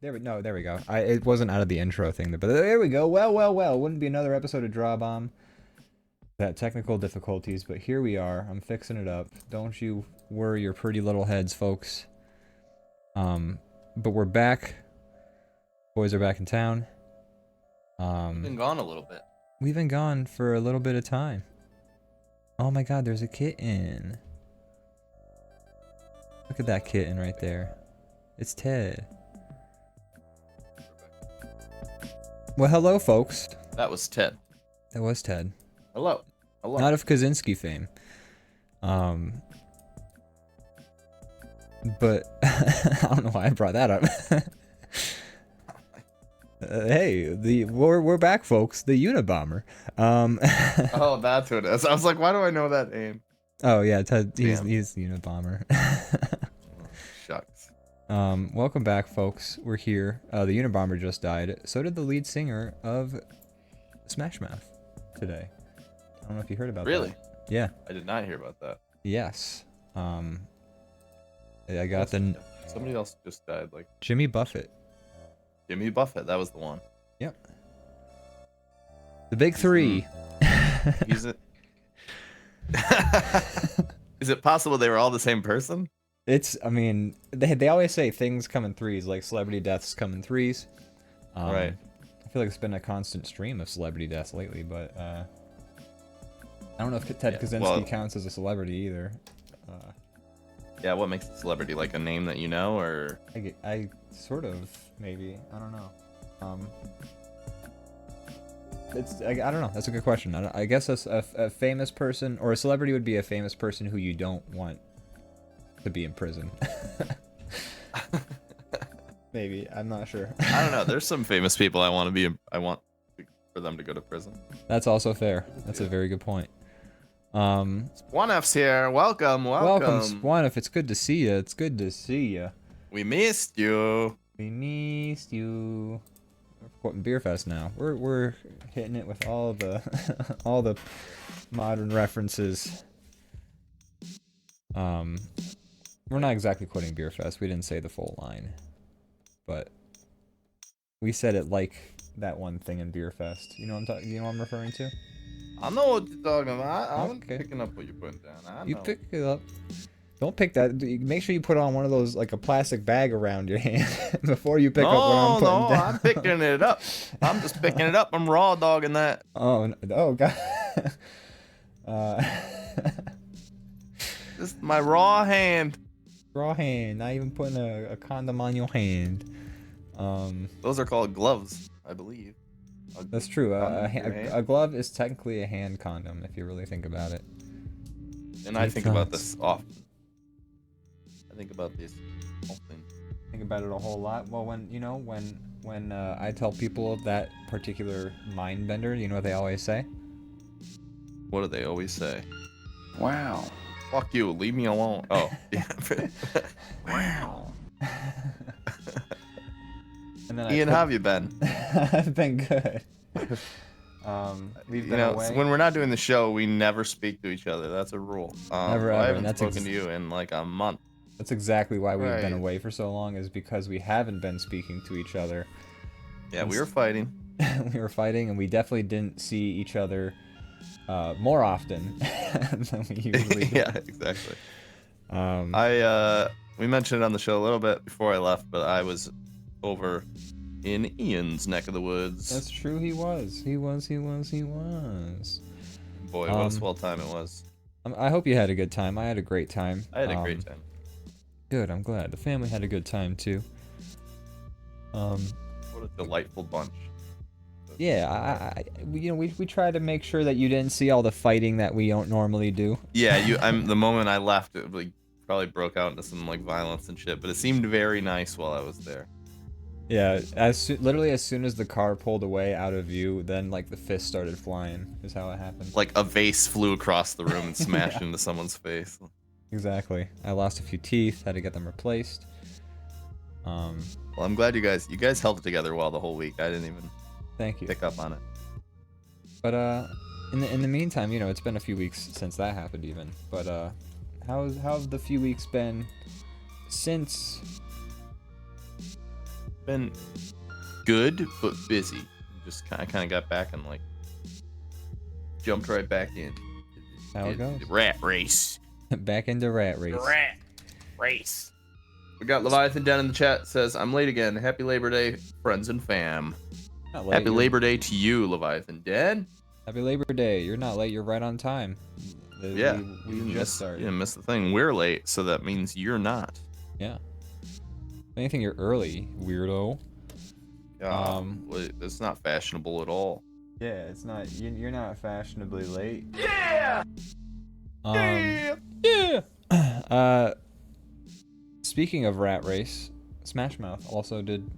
There we go. It wasn't out of the intro thing, but there we go. Well. Wouldn't be another episode of Draw Bomb. That technical difficulties, but here we are. I'm fixing it up. Don't you worry your pretty little heads, folks. But we're back. Boys are back in town. Been gone a little bit. We've been gone for a little bit of time. Oh my god, there's a kitten. Look at that kitten right there. It's Ted. Well, hello, folks. That was Ted. That was Ted. Hello. Hello. Not of Kaczynski fame. But I don't know why I brought that up. Hey, we're back, folks. The Unabomber. Oh, that's what it is. I was like, why do I know that name? Oh yeah, Ted. He's Damn. the Unabomber. Shucks. Welcome back, folks. We're here. The Unabomber just died. So did the lead singer of Smash Mouth today. I don't know if you heard about that. Really? Yeah. I did not hear about that. Yes. I got the Somebody else just died, like Jimmy Buffett. Jimmy Buffett. That was the one. Yep. The big three. Is it? Is it possible they were all the same person? I mean, they always say things come in threes, like celebrity deaths come in threes. Right. I feel like it's been a constant stream of celebrity deaths lately, but I don't know if Ted Kaczynski counts as a celebrity either. Yeah, what makes a celebrity? Like a name that you know, or? I sort of, maybe. I don't know. I don't know. That's a good question. I guess a famous person or a celebrity would be a famous person who you don't want to be in prison. Maybe. I'm not sure. I don't know. There's some famous people I want for them to go to prison. That's also fair. That's a very good point. One F's here. Welcome. Swanif. It's good to see you. It's good to see you. We missed you. We missed you. We're quoting Beer Fest now. We're hitting it with all the all the modern references. We're not exactly quoting Beer Fest. We didn't say the full line, but we said it like that one thing in Beer Fest. You know what I'm referring to? I know what you're talking about. I'm Okay. picking up what you're putting down. I know. You pick it up. Don't pick that. Make sure you put on one of those, like a plastic bag around your hand before you pick up what I'm putting down. No, I'm picking it up. I'm just picking it up. I'm raw dogging that. Oh god. Just my raw hand. Raw hand. Not even putting a condom on your hand. Those are called gloves, I believe. That's true. A glove is technically a hand condom if you really think about it. And I think about this often. I think about this often. Think about it a whole lot. Well, when I tell people that particular mind bender, you know what they always say? What do they always say? Wow. Fuck you, leave me alone. Oh, yeah. Wow. And then Ian, how have you been? I've been good. We've been away. So when we're not doing the show, we never speak to each other. That's a rule. Never I ever. haven't And spoken to you in like a month. That's exactly why we've been Right. away for so long, is because we haven't been speaking to each other. Yeah, we were fighting. We were fighting, and we definitely didn't see each other more often than we usually do. Yeah, exactly. We mentioned it on the show a little bit before I left, but I was over in Ian's neck of the woods. That's true. He was. Boy, what a swell time it was. I hope you had a good time. I had a great time. I had a great time. Good. I'm glad. The family had a good time too. What a delightful bunch. Yeah. We try to make sure that you didn't see all the fighting that we don't normally do. Yeah, the moment I left, it like probably broke out into some like violence and shit, but it seemed very nice while I was there. Yeah. Literally as soon as the car pulled away out of view, then like the fist started flying. Is how it happened. Like a vase flew across the room and smashed into someone's face. Exactly. I lost a few teeth. Had to get them replaced. Well, I'm glad you guys held it together well the whole week. I didn't even Thank you. pick up on it. But in the meantime, it's been a few weeks since that happened even. But how have the few weeks been since been good but busy. Just kind of got back and like jumped right back in. How it goes. Rat race. Back into Rat Race. Rat race. We got Leviathan down in the chat. Says, I'm late again. Happy Labor Day, friends and fam. Not late, Happy you're- Labor Day to you, Leviathan. Dad? Happy Labor Day. You're not late. You're right on time. Yeah. We you just started. You didn't miss the thing. We're late, so that means you're not. Yeah. If anything, you're early, weirdo. It's not fashionable at all. Yeah, it's not. You're not fashionably late. Yeah! Yeah. Speaking of Rat Race, Smash Mouth also did.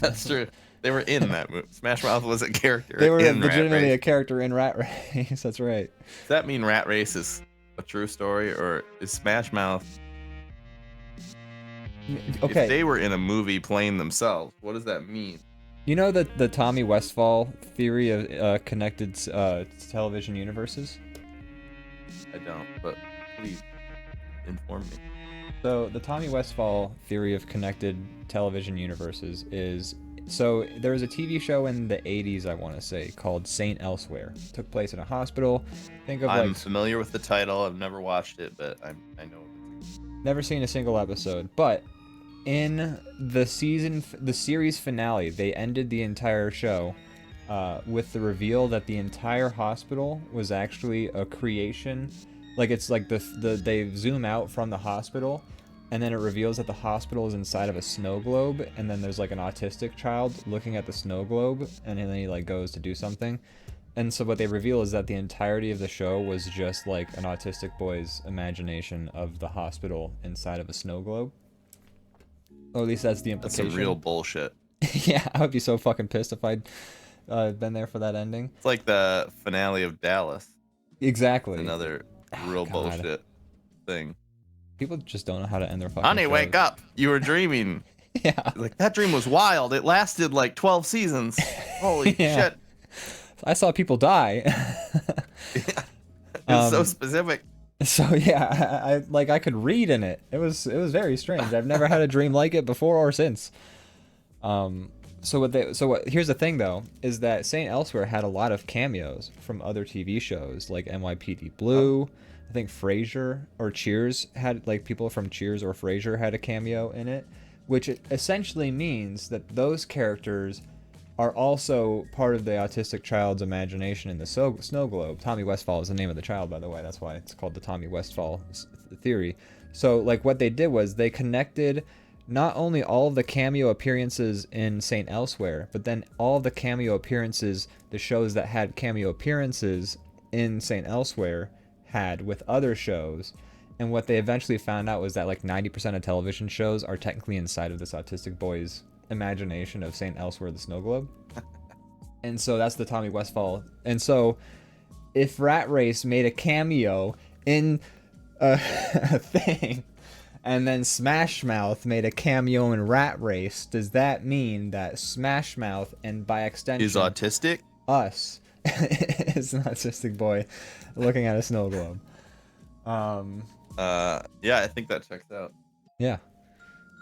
That's true. They were in that movie. Smash Mouth was a character. They were in Rat legitimately a Race. character in Rat Race. That's right. Does that mean Rat Race is a true story, or is Smash Mouth? Okay. If they were in a movie playing themselves, what does that mean? You know the Tommy Westfall theory of connected television universes? I don't, but please inform me. So the Tommy Westfall theory of connected television universes is, so there was a TV show in the 80s, I want to say, called Saint Elsewhere. It took place in a hospital. Think of I'm like familiar with the title. I've never watched it, but I know. never seen a single episode. But in the series finale, they ended the entire show with the reveal that the entire hospital was actually a creation. Like it's like they zoom out from the hospital, and then it reveals that the hospital is inside of a snow globe, and then there's like an autistic child looking at the snow globe, and then he like goes to do something. And so what they reveal is that the entirety of the show was just like an autistic boy's imagination of the hospital inside of a snow globe. Or at least that's the That's implication. some real bullshit. Yeah, I would be so fucking pissed if I'd been there for that ending. It's like the finale of Dallas. Exactly. Another real God. bullshit thing. People just don't know how to end their fucking Honey, shows. wake up! You were dreaming. Yeah. Like that dream was wild. It lasted like 12 seasons. Holy Yeah. shit! I saw people die. It's so specific. So yeah, I could read in it. It was very strange. I've never had a dream like it before or since. Here's the thing though, is that Saint Elsewhere had a lot of cameos from other TV shows like NYPD Blue. I think Frasier or Cheers had, like, people from Cheers or Frasier had a cameo in it, which essentially means that those characters are also part of the autistic child's imagination in the snow globe. Tommy Westfall is the name of the child, by the way. That's why it's called the Tommy Westfall theory. So, like, what they did was they connected not only all of the cameo appearances in Saint Elsewhere, but then all of the cameo appearances the shows that had cameo appearances in Saint Elsewhere had with other shows. And what they eventually found out was that like 90% of television shows are technically inside of this autistic boy's imagination of Saint Elsewhere, the snow globe. And so that's the Tommy Westfall. And so if Rat Race made a cameo in a thing, and then Smash Mouth made a cameo in Rat Race, does that mean that Smash Mouth, and by extension Is autistic? us, is an autistic boy looking at a snow globe? Yeah, I think that checks out. Yeah.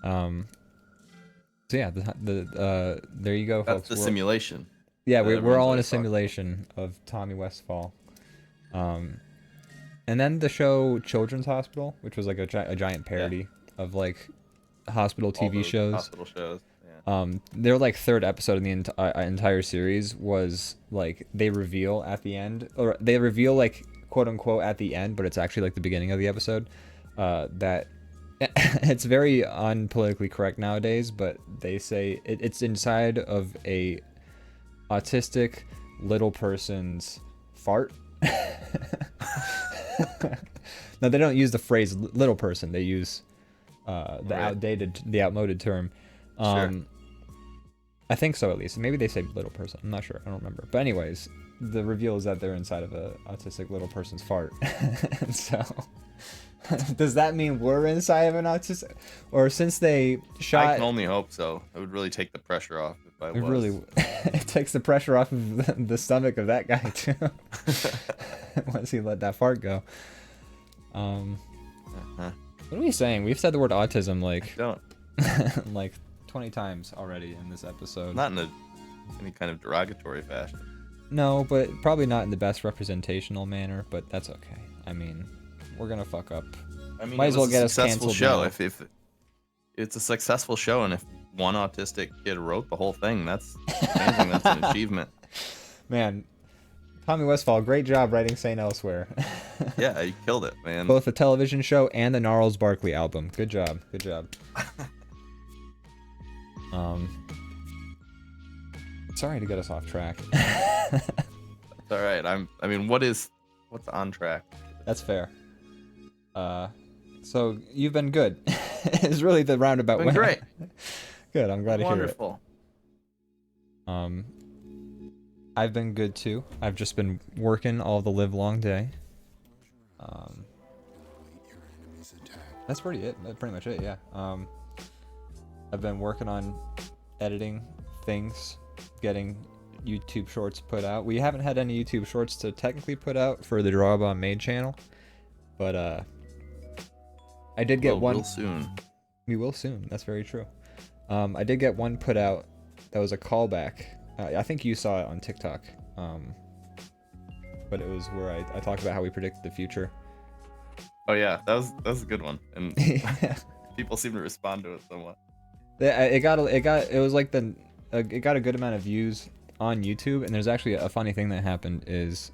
So yeah, there you go, That's folks. the We're- simulation. Yeah, that we're everyone's all in a always talking about. simulation of Tommy Westfall. And then the show Children's Hospital, which was like a giant parody of like hospital All TV those shows. Hospital shows. Yeah. Their like third episode in the entire series was like they reveal at the end, or they reveal like quote unquote at the end, but it's actually like the beginning of the episode. That it's very unpolitically correct nowadays, but they say it's inside of a autistic little person's fart. No, they don't use the phrase little person. They use the outmoded term. Sure. I think so, at least. Maybe they say little person. I'm not sure. I don't remember. But anyways, the reveal is that they're inside of a autistic little person's fart. So, does that mean we're inside of an autistic? Or since they shot... I can only hope so. It would really take the pressure off if I was. It really it takes the pressure off of the stomach of that guy too. Once he let that fart go. Uh-huh. What are we saying? We've said the word autism like Don't. like 20 times already in this episode. Not in any kind of derogatory fashion. No, but probably not in the best representational manner, but that's okay. I mean, we're gonna fuck up. I mean, Might it as well was get a us successful canceled show. now. If it's a successful show, and if one autistic kid wrote the whole thing, that's amazing. That's an achievement. Man, Tommy Westfall, great job writing St. Elsewhere. Yeah, you killed it, man. Both the television show and the Gnarls Barkley album. Good job. Good job. Sorry to get us off track. It's all right. I mean, what's on track? That's fair. So you've been good. It's really the roundabout Been way. great. Good. I'm glad to hear it. Wonderful. I've been good too. I've just been working all the live long day. That's pretty much it, yeah. I've been working on editing things, getting YouTube shorts put out. We haven't had any YouTube shorts to technically put out for the Drawbomb main channel, but I did get one. We'll soon. We will soon. That's very true. I did get one put out that was a callback. I think you saw it on TikTok. But it was where I talked about how we predicted the future. Oh yeah, that was a good one, and people seem to respond to it somewhat. It got a good amount of views on YouTube, and there's actually a funny thing that happened is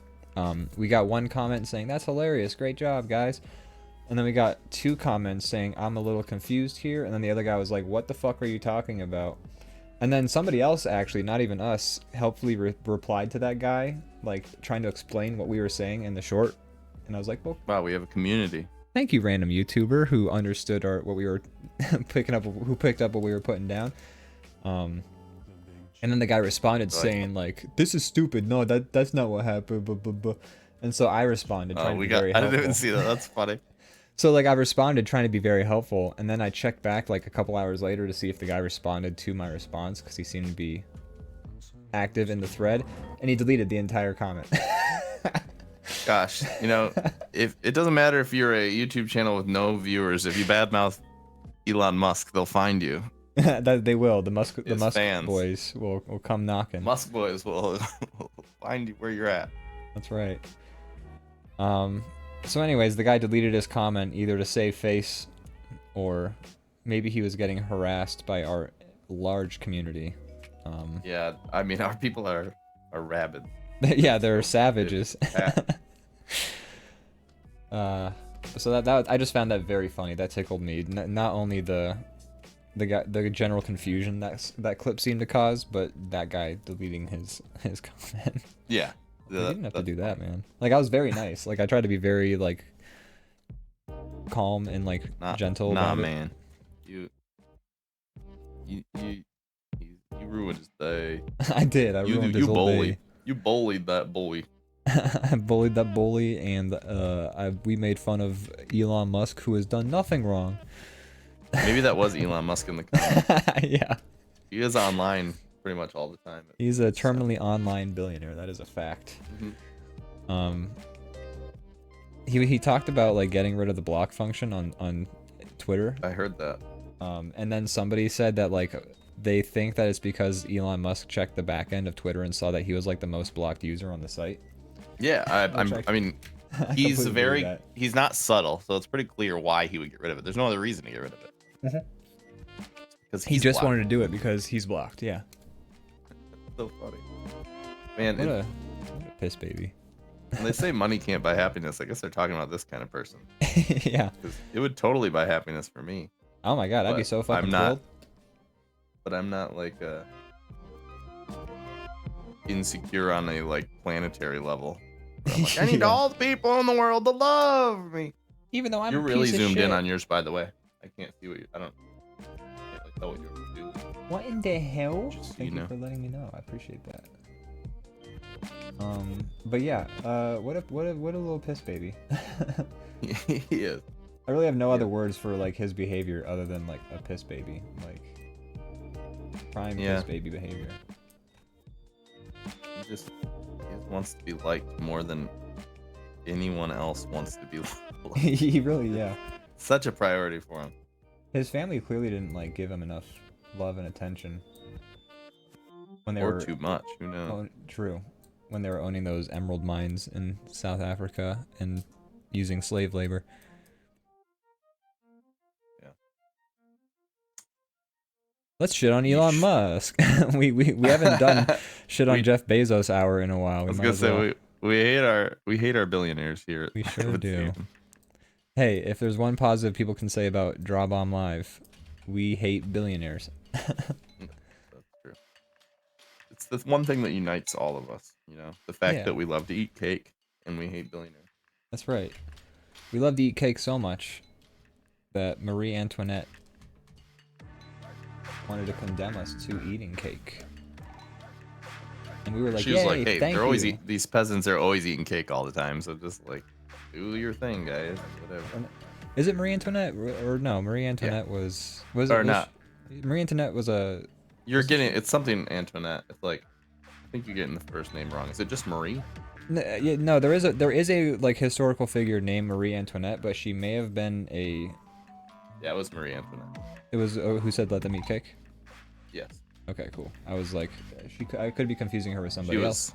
we got one comment saying that's hilarious, great job guys, and then we got 2 comments saying I'm a little confused here, and then the other guy was like, what the fuck are you talking about? And then somebody else, actually, not even us, helpfully replied to that guy, like trying to explain what we were saying in the short. And I was like, well, Wow, we have a community. thank you, random YouTuber who understood what we were picked up what we were putting down. And then the guy responded saying like, "This is stupid. No, that's not what happened." Blah, blah, blah. And so I responded trying to be very I helpful. didn't even see that. That's funny. So like I responded trying to be very helpful, and then I checked back like a couple hours later to see if the guy responded to my response because he seemed to be active in the thread, and he deleted the entire comment. Gosh, if it doesn't matter if you're a YouTube channel with no viewers, if you badmouth Elon Musk, they'll find you. That they will. The Musk fans. boys will come knocking. Musk boys will find you where you're at. That's right. So anyways, the guy deleted his comment either to save face, or maybe he was getting harassed by our large community. Yeah, I mean our people are rabid. Yeah, they're savages. So that I just found that very funny. That tickled me. Not only the general confusion that clip seemed to cause, but that guy deleting his comment. Yeah. You didn't have to do that, man. Like, I was very nice. Like, I tried to be very, like, calm and, like, gentle about it. Man. You ruined his day. I did. I ruined his whole day. You bullied that bully. I bullied that bully, and we made fun of Elon Musk, who has done nothing wrong. Maybe that was Elon Musk in the comments. Yeah. He is online pretty much all the time. He's a terminally online billionaire. That is a fact. Mm-hmm. He talked about like getting rid of the block function on Twitter. I heard that. And then somebody said that like they think that it's because Elon Musk checked the back end of Twitter and saw that he was like the most blocked user on the site. Yeah, I mean, he's he's not subtle, so it's pretty clear why he would get rid of it. There's no other reason to get rid of it. Because he just wanted to do it because he's blocked. Yeah. So funny, man. What a piss baby. When they say money can't buy happiness, I guess they're talking about this kind of person. Yeah. 'Cause it would totally buy happiness for me. Oh my god, I'd be so fucking thrilled. But I'm not like insecure on a like planetary level. I'm like, I need all the people in the world to love me. Even though You're really zoomed in on yours, by the way. I can't see what I can't like tell what you're doing. What in the hell? Just so Thank you you know. for letting me know. I appreciate that. But yeah, what a little piss baby. He is. I really have no other words for like his behavior other than like a piss baby, like prime piss baby behavior. He just wants to be liked more than anyone else wants to be liked. He really, yeah. Such a priority for him. His family clearly didn't like give him enough love and attention. When they or were too much. Who knows? true. When they were owning those emerald mines in South Africa and using slave labor. Yeah. Let's shit on Elon Musk. we haven't done shit on We- Jeff Bezos hour in a while. I We was might gonna as say well. we hate our billionaires here. We sure with do. Steven. Hey, if there's one positive people can say about Draw Bomb Live, we hate billionaires. That's true. It's the one thing that unites all of us. You know, the fact Yeah. that we love to eat cake and we hate billionaires. That's right. We love to eat cake so much that Marie Antoinette wanted to condemn us to eating cake. And we were like, She was like, "Yay, "Hey, thank they're always you." these peasants are always eating cake all the time, so just like do your thing, guys. Whatever." Is it Marie Antoinette or no? Marie Antoinette was Or not. Marie Antoinette was a. You're getting it's something Antoinette. It's like I think you're getting the first name wrong. Is it just Marie? No, there is a like historical figure named Marie Antoinette, but she may have been a. Yeah, it was Marie Antoinette. It was who said let them eat cake. Yes. Okay, cool. I was like, I could be confusing her with somebody else.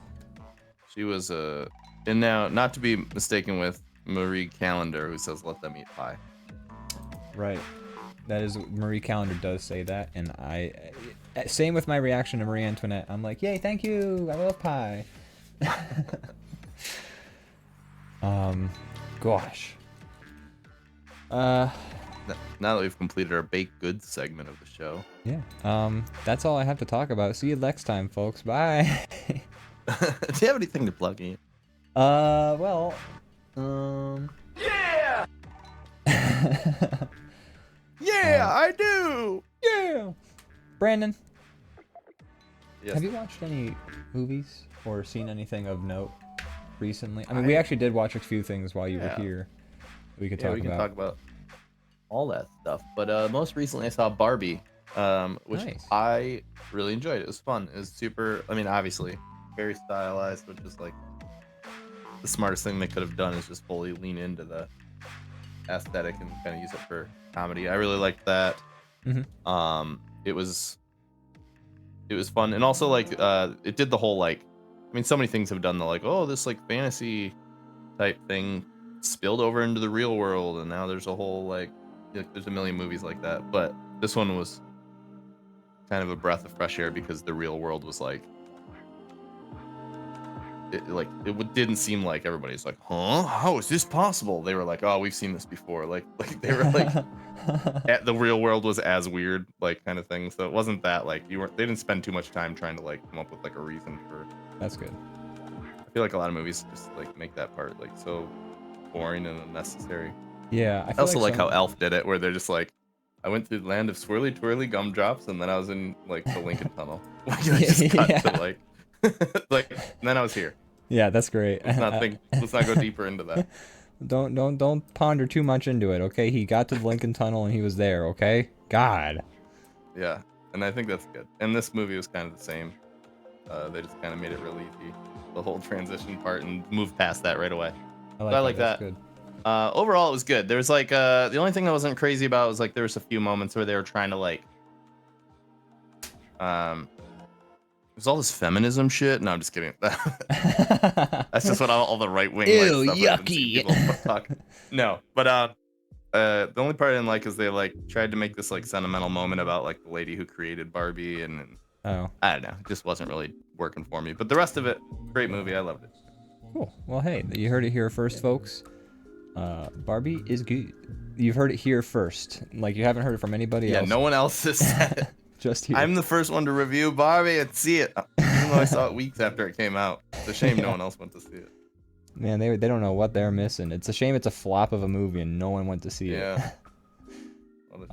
She was and now not to be mistaken with Marie Callender, who says let them eat pie. Right. That is Marie Callender does say that, and same with my reaction to Marie Antoinette. I'm like, yay, thank you, I love pie. Gosh. Now that we've completed our baked goods segment of the show. Yeah. That's all I have to talk about. See you next time, folks. Bye. Do you have anything to plug in? Well, Yeah! Yeah, I do. yeah. Brandon, Yes. have you watched any movies or seen anything of note recently? I mean, we actually did watch a few things while you were Yeah. here. We could Yeah, talk we can about. talk about all that stuff. But most recently, I saw Barbie, which Nice. I really enjoyed. It was fun. It was super. I mean, obviously, very stylized, which is like the smartest thing they could have done is just fully lean into the aesthetic and kind of use it for comedy. I really liked that. Mhm. It was fun, and also like it did the whole like. I mean, so many things have done the like, oh, this like fantasy type thing spilled over into the real world, and now there's a whole like there's a million movies like that, but this one was kind of a breath of fresh air because the real world was like it didn't seem like everybody's like, huh, how is this possible? They were like, oh, we've seen this before. Like they were like the real world was as weird, like kind of thing. So it wasn't that like they didn't spend too much time trying to like come up with like a reason for. That's good. I feel like a lot of movies just like make that part like so boring and unnecessary. Yeah, I also like how Elf did it, where they're just like, I went through the land of swirly twirly gumdrops, and then I was in like the Lincoln Tunnel. Like, I just cut to like, and then I was here. Yeah, that's great. Let's not go deeper into that. Don't ponder too much into it, okay? He got to the Lincoln Tunnel and he was there, okay? God. Yeah, and I think that's good. And this movie was kind of the same. They just kind of made it real easy, the whole transition part, and moved past that right away. I like That's that. Good. Overall, it was good. There was like the only thing I wasn't crazy about was like there was a few moments where they were trying to like there's all this feminism shit. No, I'm just kidding. That's just what all the right wing. Ew, like, stuff yucky. No, but the only part I didn't like is they like tried to make this like sentimental moment about like the lady who created Barbie, and Oh, I don't know, it just wasn't really working for me. But the rest of it, great movie. I loved it. cool. Well, hey, you heard it here first, folks. Barbie is good. You've heard it here first. Like, you haven't heard it from anybody Yeah, else. no one else has said it. Just here. I'm the first one to review Barbie and see it, even though I saw it weeks after it came out. It's a shame no one else went to see it. Man, they don't know what they're missing. It's a shame it's a flop of a movie and no one went to see Yeah. it.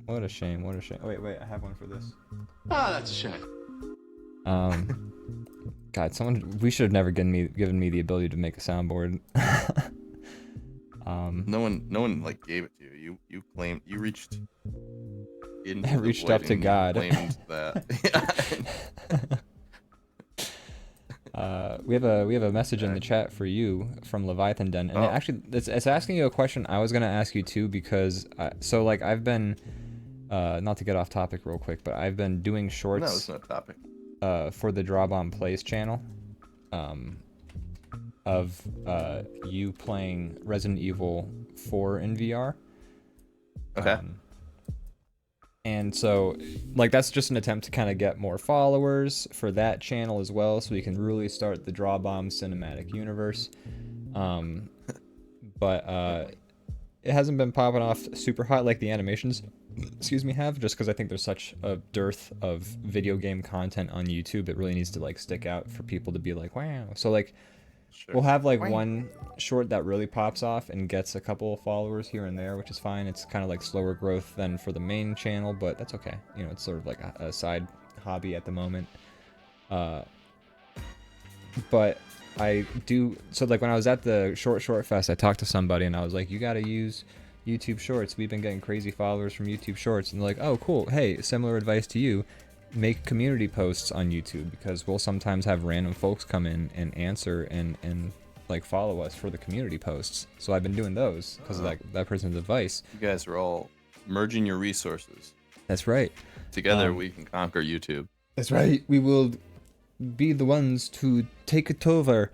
What a shame, what a shame. What a shame. Wait, I have one for this. Ah, that's a shame. God, we should have never given me the ability to make a soundboard. No one like gave it to you. You claimed you reached into I the reached void up to and God. claimed that. We have a message in the chat for you from Leviathan Den, and actually it's asking you a question I was gonna ask you too, because I've been not to get off topic real quick, but I've been doing No, shorts it's not a topic. for the Drawbomb Plays channel, of you playing Resident Evil 4 in VR. Okay. And so, like, that's just an attempt to kind of get more followers for that channel as well, so we can really start the Drawbomb cinematic universe. But it hasn't been popping off super hot like the animations, excuse me, have, just because I think there's such a dearth of video game content on YouTube. It really needs to, like, stick out for people to be like, wow. So, like, Sure. we'll have, like, Wow. one short that really pops off and gets a couple of followers here and there, which is fine. It's kind of, like, slower growth than for the main channel, but that's okay. You know, it's sort of like a side hobby at the moment. But I do, so, like, when I was at the Short Fest, I talked to somebody and I was like, you gotta use YouTube Shorts. We've been getting crazy followers from YouTube Shorts. And they're like, oh, cool. Hey, similar advice to you. Make community posts on YouTube, because we'll sometimes have random folks come in and answer and like follow us for the community posts. So I've been doing those because of that person's advice. You guys are all merging your resources. That's right. Together we can conquer YouTube. That's right. We will be the ones to take it over.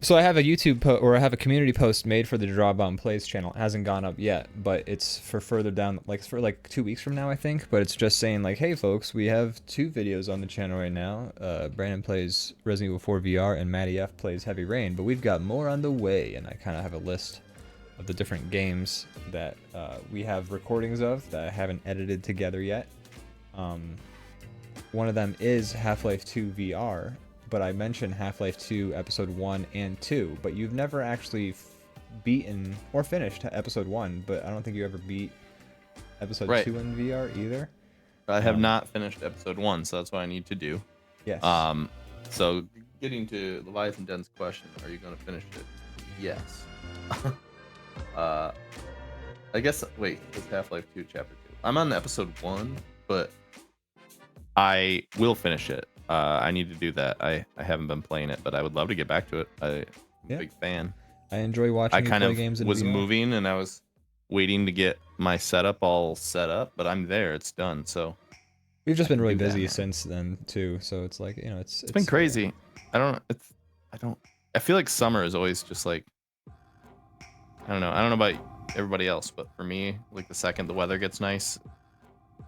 So I have a YouTube or I have a community post made for the Drawbomb Plays channel. It hasn't gone up yet, but it's for further down, like, it's for like 2 weeks from now, I think. But it's just saying like, hey folks, we have 2 videos on the channel right now. Brandon plays Resident Evil 4 VR and Matty F plays Heavy Rain, but we've got more on the way. And I kind of have a list of the different games that we have recordings of that I haven't edited together yet. One of them is Half-Life 2 VR. But I mentioned Half-Life 2 Episode 1 and 2, but you've never actually beaten or finished Episode 1, but I don't think you ever beat Episode 2 in VR either. I have not finished Episode 1, so that's what I need to do. Yes. So getting to Leviathan Den's question, are you going to finish it? Yes. I guess, wait, it's Half-Life 2 Chapter 2. I'm on Episode 1, but I will finish it. I need to do that. I haven't been playing it, but I would love to get back to it. I'm a big fan. I enjoy watching I you kind play of games in was VR. moving and I was waiting to get my setup all set up, but I'm there. It's done. So We've just been really do that busy now. since then too, so it's like, you know, it's been crazy. I feel like summer is always just like, I don't know about everybody else, but for me, like the second the weather gets nice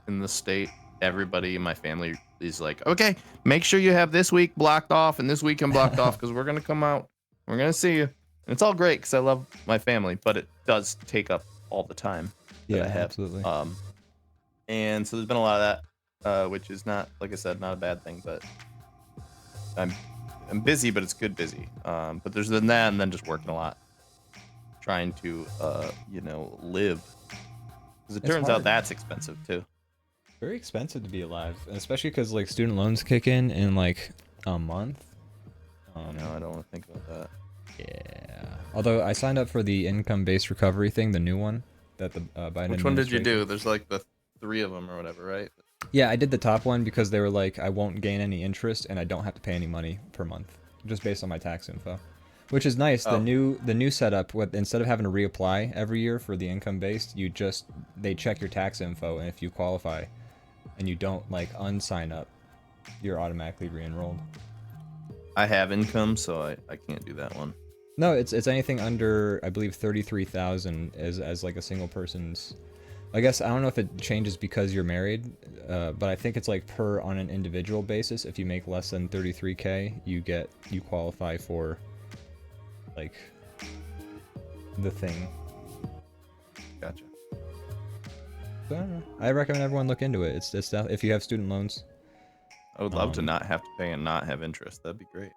in the state, everybody in my family is like, okay, make sure you have this week blocked off and this weekend blocked off, because we're gonna come out, we're gonna see you. And it's all great because I love my family, but it does take up all the time that Yeah, I have. absolutely. And so there's been a lot of that, which is not, like I said, not a bad thing, but I'm busy, but it's good busy. But there's then that, and then just working a lot, trying to live, because it It's turns hard. out that's expensive too. Very expensive to be alive, especially because like student loans kick in like a month. No, I don't want to think about that. Yeah. Although I signed up for the income-based recovery thing, the new one that the Biden. Which one did you administration- do? There's like the 3 of them or whatever, right? Yeah, I did the top one because they were like, I won't gain any interest and I don't have to pay any money per month, just based on my tax info, which is nice. Oh. The new setup, with instead of having to reapply every year for the income-based, they check your tax info, and if you qualify, and you don't like unsign up, you're automatically re-enrolled. I have income, so I can't do that one. No, it's anything under, I believe, 33,000 as like a single person's. I guess I don't know if it changes because you're married, but I think it's like per on an individual basis. If you make less than 33K, you qualify for like the thing. Gotcha. So, I don't know. I recommend everyone look into it. It's if you have student loans. I would love to not have to pay and not have interest. That'd be great.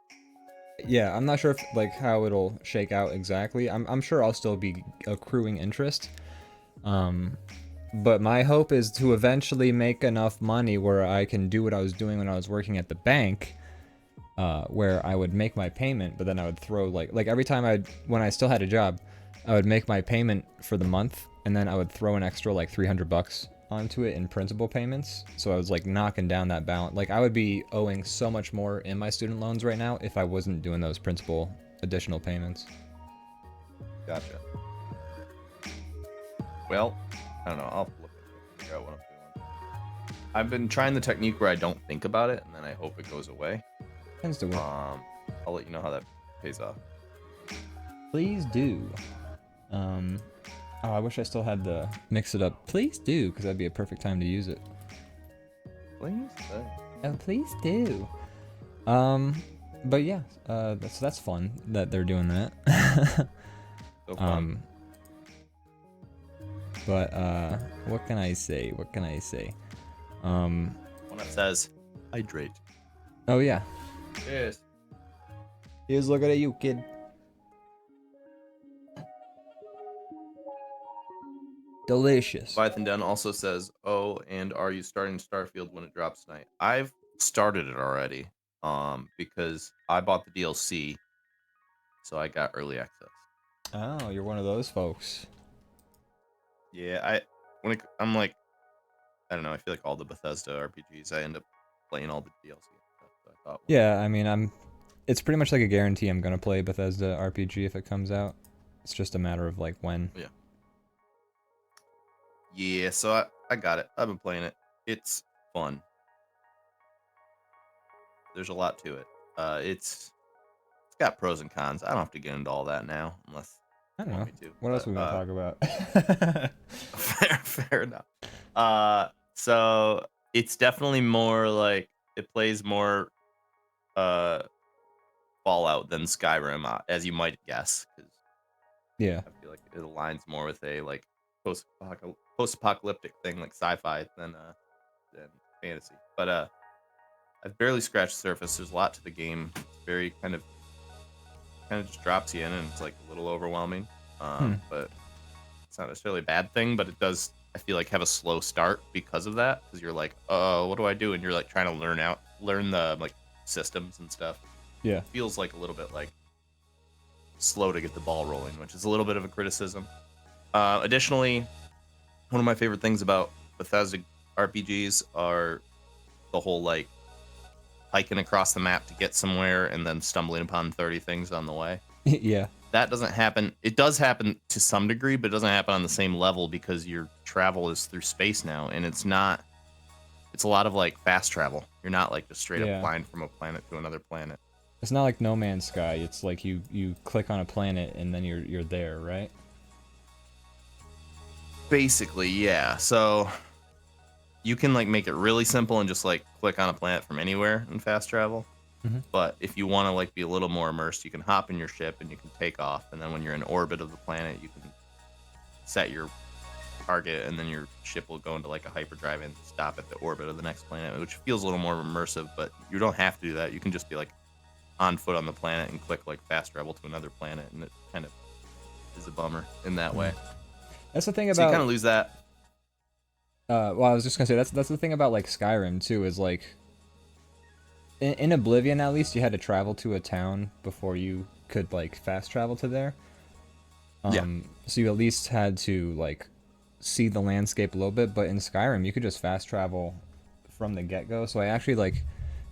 Yeah, I'm not sure if like how it'll shake out exactly. I'm sure I'll still be accruing interest. But my hope is to eventually make enough money where I can do what I was doing when I was working at the bank, where I would make my payment, but then I would throw like every time when I still had a job, I would make my payment for the month, and then I would throw an extra like $300 onto it in principal payments. So I was like knocking down that balance. Like I would be owing so much more in my student loans right now if I wasn't doing those principal additional payments. Gotcha. Well, I don't know. I'll look at it, figure out what I'm doing. I've been trying the technique where I don't think about it, and then I hope it goes away. Tends to work. I'll let you know how that pays off. Please do. Oh, I wish I still had the mix it up. Please do, because that'd be a perfect time to use it. Please. Oh, please do. But yeah, that's fun that they're doing that. So fun. But what can I say? What can I say? One that says hydrate. Oh yeah. Yes. Here's looking at you, kid. Delicious. Leviathan Den also says, "Oh, and are you starting Starfield when it drops tonight?" I've started it already, because I bought the DLC, so I got early access. Oh, you're one of those folks. Yeah, I'm like, I don't know. I feel like all the Bethesda RPGs, I end up playing all the DLC and stuff. So I thought, Yeah, I mean, it's pretty much like a guarantee I'm gonna play Bethesda RPG if it comes out. It's just a matter of like when. yeah. So I got it. I've been playing it. It's fun. There's a lot to it. It's got pros and cons. I don't have to get into all that now, unless I don't you know. want me to. What else are but, we gonna talk about? fair enough. So it's definitely more like it plays more Fallout than Skyrim, as you might guess, because Yeah. I feel like it aligns more with a like post-apocalyptic thing, like sci-fi, than fantasy. But I've barely scratched the surface. There's a lot to the game. It's very kind of just drops you in, and it's like a little overwhelming. But it's not necessarily a bad thing, but it does, I feel like, have a slow start because of that, because you're like, what do I do? And you're like trying to learn the like systems and stuff. Yeah. It feels like a little bit like slow to get the ball rolling, which is a little bit of a criticism. Additionally, one of my favorite things about Bethesda RPGs are the whole like hiking across the map to get somewhere and then stumbling upon 30 things on the way. Yeah. That doesn't happen. It does happen to some degree, but it doesn't happen on the same level because your travel is through space now, and it's a lot of like fast travel. You're not like just straight up flying from a planet to another planet. It's not like No Man's Sky. It's like you click on a planet and then you're there, right? Basically, yeah. So you can like make it really simple and just like click on a planet from anywhere and fast travel. Mhm. But if you want to like be a little more immersed, you can hop in your ship and you can take off. And then when you're in orbit of the planet, you can set your target, and then your ship will go into like a hyperdrive and stop at the orbit of the next planet, which feels a little more immersive. But you don't have to do that. You can just be like on foot on the planet and click like fast travel to another planet, and it kind of is a bummer in that way. That's the thing So you kind about. of lose that. Well, I was just gonna say that's the thing about like Skyrim too, is like in Oblivion at least you had to travel to a town before you could like fast travel to there. Yeah. So you at least had to like see the landscape a little bit, but in Skyrim you could just fast travel from the get-go. So I actually like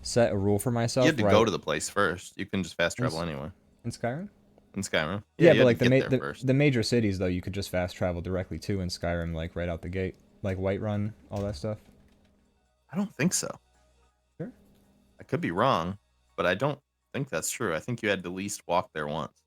set a rule for myself. You had to go to the place first. You can just fast travel anywhere in Skyrim. In Skyrim. Yeah, you but like had to get there first. the major cities though, you could just fast travel directly to in Skyrim, like right out the gate, like Whiterun, all that stuff. I don't think so. Sure. I could be wrong, but I don't think that's true. I think you had to at least walk there once.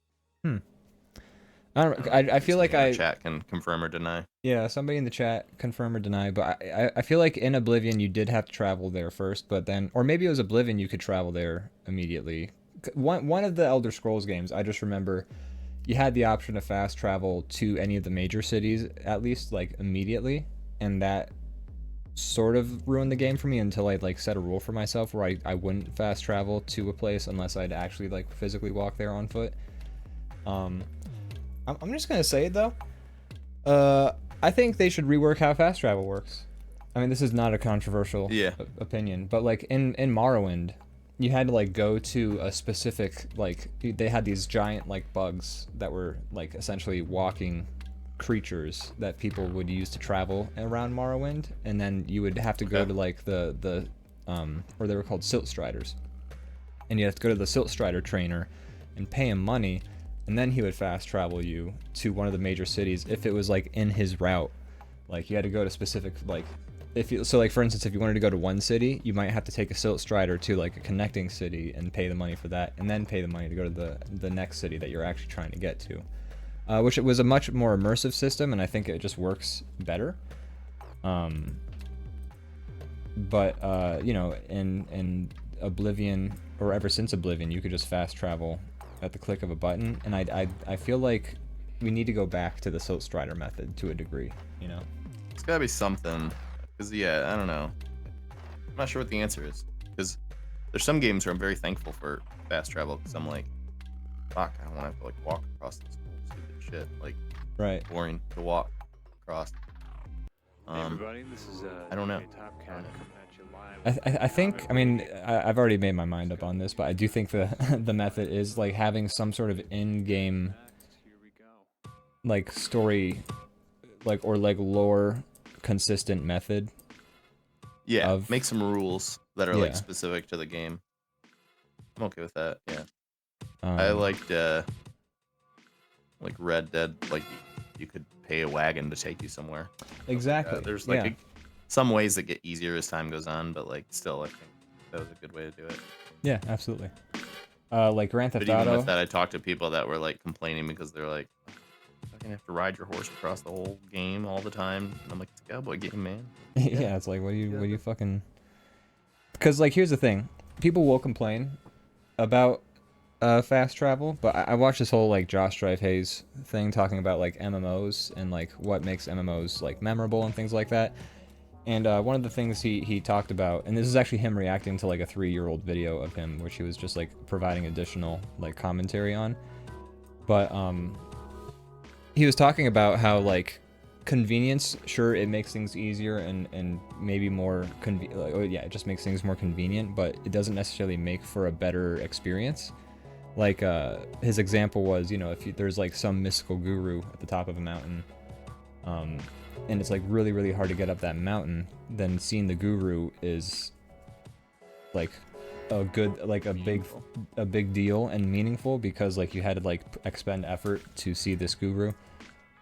I feel like chat can confirm or deny. Yeah, somebody in the chat confirm or deny, but I feel like in Oblivion you did have to travel there first, but then, or maybe it was Oblivion you could travel there immediately. One of the Elder Scrolls games, I just remember you had the option to fast travel to any of the major cities at least like immediately, and that sort of ruined the game for me until I like set a rule for myself where I wouldn't fast travel to a place unless I'd actually like physically walk there on foot. I'm just gonna say it though. I think they should rework how fast travel works. I mean, this is not a controversial opinion, but like in Morrowind, you had to like go to a specific like they had these giant like bugs that were like essentially walking creatures that people would use to travel around Morrowind, and then you would have to go to like the or they were called Silt Striders, and you have to go to the Silt Strider trainer and pay him money, and then he would fast travel you to one of the major cities if it was like in his route. Like you had to go to specific like if you so like for instance if you wanted to go to one city, you might have to take a Silt Strider to like a connecting city and pay the money for that, and then pay the money to go to the next city that you're actually trying to get to. Which it was a much more immersive system, and I think it just works better. But you know, in Oblivion, or ever since Oblivion, you could just fast travel at the click of a button, and I feel like we need to go back to the Silt Strider method to a degree, you know? It's gotta be something. Cause yeah, I don't know. I'm not sure what the answer is. Cause there's some games where I'm very thankful for fast travel. Cause I'm like, fuck, I don't want to have to like walk across this stupid shit. Like, Right. boring to walk across. Hey everybody, this is I don't know. Top Cat coming at you live. I think, I mean, I've already made my mind up on this, but I do think the the method is like having some sort of in-game Here we go. like story, like or like lore consistent method. Yeah, Of- make some rules that are Yeah. like specific to the game. I'm okay with that. Yeah, I liked like Red Dead. Like you could pay a wagon to take you somewhere. exactly. There's like yeah. some ways that get easier as time goes on, but like still, I think that was a good way to do it. Yeah, absolutely. Like Grand But Theft even Auto. with that, I talked to people that were like complaining because they're like, "I can have to ride your horse across the whole game all the time." And I'm like, "It's a cowboy game, man." Yeah, it's like what do you fucking? Because like here's the thing, people will complain about fast travel, but I watched this whole like Josh Drive Hayes thing talking about like MMOs and like what makes MMOs like memorable and things like that. And one of the things he talked about, and this is actually him reacting to like a 3-year-old video of him, which he was just like providing additional like commentary on. But he was talking about how like convenience, sure, it makes things easier and maybe more like, oh, yeah, it just makes things more convenient, but it doesn't necessarily make for a better experience. Like his example was, you know, if there's like some mystical guru at the top of a mountain, and it's like really really hard to get up that mountain, then seeing the guru is like a good, like a big deal and meaningful, because like you had to like expend effort to see this guru.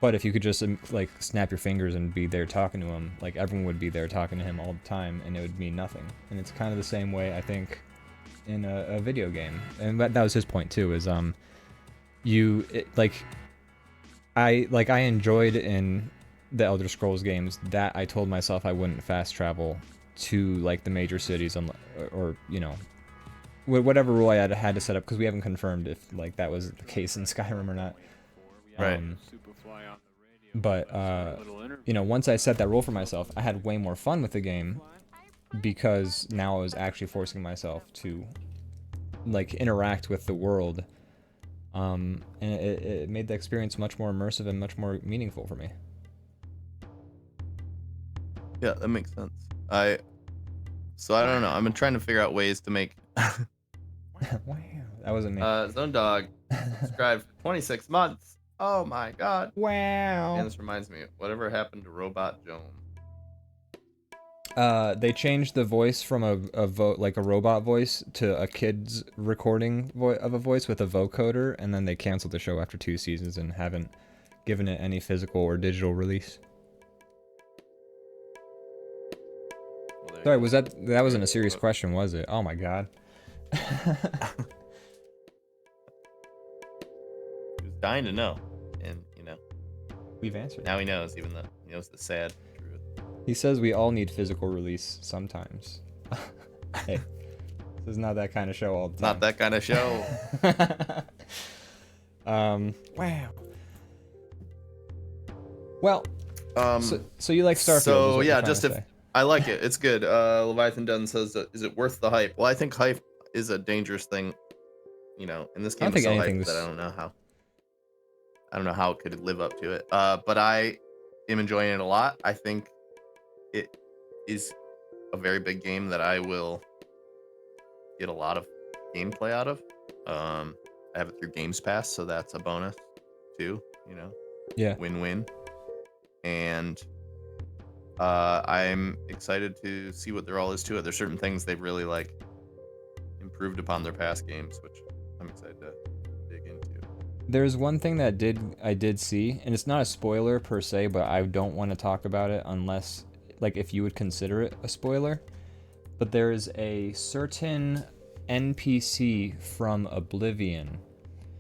But if you could just like snap your fingers and be there talking to him, like everyone would be there talking to him all the time, and it would mean nothing. And it's kind of the same way I think in a video game, and that was his point too. Is I enjoyed in the Elder Scrolls games that I told myself I wouldn't fast travel to like the major cities, or you know, whatever rule I had to set up, because we haven't confirmed if like that was the case in Skyrim or not. Right. Superfly on the radio. But Little interview. you know, once I set that rule for myself, I had way more fun with the game, because now I was actually forcing myself to like interact with the world, and it made the experience much more immersive and much more meaningful for me. Yeah, that makes sense. I don't know. I've been trying to figure out ways to make Wow, that wasn't me. Zone Dog subscribed for 26 months. Oh my god. Wow. And this reminds me, whatever happened to Robot Joan? They changed the voice from a robot voice to a kid's recording of a voice with a vocoder, and then they canceled the show after 2 seasons and haven't given it any physical or digital release. Well, there Sorry, you was go. that wasn't a serious question, was it? Oh my god. He was dying to know, and you know, We've answered. now he knows. Even though he knows the sad truth. He says we all need physical release sometimes. Hey, this is not that kind of show all the time. Not that kind of show. Wow. Well, Um, so you like Starfield? so, is what yeah, you're trying just to if- say. I like it. It's good. Leviathan Dunn says, "Is it worth the hype?" Well, I think hype is a dangerous thing. You know, in this I don't game, it's think so hyped anything's- that I don't know how it could live up to it. But I am enjoying it a lot. I think it is a very big game that I will get a lot of gameplay out of. I have it through Games Pass, so that's a bonus too. You know, Yeah. win-win. And I'm excited to see what there all is to it. There's certain things they've really like improved upon their past games, which I'm excited to dig into. There's one thing that I did see, and it's not a spoiler per se, but I don't want to talk about it unless, like, if you would consider it a spoiler. But there is a certain NPC from Oblivion.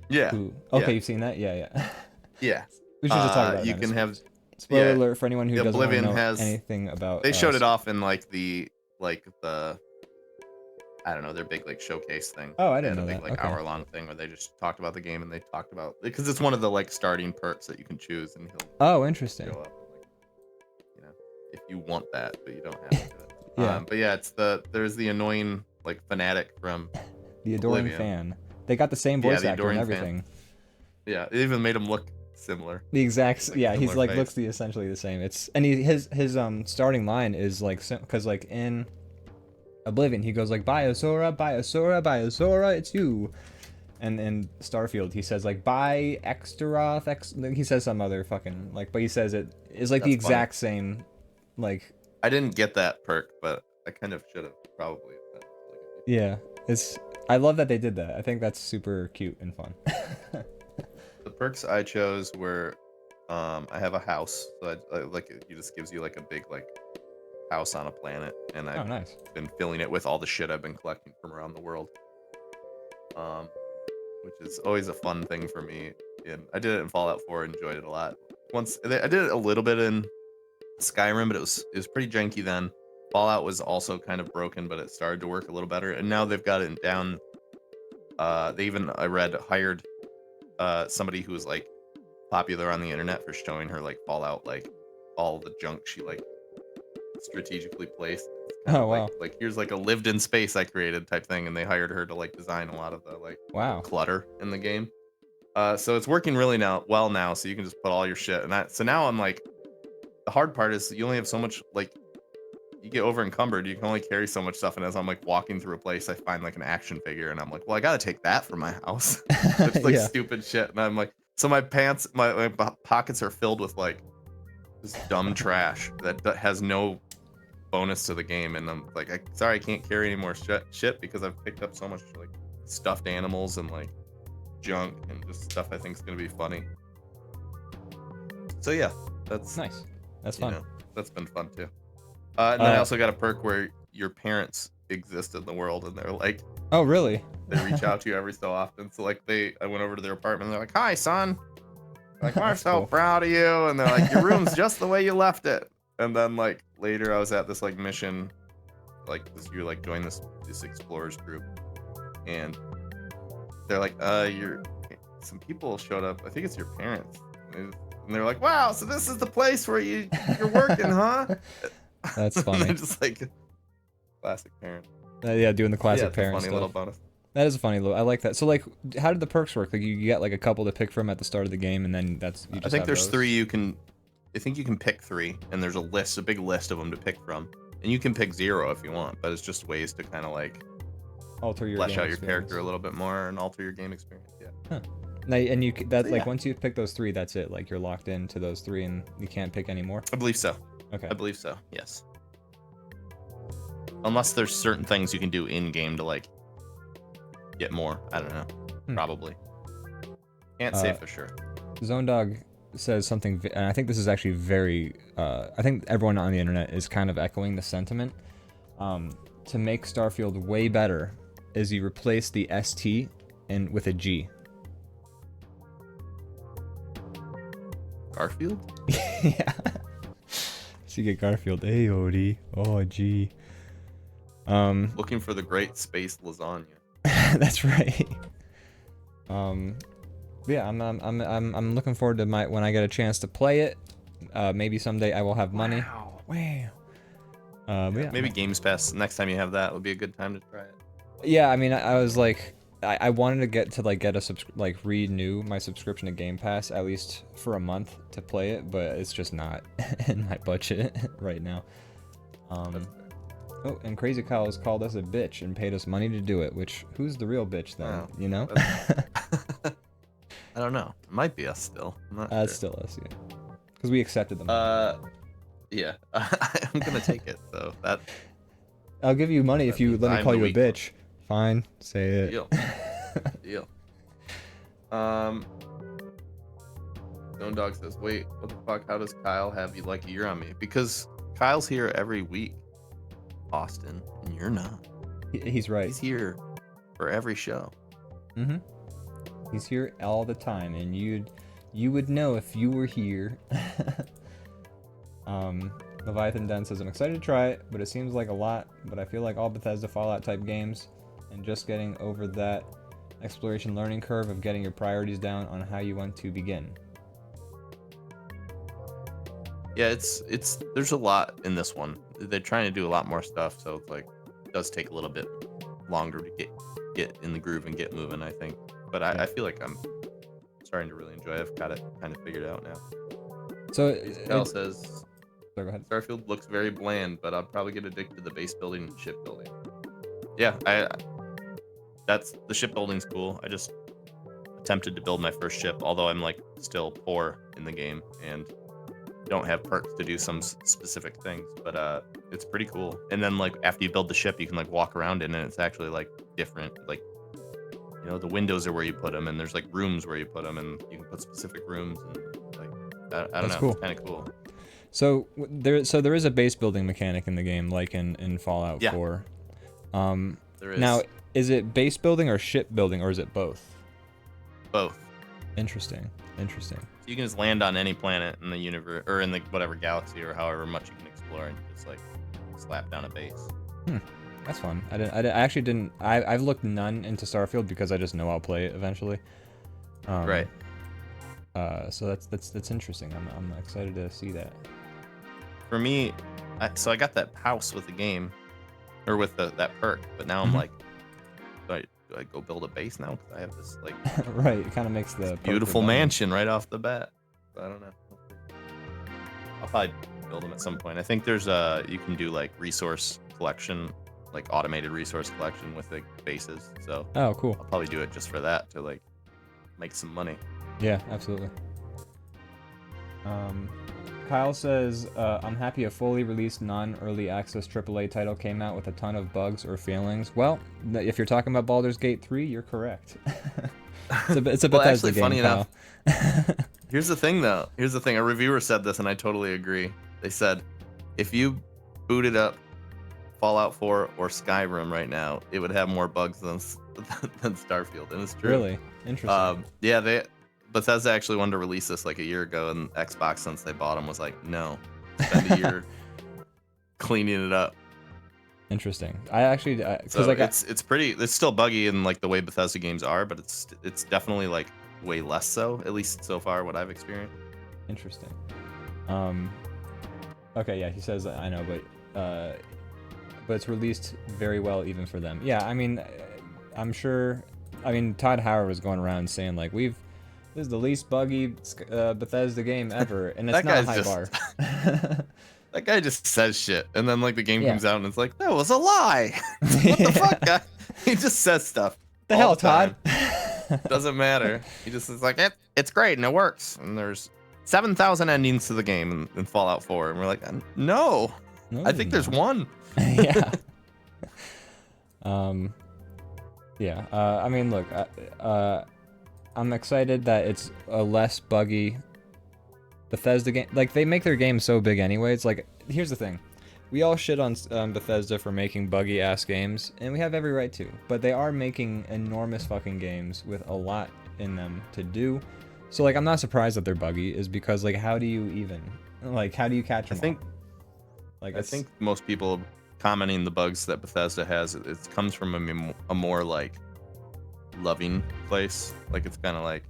Yeah. Who, Yeah. okay, you've seen that? Yeah, yeah. Yeah. We should just talk about it. You then. can have. Spoiler yeah. alert for anyone who doesn't want to Oblivion know has- anything about. They showed it off in like the I don't know, their big like showcase thing. Oh, I They didn't had know a big that. like Okay. hour-long thing where they just talked about the game and they talked about because it's one of the like starting perks that you can choose and he'll Oh, interesting. show up and, like, you know, if you want that, but you don't have to do it. Yeah. But yeah, there's the annoying like fanatic from The adoring Oblivion. fan. They got the same Yeah, voice the actor and adoring fan. everything. yeah, it even made him look similar. The exact. Like, Yeah, he's similar like looks face. essentially the same. It's and his starting line is like because like in Oblivion he goes like Biosora, Biosora, Biosora, it's you. And in Starfield he says like Bye Exteroth, he says some other fucking like, but he says it is like the That's funny. exact same like. I didn't get that perk, but I kind of should have probably. Yeah, it's. I love that they did that. I think that's super cute and fun. The perks I chose were, I have a house, so I like it just gives you like a big like house on a planet, and Oh, I've nice. been filling it with all the shit I've been collecting from around the world. Which is always a fun thing for me. And I did it in Fallout 4, enjoyed it a lot. Once I did it a little bit in Skyrim, but it was pretty janky then. Fallout was also kind of broken, but it started to work a little better, and now they've got it down. They even hired somebody who was like popular on the internet for showing her like Fallout, like all the junk she like strategically placed. It's kind Oh, of wow. like here's like a lived in space I created type thing, and they hired her to like design a lot of the like Wow. clutter in the game. So it's working really well now, so you can just put all your shit. And so now I'm like, the hard part is you only have so much, like, you get over encumbered. You can only carry so much stuff. And as I'm like walking through a place, I find like an action figure, and I'm like, well, I gotta take that from my house. It's like Yeah. stupid shit. And I'm like, so my pants, my pockets are filled with like this dumb trash that has no bonus to the game. And I'm like, sorry, I can't carry any more shit because I've picked up so much like stuffed animals and like junk and just stuff I think is gonna be funny. So yeah, that's Nice. That's you fun. know, that's been fun too. And then I Uh, also got a perk where your parents exist in the world, and they're like, Oh, really? they reach out to you every so often. So like I went over to their apartment, and they're like, "Hi, son." Like, we're That's so cool. proud of you, and they're like, "Your room's just the way you left it." And then like later, I was at this like mission, like you like join this explorers group, and they're like, some people showed up. I think it's your parents, and they're like, "Wow, so this is the place where you're working, huh?" That's And funny. they're just like classic parent. Yeah, doing the classic Yeah, it's a parent funny little stuff. bonus. That is a funny little. I like that. So like, how did the perks work? Like you get like a couple to pick from at the start of the game, and then that's you just I think have there's those? 3 you can. I think you can pick 3, and there's a big list of them to pick from, and you can pick 0 if you want. But it's just ways to kind of like Alter your flesh game out your experience. character a little bit more and alter your game experience. Yeah. Now, and that So, like yeah. once you pick those 3, that's it. Like you're locked into those 3, and you can't pick any more. I believe so. Okay. I believe so. Yes. Unless there's certain things you can do in game to like get more. I don't know. Hmm. Probably. Can't say Uh, for sure. Zone Dog says something, and I think this is actually very. I think everyone on the internet is kind of echoing the sentiment. To make Starfield way better, is you replace the ST with a G. Garfield? Yeah. So you get Garfield. Hey, Odie. Oh, G. Looking for the great space lasagna. That's right. Yeah, I'm looking forward to when I get a chance to play it. Maybe someday I will have money. Wow. But yeah. Maybe Games Pass next time you have that would be a good time to try it. Yeah, I mean, I was like, I wanted to get a renew my subscription to Game Pass at least for a month to play it, but it's just not in my budget right now. Oh, and Crazy Kyle has called us a bitch and paid us money to do it. Which who's the real bitch then? Oh, You know? I don't know. It might be us still. I'm not It's sure. still us, yeah. Because we accepted them. Yeah. I'm gonna take it. So that I'll give you money if that you means let me I'm call the you a weak one. bitch. Fine, say it. deal. Deal. Stone Dog says, "Wait, what the fuck? How does Kyle have you like a year on me? Because Kyle's here every week, Austin, and you're not. He's right. He's here for every show." Mm-hmm. He's here all the time, and you would know if you were here. Leviathan Den says, "I'm excited to try it, but it seems like a lot. But I feel like all Bethesda Fallout type games, and just getting over that exploration learning curve of getting your priorities down on how you want to begin." Yeah, it's there's a lot in this one. They're trying to do a lot more stuff, so it's like it does take a little bit longer to get in the groove and get moving, I think. But I feel like I'm starting to really enjoy it. I've got it kind of figured out now. So Kyle says, go ahead. Starfield looks very bland, but I'll probably get addicted to the base building and shipbuilding. Yeah, that's the shipbuilding's cool. I just attempted to build my first ship, although I'm like still poor in the game and don't have perks to do some specific things, but it's pretty cool. And then like after you build the ship, you can like walk around in it, and it's actually like different. Like, you know, the windows are where you put them, and there's like rooms where you put them, and you can put specific rooms, and like I don't know, cool. It's kind of cool. So there is a base building mechanic in the game, like in Fallout 4. There is. Now, is it base building or ship building, or is it both? Both. Interesting. So you can just land on any planet in the universe, or in the whatever galaxy, or however much you can explore, and just like slap down a base. That's fun. I actually didn't. I've looked none into Starfield because I just know I'll play it eventually. Right. So that's interesting. I'm excited to see that. For me, so I got that house with the game, or with that perk, but now I'm like, do I go build a base now? Because I have this like Right. It kind of makes the beautiful perk mansion right off the bat. But I don't know. I'll probably build them at some point. I think there's you can do like resource collection, like automated resource collection with the bases. So Oh, cool. I'll probably do it just for that, to like make some money. Yeah, absolutely. Kyle says, "I'm happy a fully released non-early access AAA title came out with a ton of bugs or failings." Well, if you're talking about Baldur's Gate 3, you're correct. It's a Well, Bethesda actually, game, funny Kyle. enough, here's the thing though. Here's the thing. A reviewer said this, and I totally agree. They said, if you booted up Fallout 4 or Skyrim right now, it would have more bugs than Starfield, and it's true. Really interesting. Yeah, Bethesda actually wanted to release this like a year ago, and Xbox, since they bought them, was like, no, spend a year cleaning it up. Interesting. I actually, because So like it's still buggy in like the way Bethesda games are, but it's definitely like way less so, at least so far what I've experienced. Interesting. Okay, yeah, he says I know, but it's released very well even for them. Yeah, I mean, I'm sure. I mean, Todd Howard was going around saying like this is the least buggy Bethesda game ever, and it's That not a guy's high just- bar. That guy just says shit, and then like the game Yeah. comes out, and it's like, that was a lie. What the fuck, guy? He just says stuff. The all hell, time. Todd? Doesn't matter. He just is like, it's great and it works. And there's 7,000 endings to the game in Fallout 4, and we're like, no, No, I think there's no. one. Yeah. Yeah. I mean, look, I'm excited that it's a less buggy Bethesda game. Like, they make their games so big anyway. It's like, here's the thing. We all shit on Bethesda for making buggy ass games, and we have every right to. But they are making enormous fucking games with a lot in them to do. So like, I'm not surprised that they're buggy. Is because like, how do you catch them? I think most people commenting the bugs that Bethesda has, it comes from a more like loving place. Like, it's kind of like,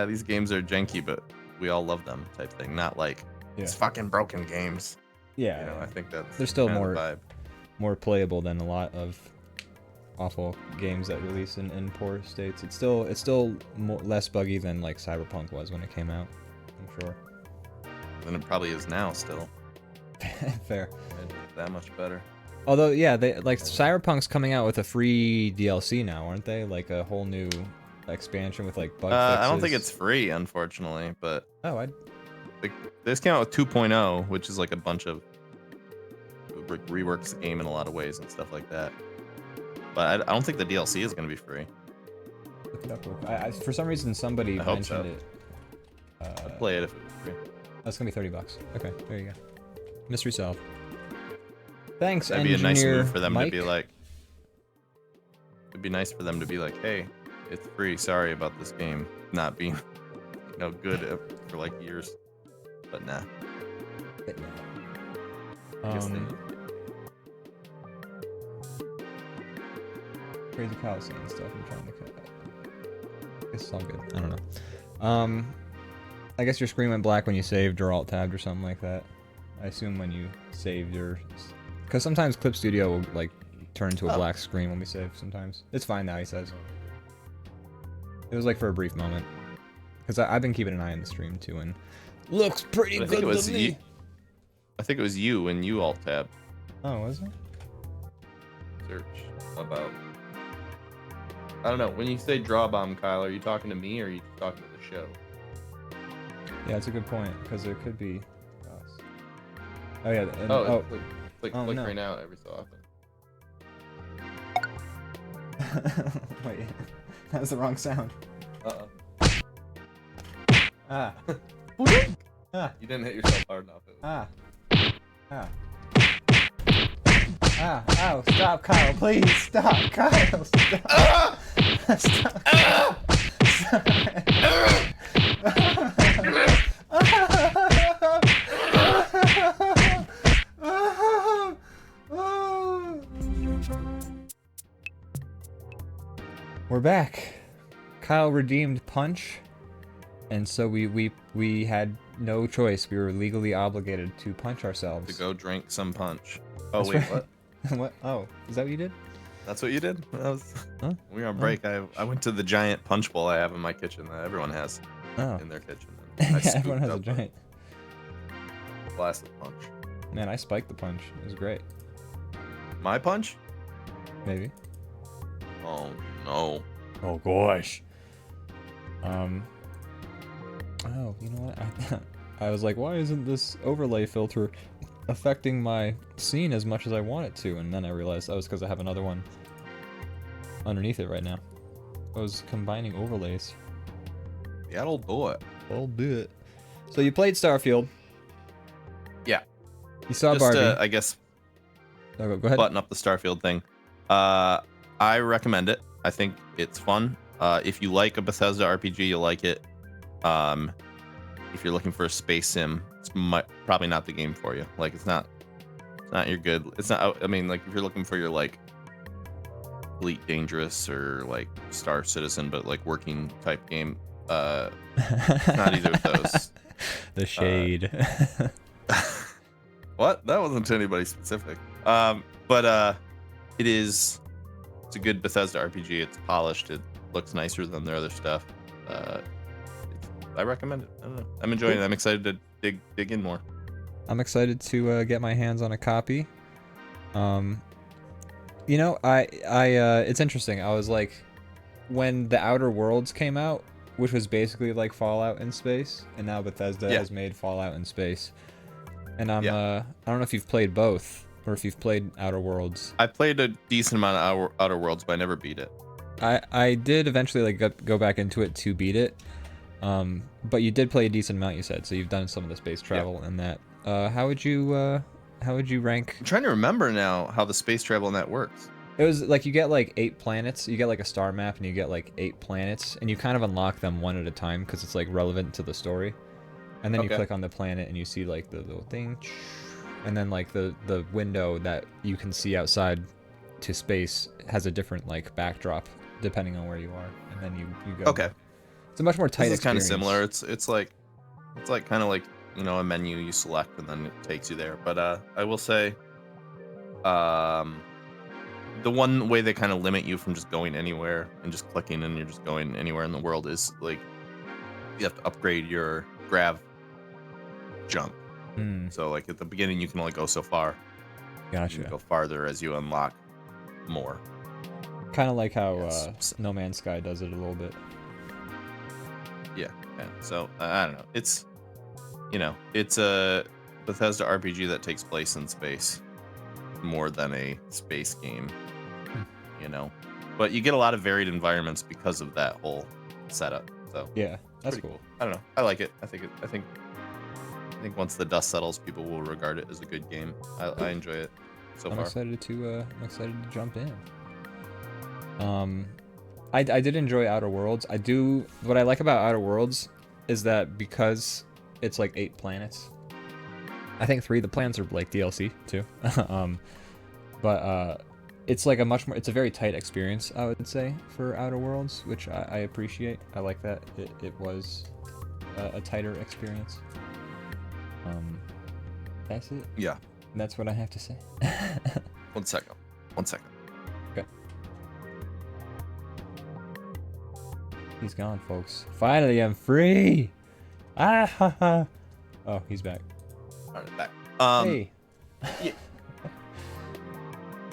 these games are janky, but we all love them type thing. Not like, it's fucking broken games. Yeah. You know, I think that's They're still kind of the vibe. more playable than a lot of awful games that release in poor states. It's still less buggy than like Cyberpunk was when it came out, I'm sure. And it probably is now still. Fair. It's that much better. Although, yeah, they like Cyberpunk's coming out with a free DLC now, aren't they? Like a whole new expansion with like bug fixes. I don't think it's free, unfortunately, but Oh, this came out with 2.0, which is like a bunch of reworks the game in a lot of ways and stuff like that. But I don't think the DLC is going to be free. look it up real quick. For some reason somebody I hope mentioned so. it. I'd play it if it was free. That's gonna be $30. Okay, there you go. Mystery solved. Thanks, That'd be a engineer nice move for them Mike. to be like. It'd be nice for them to be like, hey, it's free. Sorry about this game not being, good for like years. But nah. Guess they- Crazy Kyle saying stuff. I'm trying to cut. It's all good. I don't know. I guess your screen went black when you saved or alt tabbed or something like that. I assume when you saved your, because sometimes Clip Studio will like turn to a black screen when we save. Sometimes it's fine now. He says. It was like for a brief moment, because I've been keeping an eye on the stream too, and looks pretty But I good think it was to me. I think it was you when you alt tab Oh, was it? search about. I don't know. When you say draw bomb, Kyle, are you talking to me or are you talking to the show? Yeah, it's a good point because it could be us. Oh yeah. And, Oh, click Oh, no. right now every so often. Wait, that was the wrong sound. Uh-oh. Ah. Ah. You didn't hit yourself hard enough. Ah. Ah. Ah. Ow. Stop, Kyle. Please stop, Kyle. Stop. Stop. We're back. Kyle redeemed Punch, and so we had no choice. We were legally obligated to punch ourselves. To go drink some punch. Oh, That's wait, right. what? What? Oh, is that what you did? That's what you did? That was... Huh? We were on break. I went to the giant punch bowl I have in my kitchen that everyone has Oh. in their kitchen. And I Yeah, everyone scooped has a up giant. glass of punch. Man, I spiked the punch. It was great. My punch? Maybe. Oh, no. Oh gosh. Oh, you know what? I was like, why isn't this overlay filter affecting my scene as much as I want it to? And then I realized that was because I have another one underneath it right now. I was combining overlays. That'll do it. I'll do it. So you played Starfield. Yeah. You saw Just, Barbie. I guess, Oh, go ahead. button up the Starfield thing. I recommend it. I think it's fun. If you like a Bethesda RPG, you'll like it. If you're looking for a space sim, it's probably not the game for you. Like, it's not your good. It's not. I mean, like, if you're looking for your like Elite Dangerous or like Star Citizen, but like working type game, not either of those. The shade. What? That wasn't to anybody specific. But it's a good Bethesda RPG. It's polished. It looks nicer than their other stuff. I recommend it. I don't know. I'm enjoying it. I'm excited to dig in more. I'm excited to get my hands on a copy. You know, it's interesting. I was like, when the Outer Worlds came out, which was basically like Fallout in space, and now Bethesda has made Fallout in space. And I don't know if you've played both, or if you've played Outer Worlds. I played a decent amount of Outer Worlds, but I never beat it. I did eventually like go back into it to beat it. But you did play a decent amount, you said, so you've done some of the space travel and that. How would you rank? I'm trying to remember now how the space travel in that works. It was like you get like 8 planets. You get like a star map, and you get like 8 planets, and you kind of unlock them one at a time because it's like relevant to the story. And then you click on the planet, and you see like the little thing, and then like the window that you can see outside to space has a different like backdrop depending on where you are, and then you go. Okay. It's a much more tight This is kind of experience. similar. It's like kind of like, you know, a menu you select and then it takes you there. But I will say, the one way they kind of limit you from just going anywhere and just clicking and you're just going anywhere in the world is like you have to upgrade your grav jump. So like at the beginning you can only go so far. You Gotcha. can go farther as you unlock more. Kind of like how Yes. No Man's Sky does it a little bit. Yeah. So I don't know. It's, you know, it's a Bethesda RPG that takes place in space more than a space game, you know. But you get a lot of varied environments because of that whole setup. So Yeah. That's pretty cool. I don't know. I like it. I think once the dust settles, people will regard it as a good game. I enjoy it so I'm far. excited to jump in. I did enjoy Outer Worlds. What I like about Outer Worlds is that because it's like 8 planets. I think 3 of the planets are like DLC too. But it's like it's a very tight experience, I would say, for Outer Worlds, which I appreciate. I like that it was a tighter experience. That's it. Yeah. That's what I have to say. 1 second. 1 second. Okay. He's gone, folks. Finally, I'm free. Ah ha ha. Oh, he's back. All right, back. Hey.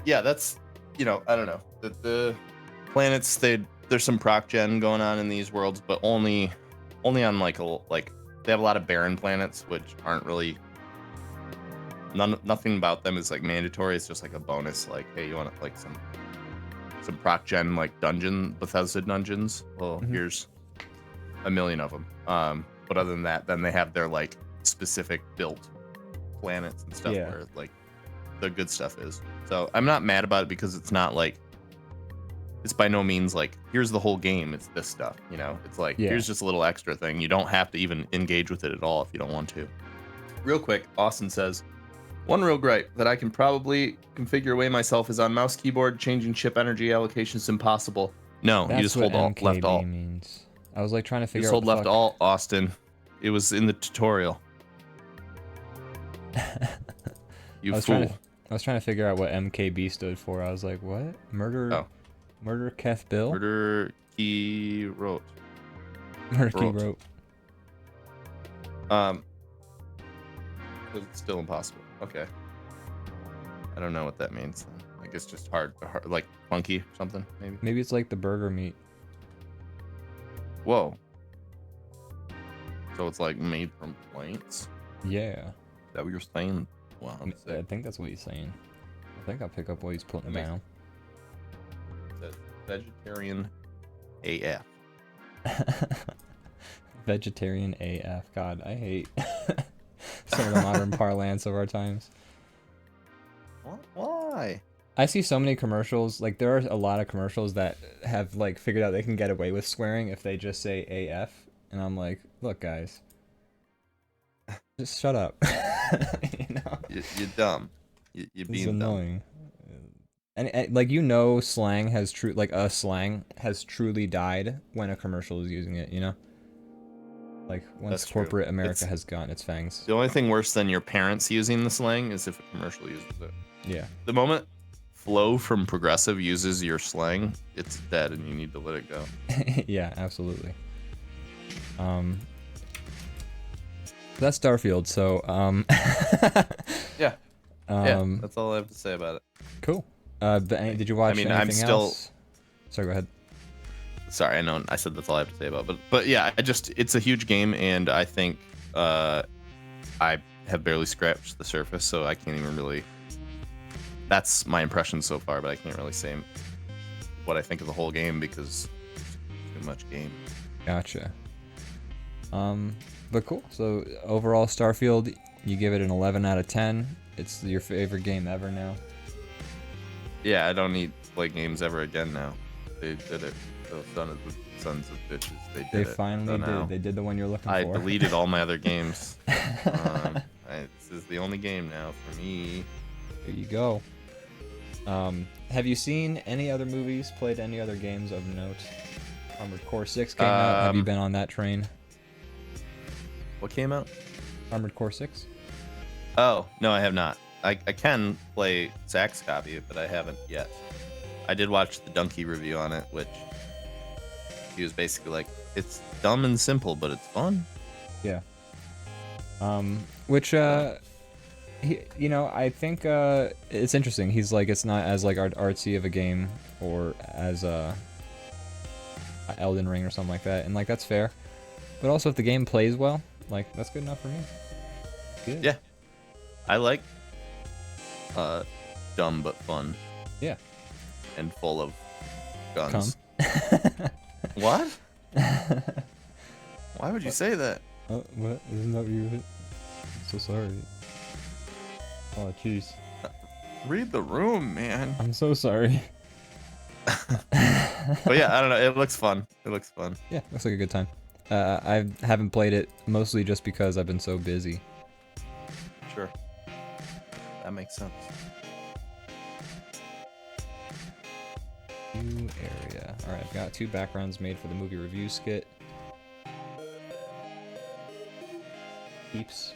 Yeah, that's I don't know. The planets there's some proc gen going on in these worlds, but only on they have a lot of barren planets which aren't really nothing about them is like mandatory. It's just like a bonus, like, hey, you want like some proc gen like Bethesda dungeons? Well, here's a million of them. But other than that, then they have their like specific built planets and stuff where like the good stuff is. So I'm not mad about it because it's not like it's by no means like here's the whole game. It's this stuff, It's like here's just a little extra thing. You don't have to even engage with it at all if you don't want to. Real quick, Austin says, one real gripe that I can probably configure away myself is on mouse keyboard. Changing chip energy allocation is impossible. No, That's you just what hold alt, left alt. means. I was like trying to figure Just out. hold left alt, Austin. It was in the tutorial. You fool. I was trying to figure out what MKB stood for. I was like, what? Murder Keth Bill? Murder key wrote. Murder key wrote. It's still impossible. Okay. I don't know what that means. I guess just hard like funky or something, maybe. Maybe it's like the burger meat. Whoa. So it's like made from plants? Yeah. Is that what you're saying? Wow. I think that's what he's saying. I think I'll pick up what he's putting down. It says vegetarian AF. Vegetarian AF. God, I hate some of the modern parlance of our times. Why? I see so many commercials. Like, there are a lot of commercials that have like figured out they can get away with swearing if they just say AF, and I'm like, look, guys, just shut up. You're dumb. You're being annoying. Dumb. And like slang has slang has truly died when a commercial is using it. Like once corporate America has gotten its fangs. The only thing worse than your parents using the slang is if a commercial uses it. Yeah. The moment Flow from Progressive uses your slang, it's dead and you need to let it go. Yeah, absolutely. That's Starfield, so yeah. That's all I have to say about it. Cool. Did you watch anything else? Sorry, go ahead. Sorry, I know I said that's all I have to say about it, but yeah, it's a huge game, and I think I have barely scratched the surface, so I can't even really. That's my impression so far, but I can't really say what I think of the whole game because it's too much game. Gotcha. But cool. So overall, Starfield, you give it an 11 out of 10. It's your favorite game ever now. Yeah, I don't need to play games ever again now. They did it. Those sons of bitches. They finally did. They did the one you're looking for. I deleted all my other games. This is the only game now for me. There you go. Have you seen any other movies? Played any other games of note? Armored Core 6 came out. Have you been on that train? What came out? Armored Core 6. Oh, no, I have not. I can play Zach's copy, but I haven't yet. I did watch the Donkey review on it, which he was basically like, it's dumb and simple, but it's fun. Yeah. Which I think it's interesting. He's like, it's not as like artsy of a game or as Elden Ring or something like that, and like that's fair. But also, if the game plays well, like that's good enough for me. Good. Yeah, I like dumb but fun. Yeah. And full of guns. Come. What? Why would you say that? What? Isn't that what you? I'm so sorry. Oh, jeez. Read the room, man. I'm so sorry. But yeah, I don't know. It looks fun. It looks fun. Yeah, looks like a good time. I haven't played it mostly just because I've been so busy. Sure. That makes sense. New area. Alright, I've got 2 backgrounds made for the movie review skit. Peeps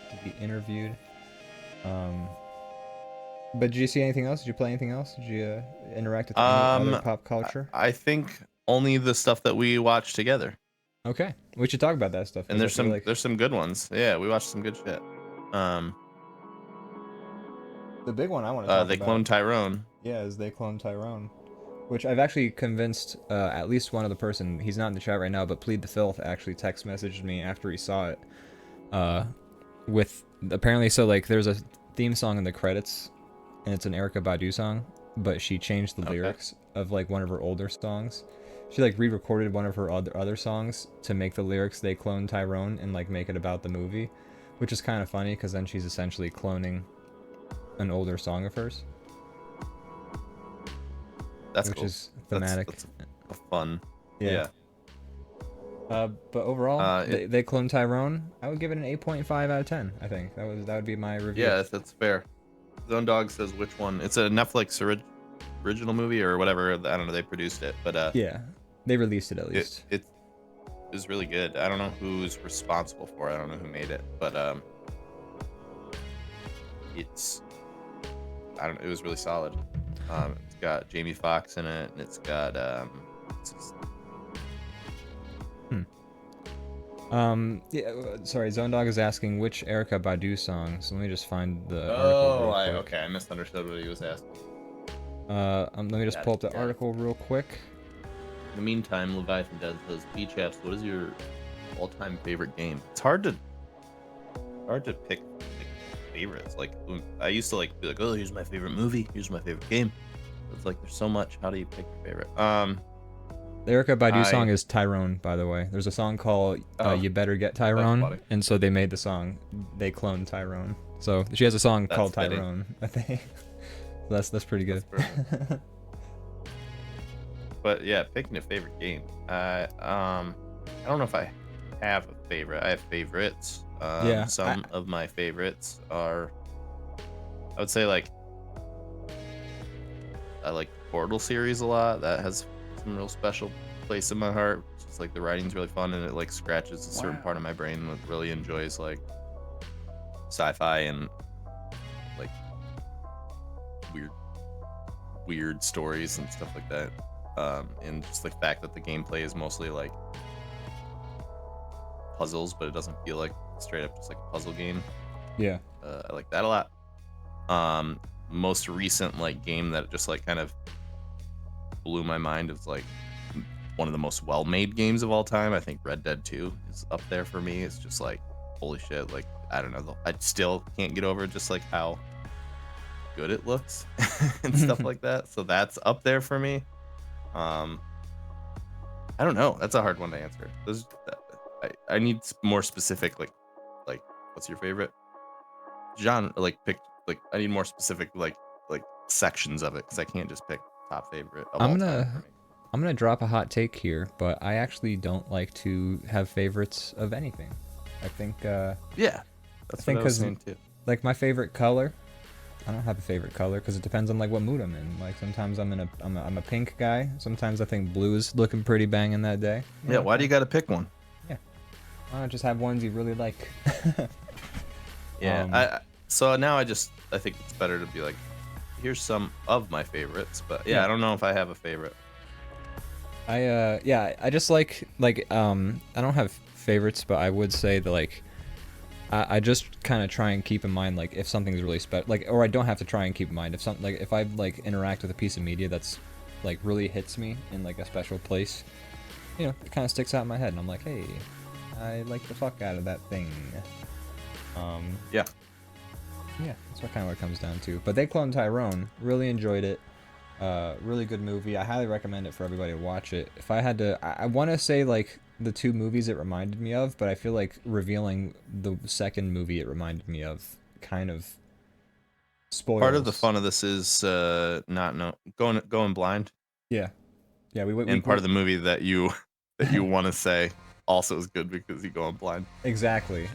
to be interviewed. But did you see anything else? Did you play anything else? Did you interact with any other pop culture? I think only the stuff that we watched together. Okay, we should talk about that stuff. And there's some good ones. Yeah, we watched some good shit. The big one I want to talk They about. cloned Tyrone. Yeah, is They Cloned Tyrone. Which I've actually convinced at least one other person, he's not in the chat right now, but Plead the Filth actually text messaged me after he saw it. With, apparently, so like there's a theme song in the credits, and it's an Erykah Badu song, but she changed the lyrics of like one of her older songs. She like re-recorded one of her other songs to make the lyrics They Cloned Tyrone and like make it about the movie, which is kind of funny because then she's essentially cloning an older song of hers. That's which cool. is thematic. That's fun. Yeah. But overall, they Cloned Tyrone. I would give it an 8.5 out of 10. I think that would be my review. Yeah, that's fair. Zone Dog says which one? It's a Netflix original movie or whatever. I don't know. They produced it, but yeah, they released it at least. It is really good. I don't know who's responsible for it. I don't know who made it, but it was really solid. It's got Jamie Foxx in it, and it's got sorry, Zone Dog is asking which Erykah Badu song. So let me just find the Oh, article real quick. okay. I misunderstood what he was asking. Let me just pull up the article real quick. In the meantime, Leviathan Dead says, "P-Chaps, what is your all-time favorite game?" It's hard to pick favorites. Like I used to be like, "Oh, here's my favorite movie. Here's my favorite game." It's like there's so much. How do you pick your favorite? The Erykah Badu song is Tyrone, by the way. There's a song called "You Better Get Tyrone," and so they made the song They Cloned Tyrone. So she has a song called fitting. Tyrone, I think. That's pretty good. That's but yeah, picking a favorite game. I don't know if I have a favorite. I have favorites. Yeah, Some of my favorites are, I would say I like Portal series a lot. That has some real special place in my heart. It's like the writing's really fun and it like scratches a certain part of my brain that really enjoys like sci-fi and like weird stories and stuff like that. And just the fact that the gameplay is mostly like puzzles, but it doesn't feel like straight up just like a puzzle game. Yeah. I like that a lot. Most recent like game that just like kind of blew my mind is like one of the most well-made games of all time. I think Red Dead 2 is up there for me. It's just like holy shit. Like I don't know. I still can't get over just like how good it looks and stuff like that. So that's up there for me. I don't know. That's a hard one to answer. I need more specific like what's your favorite genre? Like pick like I need more specific like sections of it because I can't just pick top favorite. I'm gonna drop a hot take here, but I actually don't like to have favorites of anything. I think yeah, that's what I was saying too. Like my favorite color, I don't have a favorite color because it depends on like what mood I'm in. Like sometimes I'm a pink guy. Sometimes I think blue is looking pretty banging that day. Yeah, why do you got to pick one? Yeah, why not just have ones you really like? Yeah, so now I think it's better to be like, here's some of my favorites, but yeah, I don't know if I have a favorite. I just like I don't have favorites, but I would say that like I just kind of try and keep in mind like if something's really special, like, or I don't have to try and keep in mind if something like if I like interact with a piece of media that's like really hits me in like a special place, you know, it kind of sticks out in my head and I'm like, hey, I like the fuck out of that thing. Yeah, that's what it comes down to. But They Cloned Tyrone, really enjoyed it. Really good movie. I highly recommend it for everybody to watch it. If I had to, I want to say like the two movies it reminded me of, but I feel like revealing the second movie it reminded me of kind of spoils. Part of the fun of this is going blind, Yeah. Yeah, and part of the movie that you want to say also is good because you go on blind. Exactly.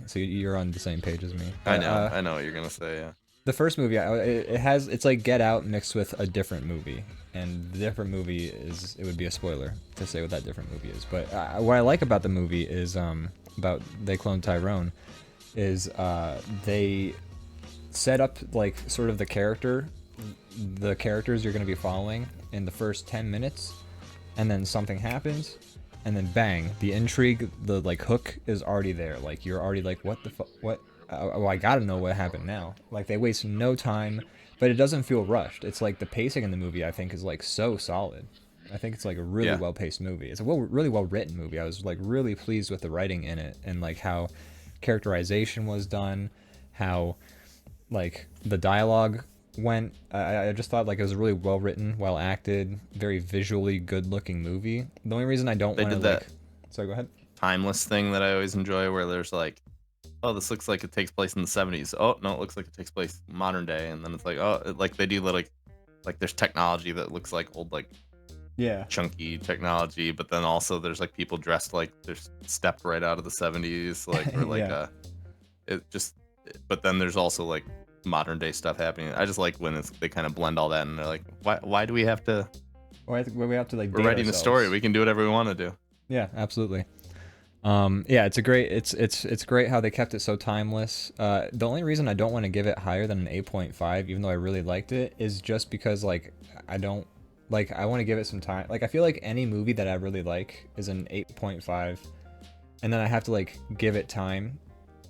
So you're on the same page as me. I know what you're gonna say. Yeah. The first movie, it's like Get Out mixed with a different movie, and the different movie it would be a spoiler to say what that different movie is. But what I like about the movie is about They Clone Tyrone, is they set up like sort of the characters you're gonna be following in the first 10 minutes, and then something happens, and then bang, the intrigue, the like hook is already there. Like you're already like, what the fuck, what? Oh, I gotta know what happened now. Like they waste no time, but it doesn't feel rushed. It's like the pacing in the movie I think is like so solid. I think it's like a really well paced movie. It's a really well written movie. I was like really pleased with the writing in it and like how characterization was done, how like the dialogue went. I just thought like it was a really well written, well acted, very visually good looking movie. The only reason I don't want to like, so go ahead. Timeless thing that I always enjoy, where there's like, oh, this looks like it takes place in the 70s. Oh no, it looks like it takes place modern day. And then it's like, oh, like they do like there's technology that looks like old, like chunky technology, but then also there's like people dressed like they're stepped right out of the 70s, like or like but then there's also like modern day stuff happening. I just like when they kind of blend all that, and they're like, why do we have to? Why we have to like? We're writing a story. We can do whatever we want to do. Yeah, absolutely. Yeah, it's great how they kept it so timeless. The only reason I don't want to give it higher than an 8.5, even though I really liked it, is just because like I want to give it some time. Like I feel like any movie that I really like is an 8.5, and then I have to like give it time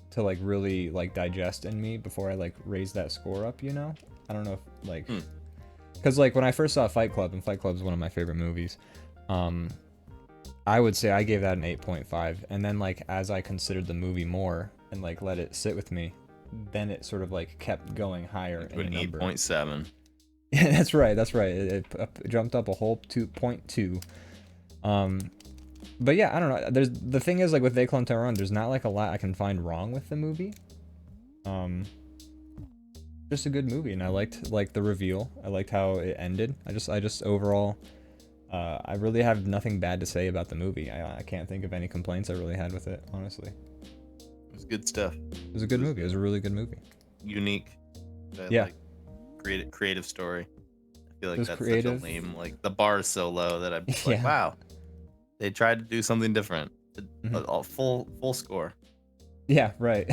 to like really like digest in me before I like raise that score up, you know? I don't know if like because like when I first saw Fight Club, and Fight Club is one of my favorite movies, I would say I gave that an 8.5, and then like as I considered the movie more and like let it sit with me, then it sort of like kept going higher in an number. 8.7. Yeah, that's right. It jumped up a whole 2.2. But yeah, I don't know. The thing is like with They Clone Tyrone, there's not like a lot I can find wrong with the movie. Just a good movie, and I liked like the reveal. I liked how it ended. I just overall, I really have nothing bad to say about the movie. I can't think of any complaints I really had with it, honestly. It was good stuff. It was a good movie. It was a really good movie. Unique. Yeah. Like, creative story. I feel like that's creative. such a lame. Like the bar is so low that I'm like, wow, they tried to do something different. A full score. Yeah, right.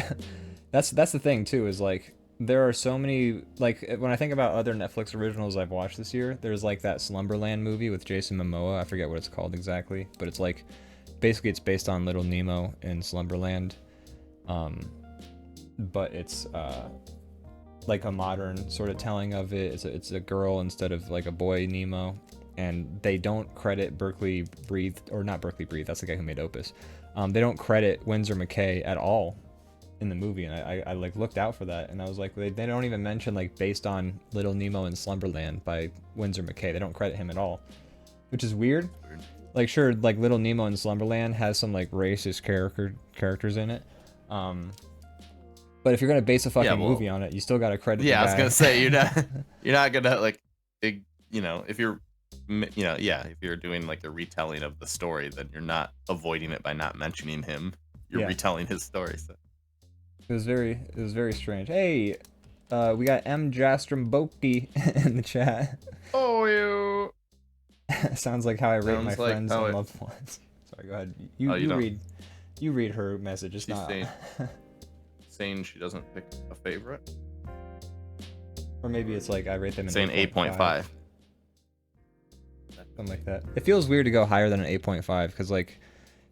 That's the thing too. Is like there are so many, like when I think about other Netflix originals I've watched this year, there's like that Slumberland movie with Jason Momoa. I forget what it's called exactly, but it's like basically it's based on Little Nemo in Slumberland, but it's like a modern sort of telling of it. It's a girl instead of like a boy Nemo, and they don't credit Berkeley Breathe, or not Berkeley Breathe. That's the guy who made Opus. They don't credit Winsor McKay at all in the movie, and I like looked out for that, and I was like, they don't even mention like based on Little Nemo in Slumberland by Winsor McKay. They don't credit him at all, which is weird. Like sure, like Little Nemo in Slumberland has some like racist characters in it, but if you're gonna base a fucking movie on it, you still gotta credit. Yeah, I was gonna say you're not gonna like big, if you're if you're doing like a retelling of the story, then you're not avoiding it by not mentioning him. You're retelling his story. So. It was very strange. Hey, we got M. Jastromboki in the chat. Oh, you. Sounds like how I rate my friends and loved ones. Sorry, go ahead. You read her message. It's not saying she doesn't pick a favorite. Or maybe it's like I rate them in saying 8.5. Something like that. It feels weird to go higher than an 8.5 because like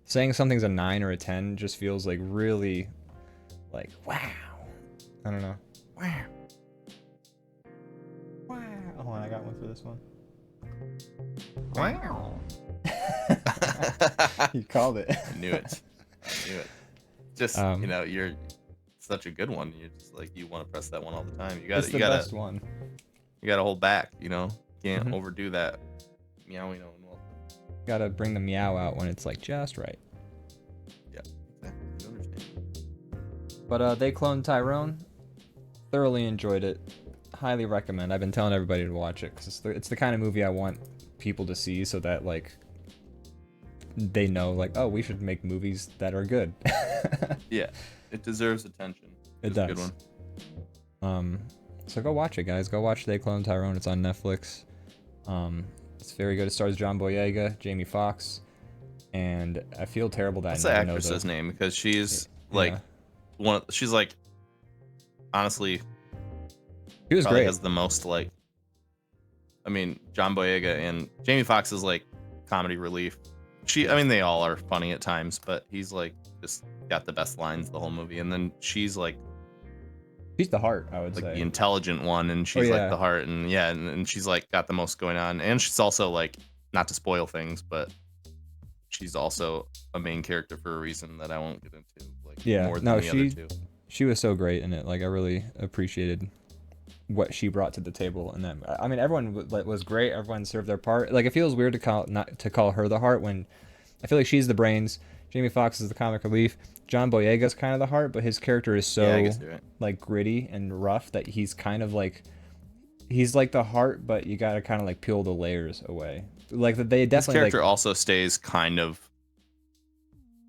saying something's a 9 or a 10 just feels like really like wow. I don't know. Wow. Hold on, I got one for this one. Wow. You called it. I knew it. Just you're such a good one. You're just like you want to press that one all the time. It's the best one. You gotta hold back. Can't overdo that. Meowing on well. Gotta bring the meow out when it's like just right. Yeah, exactly. You understand. But they cloned Tyrone. Thoroughly enjoyed it. Highly recommend. I've been telling everybody to watch it because it's the kind of movie I want people to see, so that like they know like, oh, we should make movies that are good. Yeah, it deserves attention. It It's a does. good one. So go watch it, guys. Go watch They Clone Tyrone. It's on Netflix. It's very good. It stars John Boyega, Jamie Foxx, and I feel terrible that What's I the never know actress's the name? Because she's yeah. like she's like honestly He was probably great. has the most like. I mean, John Boyega and Jamie Foxx is like comedy relief. I mean, they all are funny at times, but he's like just got the best lines the whole movie. And then she's like She's the heart, I would the say. intelligent one, and she's yeah. like the heart, and yeah, and she's like got the most going on, and she's also like, not to spoil things, but she's also a main character for a reason that I won't get into. Like Yeah, more than no, the other two. She was so great in it. Like I really appreciated what she brought to the table. And then I mean, everyone was great. Everyone served their part. Like it feels weird to call her the heart when I feel like she's the brains. Jamie Foxx is the comic relief. John Boyega's kind of the heart, but his character is Yeah, I so guess you're right. like gritty and rough that he's kind of like he's like the heart, but you gotta kind of like peel the layers away. Like they His definitely character like, also stays kind of.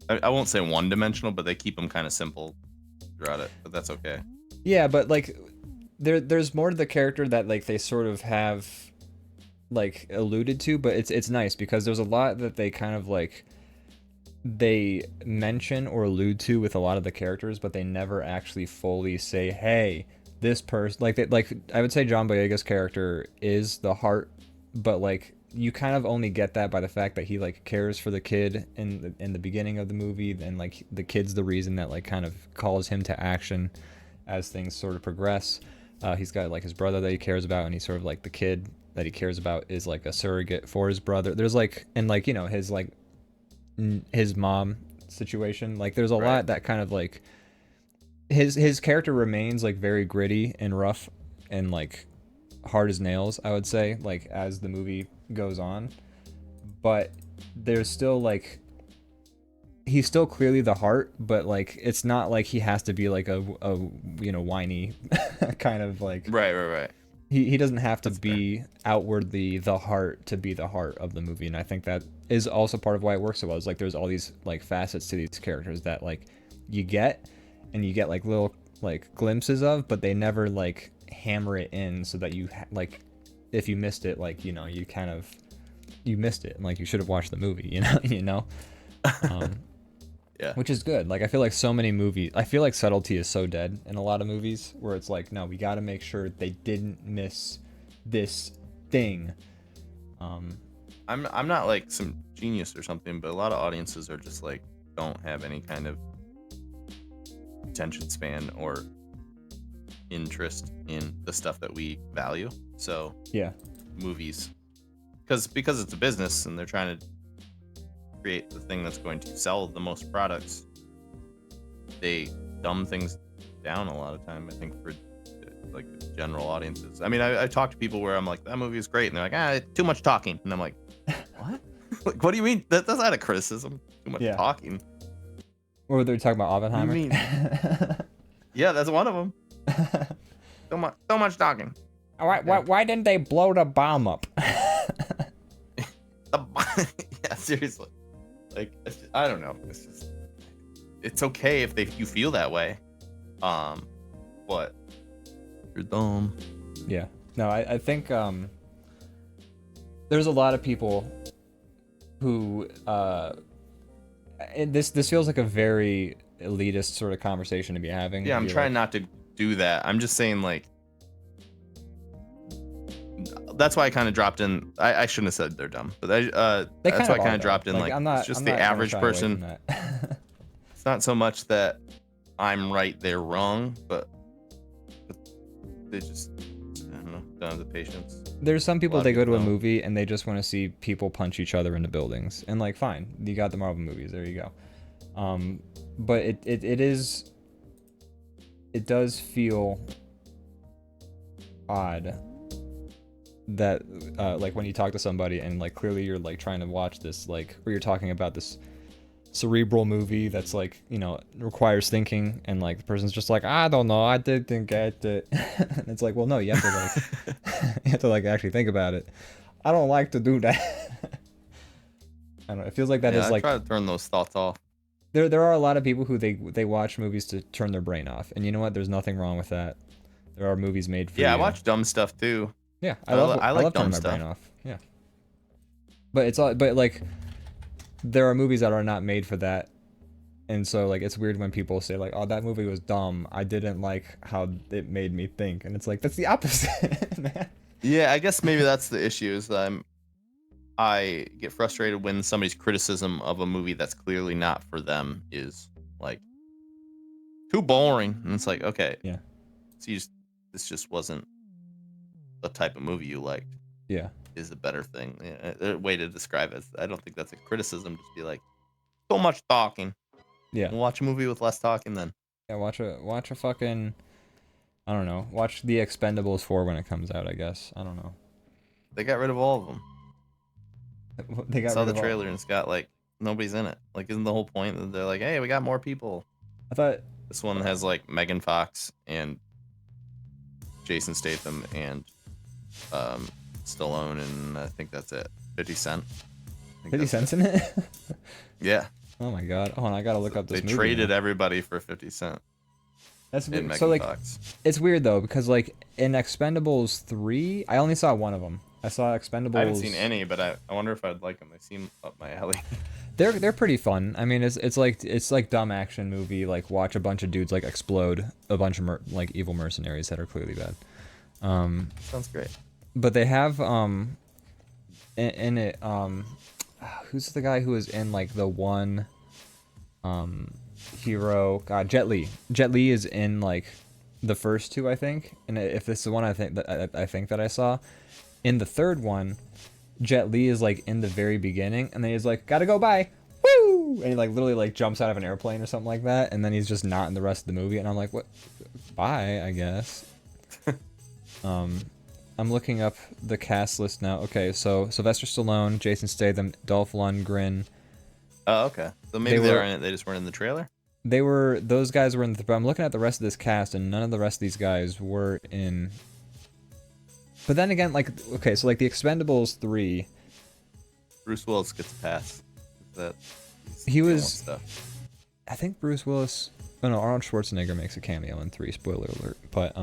I won't say one-dimensional, but they keep him kind of simple throughout it. But that's okay. yeah, but like there's more to the character that like they sort of have like alluded to, but it's nice because there's a lot that they kind of like they mention or allude to with a lot of the characters, but they never actually fully say, hey, this person like I would say John Boyega's character is the heart, but like you kind of only get that by the fact that he like cares for the kid in the beginning of the movie, and like the kid's the reason that like kind of calls him to action as things sort of progress. He's got like his brother that he cares about, and he's sort of like the kid that he cares about is like a surrogate for his brother. There's like, and like, you know, his like his mom situation, like there's a Right. lot that kind of like his character remains like very gritty and rough and like hard as nails, I would say, like as the movie goes on, but there's still like he's still clearly the heart, but like it's not like he has to be like a you know, whiny kind of like Right. he doesn't have to That's be outwardly the heart to be the heart of the movie. And I think that is also part of why it works so well. Is like there's all these like facets to these characters that like you get, and you get like little like glimpses of, but they never like hammer it in so that you like if you missed it, like, you know, you kind of you missed it and like you should have watched the movie, you know. Yeah. Which is good. Like I feel like so many movies, I feel like subtlety is so dead in a lot of movies where it's like, no, we got to make sure they didn't miss this thing. I'm not like some genius or something, but a lot of audiences are just like don't have any kind of attention span or interest in the stuff that we value. So Yeah. movies, because it's a business and they're trying to create the thing that's going to sell the most products, they dumb things down a lot of time, I think, for like general audiences. I mean, I talk to people where I'm like, that movie is great, and they're like, too much talking, and I'm like, what? Like, what do you mean? That's not a criticism. Too much Yeah. talking. Or they're talking about Oppenheimer. mean? Yeah, that's one of them. So much talking. Why didn't they blow the bomb up? Yeah, seriously. Like, I don't know. It's just, it's okay if you feel that way. But you're dumb. Yeah. No, I think there's a lot of people who this feels like a very elitist sort of conversation to be having. Yeah, I'm You're trying like, not to do that. I'm just saying, like, that's why I kind of dropped in. I shouldn't have said they're dumb, but they that's why I are, kind of though. dropped in. Like, I'm not, it's just I'm the not gonna average shy away person. from that. It's not so much that I'm right, they're wrong, but they just, I don't know, don't have the patience. There's some people, lot of they go to people a don't. movie and they just want to see people punch each other into buildings, and like, fine, you got the Marvel movies, there you go. But it does feel odd that like when you talk to somebody and like clearly you're like trying to watch this like, or you're talking about this cerebral movie that's like, you know, requires thinking, and like the person's just like, I don't know, I didn't get it. And it's like, well, no, you have to like you have to like actually think about it. I don't like to do that. I don't know, it feels like that Yeah, is I like, try to turn those thoughts off. there are a lot of people who they watch movies to turn their brain off, and you know what, there's nothing wrong with that. There are movies made for Yeah, I you. watch dumb stuff too. Yeah, I I like love turning dumb my brain stuff. off. Yeah. But it's all, but like, there are movies that are not made for that, and so like it's weird when people say like, "Oh, that movie was dumb. I didn't like how it made me think," and it's like that's the opposite, man. Yeah, I guess maybe that's the issue is that I get frustrated when somebody's criticism of a movie that's clearly not for them is like too boring, and it's like, okay, Yeah. so this just wasn't the type of movie you liked. Yeah. Is a better thing. Yeah, a way to describe it. I don't think that's a criticism. Just be like, so much talking. Yeah. We'll watch a movie with less talking then. Yeah. Watch a fucking, I don't know. Watch The Expendables 4 when it comes out. I guess. I don't know. They got rid of all of them. They I got saw rid the of all- trailer and it's got like nobody's in it. Like, isn't the whole point that they're like, hey, we got more people? I thought. This one has like Megan Fox and Jason Statham and Stallone, and I think that's it. 50 Cent. I think 50 that's cents in it? it. Yeah. Oh my god. Oh, and I gotta look up this They movie. traded now. everybody for 50 Cent That's and weird. Megan So like, Fox. it's weird though because like in Expendables 3, I only saw one of them. I saw Expendables. I haven't seen any, but I wonder if I'd like them. They seem up my alley. They're pretty fun. I mean, it's like dumb action movie. Like watch a bunch of dudes like explode a bunch of like evil mercenaries that are clearly bad. Sounds great. But they have in it who's the guy who was in like the one hero? God, Jet Li. Jet Li is in like the first two, I think. And if this is the one I think that I saw, in the third one, Jet Li is like in the very beginning, and then he's like, "Gotta go, bye." Woo! And he like literally like jumps out of an airplane or something like that, and then he's just not in the rest of the movie, and I'm like, "What? Bye, I guess." I'm looking up the cast list now. Okay, so Sylvester Stallone, Jason Statham, Dolph Lundgren. Oh, okay. So maybe They they were- were in it. They just weren't in the trailer. Those guys were in the, but I'm looking at the rest of this cast, and none of the rest of these guys were in. But then again, like, okay, so like the Expendables 3, Bruce Willis gets a pass. That He doing was- stuff. I think Bruce Willis. Oh no, Arnold Schwarzenegger makes a cameo in 3. Spoiler alert. But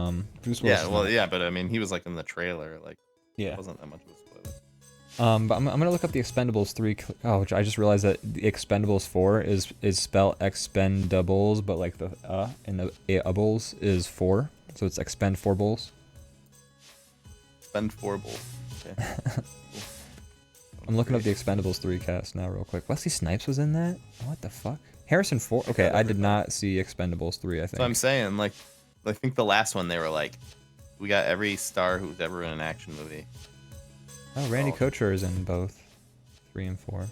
Bruce Willis. Yeah, is well, not. yeah, but I mean, he was like in the trailer. Like, it Yeah. wasn't that much of a spoiler. But I'm gonna look up the Expendables 3. Oh, I just realized that the Expendables 4 is spelled Expendables, but like the in the ables is 4, so it's Expend 4 Bulls. Spend 4 bulls. Okay. I'm looking up the Expendables 3 cast now real quick. Wesley Snipes was in that? What the fuck? Harrison Ford. Okay, I did not see Expendables 3, I think. So I'm saying, like, I think the last one they were like, we got every star who's ever in an action movie. Oh, Randy Oh. Kocher is in both 3 and 4.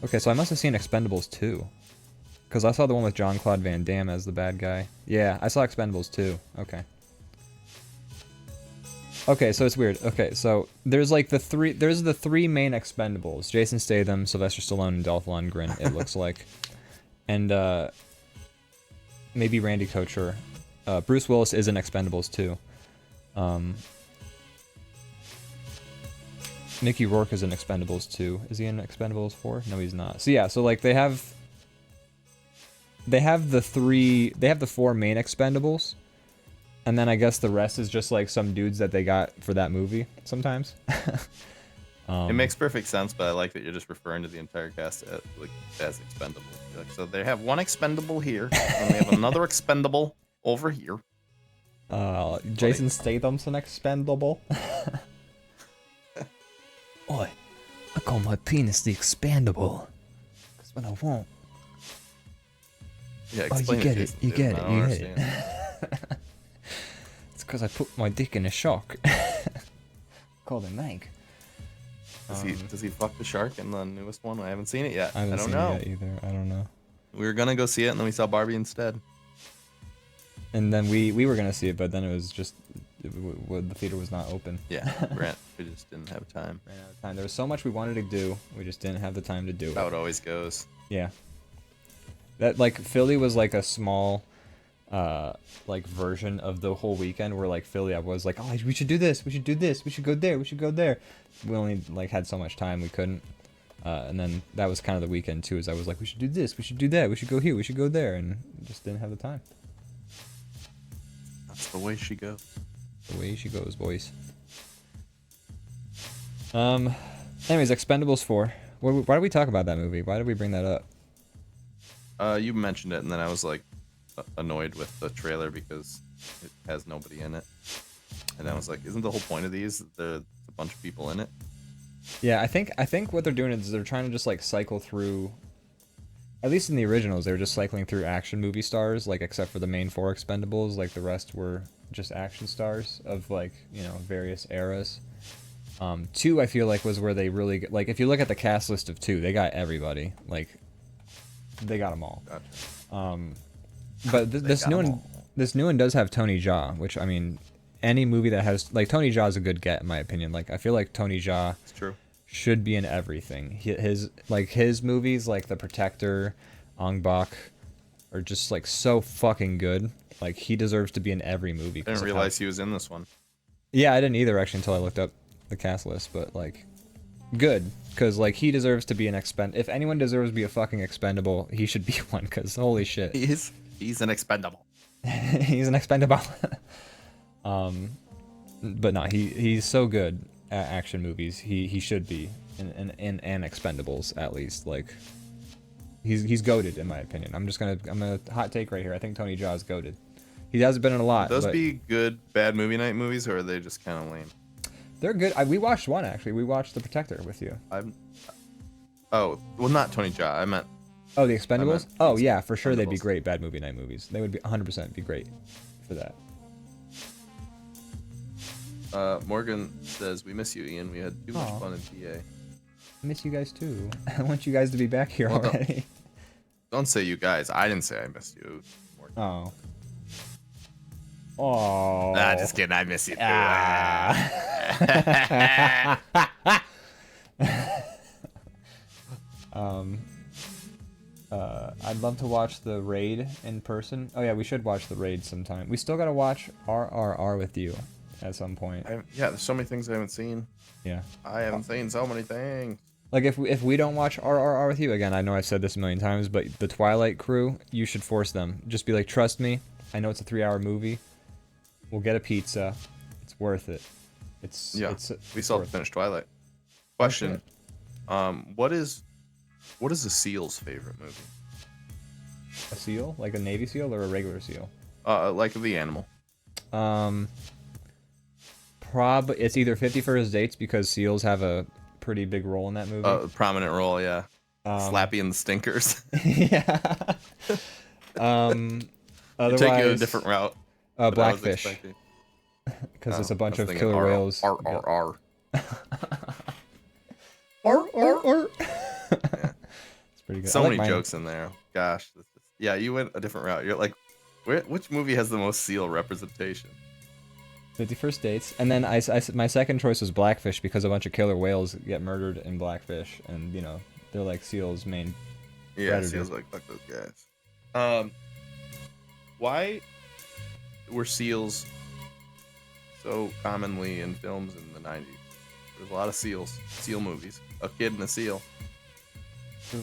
Okay, so I must have seen Expendables 2. Because I saw the one with Jean-Claude Van Damme as the bad guy. Yeah, I saw Expendables 2. Okay. Okay, so it's weird. Okay, so there's like the three main Expendables: Jason Statham, Sylvester Stallone, and Dolph Lundgren. It looks like, and maybe Randy Kocher. Bruce Willis is in Expendables too. Mickey Rourke is in Expendables 2. Is he in Expendables 4? No, he's not. So yeah, so like they have the 4 main Expendables. And then I guess the rest is just like some dudes that they got for that movie sometimes. It makes perfect sense, but I like that you're just referring to the entire cast as expendable. Like, so they have one expendable here, and they have another expendable over here. Jason Statham's an expendable. Oi, I call my penis the expandable. Cause when I won't. Yeah, Oh, you explain get it. Jason You Statham, get it. I don't You understand. get it. It's because I put my dick in a shark. Called a Meg. Does he fuck the shark in the newest one? I haven't seen it yet. I haven't don't seen know. it yet either. I don't know. We were gonna go see it, and then we saw Barbie instead. And then we were gonna see it, but then it was just the theater was not open. Yeah, Grant, we just didn't have time. Ran out of time. There was so much we wanted to do, we just didn't have the time to do it. How it always goes. Yeah. That like Philly was like a small like version of the whole weekend where like Philly I was like, oh, we should do this, we should do this, we should go there, we should go there. We only like had so much time, we couldn't. And then that was kind of the weekend too, as I was like, we should do this, we should do that, we should go here, we should go there, and just didn't have the time. That's the way she goes. The way she goes, boys. Anyways, Expendables 4. Why did we talk about that movie? Why did we bring that up? You mentioned it, and then I was like annoyed with the trailer because it has nobody in it. And I was like, isn't the whole point of these that there's a bunch of people in it? Yeah, I think what they're doing is they're trying to just like cycle through. At least in the originals, they were just cycling through action movie stars, like except for the main 4 Expendables, like the rest were just action stars of like, you know, various eras. 2 I feel like was where they really like, if you look at the cast list of 2, they got everybody, like they got them all. Gotcha. But this got new 'em one, all. this new one does have Tony Jaa, which I mean, any movie that has like Tony Jaa is a good get in my opinion. Like I feel like Tony Jaa It's true. should be in everything. His movies like The Protector, Ong Bak, are just like so fucking good. Like he deserves to be in every movie. I didn't realize he was in this one. Yeah, I didn't either actually until I looked up the cast list. But like, good, because like he deserves to be an If anyone deserves to be a fucking expendable, he should be one. Because holy shit, He's an expendable. he's an expendable. But no, he's so good at action movies. He should be in an Expendables at least. Like he's goated in my opinion. I'm gonna hot take right here. I think Tony Jaa is goated. He hasn't been in a lot. Those but be good bad movie night movies, or are they just kind of lame? they're good. We watched one actually. We watched The Protector with you. Oh, well, not Tony Jaa. I meant Oh, The Expendables. meant Oh yeah, for sure they'd be Expendables. great bad movie night movies. They would be 100% be great for that. Morgan says, we miss you, Ian. We had too much Aw. fun in PA. I miss you guys too. I want you guys to be back here Well, already. Don't say you guys. I didn't say I missed you. Morgan. Oh. Oh. Nah, just kidding. I miss you too. I'd love to watch the raid in person. Oh yeah, we should watch the raid sometime. We still gotta watch RRR with you at some point. Yeah, there's so many things I haven't seen. Yeah. I haven't seen so many things. Like if we don't watch RRR with you again, I know I've said this a million times, but the Twilight crew, you should force them. Just be like, trust me. I know it's a 3-hour movie. We'll get a pizza. It's worth it. It's Yeah, It's we still have worth to finish Twilight. Question: what is the Seal's favorite movie? a seal, like a Navy SEAL or a regular SEAL. Like the animal. It's either 50 First Dates because SEALs have a pretty big role in that movie. Prominent role, yeah. Slappy and the Stinkers. Yeah. Otherwise, Take you a different route. than I was Blackfish, expecting. because it's a bunch I of was killer thinking whales. R, R, R. It's pretty good. So I like many mine. jokes in there. Gosh. Yeah, you went a different route. You're like, which movie has the most seal representation? 50 First Dates, and then my second choice was Blackfish because a bunch of killer whales get murdered in Blackfish, and you know they're like SEALs' main. Yeah, Predator. seals like fuck those guys. Why were seals so commonly in films in the 90s? There's a lot of seal movies. A kid and a seal.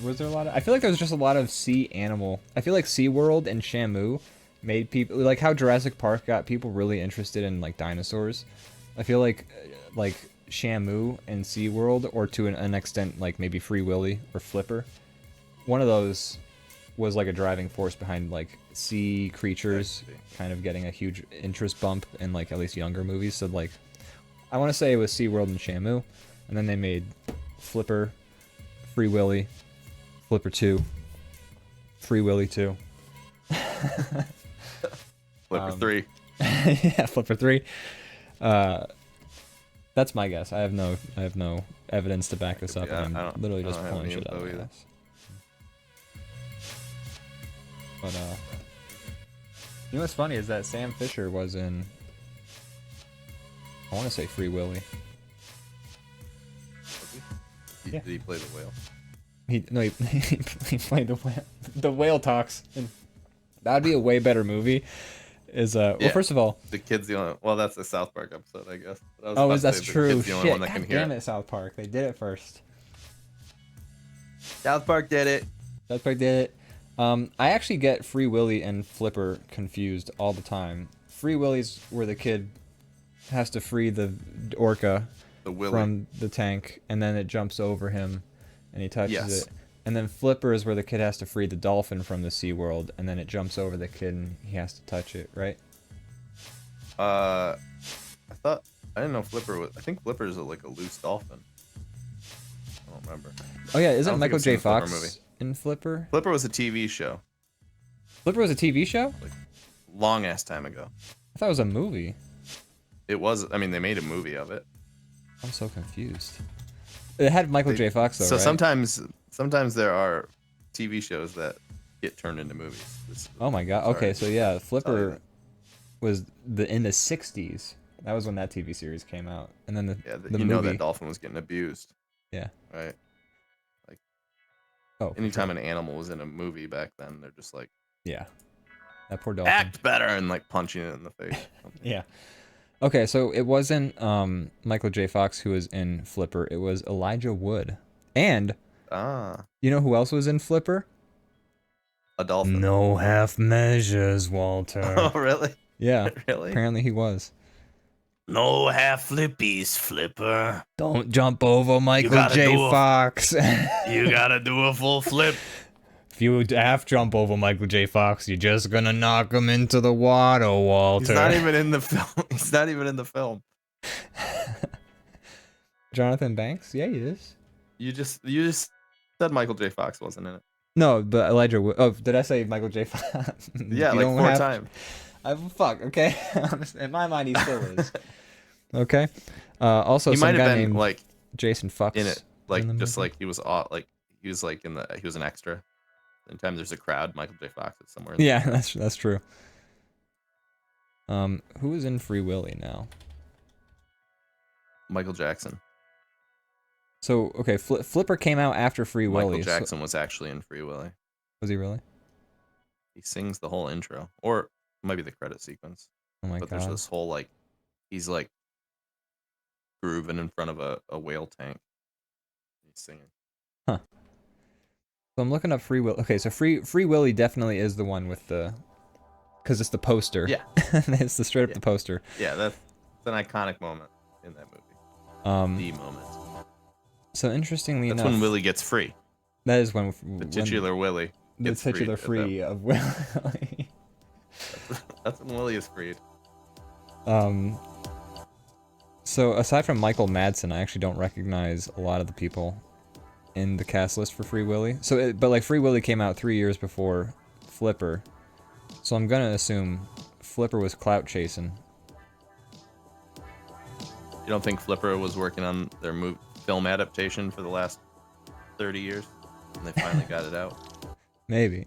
Was there a lot of? I feel like there was just a lot of sea animal. I feel like SeaWorld and Shamu made people like how Jurassic Park got people really interested in like dinosaurs. I feel like Shamu and SeaWorld, or to an extent like maybe Free Willy or Flipper, one of those was like a driving force behind like sea creatures kind of getting a huge interest bump in like at least younger movies. So like I want to say it was SeaWorld and Shamu, and then they made Flipper, Free Willy, Flipper 2, Free Willy 2. Flipper 3. Yeah, Flipper 3. That's my guess. I have no evidence to back this up. Yeah, I'm I don't- literally I just don't have pulling any shit out of info my either. ass. But you know what's funny is that Sam Fisher was in I want to say Free Willy. Yeah. Did he play the whale? He played the whale. The whale talks. And that'd be a way better movie. Well, Yeah. first of all, The kid's the only. Well, that's the South Park episode, I guess. But I was oh, about to that's say the true. kid's the only Shit, one that can God hear damn it. it, South Park. They did it first. South Park did it. South Park did it. I actually get Free Willy and Flipper confused all the time. Free Willy's where the kid has to free the orca The Willy. from the tank, and then it jumps over him, and he touches Yes. it. And then Flipper is where the kid has to free the dolphin from the SeaWorld, and then it jumps over the kid, and he has to touch it, right? I didn't know Flipper was. I think Flipper is like a loose dolphin. I don't remember. Oh yeah, I isn't don't think Michael I've J. seen the Flipper Fox movie. in Flipper? Flipper was a TV show, Flipper was a TV show? long ass time ago. I thought it was a movie. It was. I mean, they made a movie of it. I'm so confused. It had Michael J. Fox though, So right? sometimes there are TV shows that get turned into movies. Oh my god. Sorry. Okay, so yeah, Tell you Flipper that. was in the 60s. That was when that TV series came out. And then Yeah, the you know movie. that dolphin was getting abused. Yeah. Right. Oh, for Anytime sure. an animal was in a movie back then, they're just like Yeah. That poor dolphin. act better and like punching it in the face. Yeah. Okay, so it wasn't Michael J. Fox who was in Flipper. It was Elijah Wood. And Ah, you know who else was in Flipper? a dolphin. No half measures, Walter. Oh, really? Yeah. Really? Apparently he was. No half flippies, Flipper. Don't jump over Michael gotta J. do a- Fox. You gotta do a full flip. If you half jump over Michael J. Fox, you're just gonna knock him into the water, Walter. He's not even in the film. He's not even in the film. Jonathan Banks? Yeah, he is. You just said Michael J. Fox wasn't in it. No, but Elijah Wood. Oh, did I say Michael J. Fox? Yeah, You like don't 4 have- times. Fuck, okay. In my mind, he still is. Okay. Also, He some might have guy been named like Jason Fox in it, like in the just movie? like he was like he was like he was an extra. Anytime there's a crowd, Michael J. Fox is somewhere. Yeah, that's true. Who is in Free Willy now? Michael Jackson. So, okay, Flipper came out after Free Michael Willy. so- Jackson was actually in Free Willy. was he really? He sings the whole intro, or it might be the credit sequence. Oh my But there's god. this whole like, he's like grooving in front of a whale tank. He's singing. So I'm looking up Free Willy. Okay, so Free Willy definitely is the one with the, because it's the poster. Yeah. It's the straight up Yeah. the poster. Yeah, that's an iconic moment in that movie. The moment. So interestingly That's enough, when Willie gets free. that is when The titular Willie. the gets freed titular at that- free of Willy. That's when Willie is freed. So aside from Michael Madsen, I actually don't recognize a lot of the people in the cast list for Free Willy. But like Free Willy came out 3 years before Flipper, so I'm gonna assume Flipper was clout chasing. You don't think Flipper was working on their film adaptation for the last 30 years? And they finally got it out. Maybe.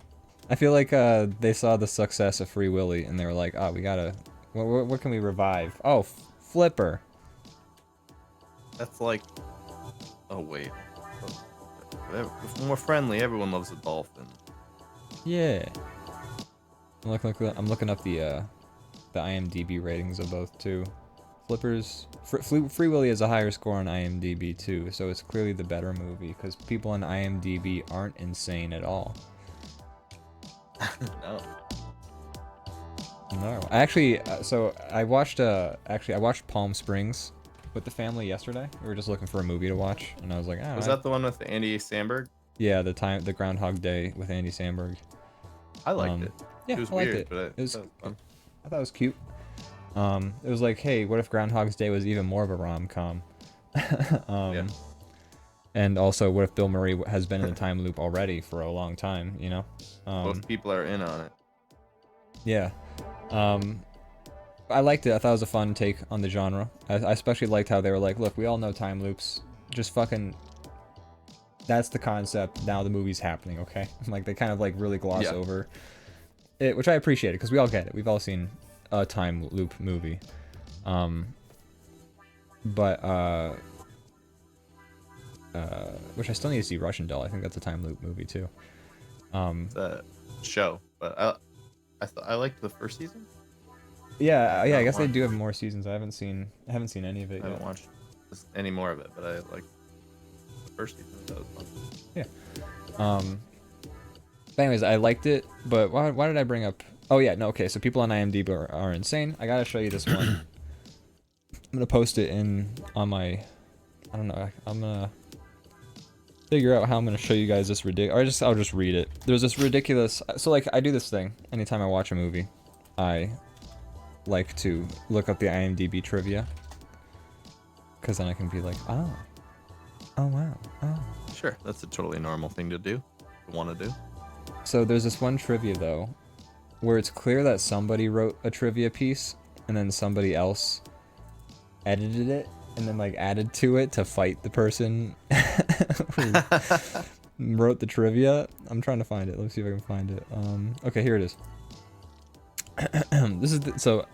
I feel like they saw the success of Free Willy and they were like, oh, we gotta. What can we revive? Oh, Flipper. That's like. Oh, wait. More friendly. Everyone loves a dolphin. Yeah. I'm looking up the IMDb ratings of both too. Flipper's Free Willy has a higher score on IMDb too, so it's clearly the better movie because people on IMDb aren't insane at all. No. No, actually, so I watched Palm Springs with the family yesterday. We were just looking for a movie to watch, and I was like, Was that the one with Andy Samberg? Yeah, the Groundhog Day with Andy Samberg. I liked it. Yeah, It was I liked weird, it. but It was, that was fun. I thought it was cute. It was like, hey, what if Groundhog's Day was even more of a rom-com? Yeah. And also, what if Bill Murray has been in a time loop already for a long time? You know. Both people are in on it. Yeah. I liked it. I thought it was a fun take on the genre. I especially liked how they were like, look, we all know time loops. Just fucking. That's the concept. Now the movie's happening, okay? Like, they kind of like really gloss Yeah. over it, which I appreciated because we all get it. We've all seen a time loop movie. but which I still need to see Russian Doll. I think that's a time loop movie too. The show, but I liked the first season. Yeah, I guess they watched do have more seasons. I haven't seen any of it I yet. haven't watched any more of it, but I like the first season. That was fun. But anyways, I liked it, but why did I bring up? Oh yeah, no, okay. So people on IMDb are insane. I gotta show you this one. I'm gonna post it on my. I don't know. I'm gonna figure out how I'm gonna show you guys this ridiculous. I'll just read it. There's this ridiculous. So like I do this thing anytime I watch a movie, I like to look up the IMDb trivia, because then I can be like, oh wow, oh. Sure, that's a totally normal thing to do. Want to do. So there's this one trivia though, where it's clear that somebody wrote a trivia piece and then somebody else edited it and then like added to it to fight the person who wrote the trivia. I'm trying to find it. Let's see if I can find it. Okay, here it is. So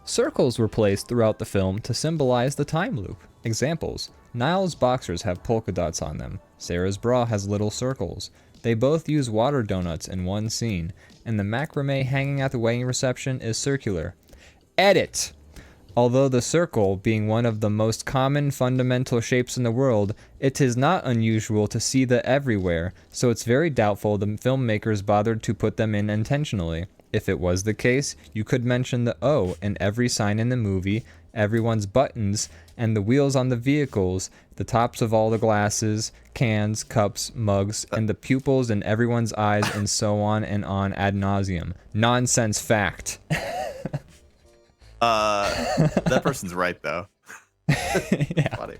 circles were placed throughout the film to symbolize the time loop. Examples: Niall's boxers have polka dots on them. Sarah's bra has little circles. They both use water donuts in one scene, and the macrame hanging at the wedding reception is circular. Edit! Although the circle being one of the most common fundamental shapes in the world, it is not unusual to see them everywhere, so it's very doubtful the filmmakers bothered to put them in intentionally. If it was the case, you could mention the O in every sign in the movie, everyone's buttons, and the wheels on the vehicles, the tops of all the glasses, cans, cups, mugs, and the pupils in everyone's eyes, and so on and on ad nauseum. Nonsense fact. That person's right though. Yeah. Funny.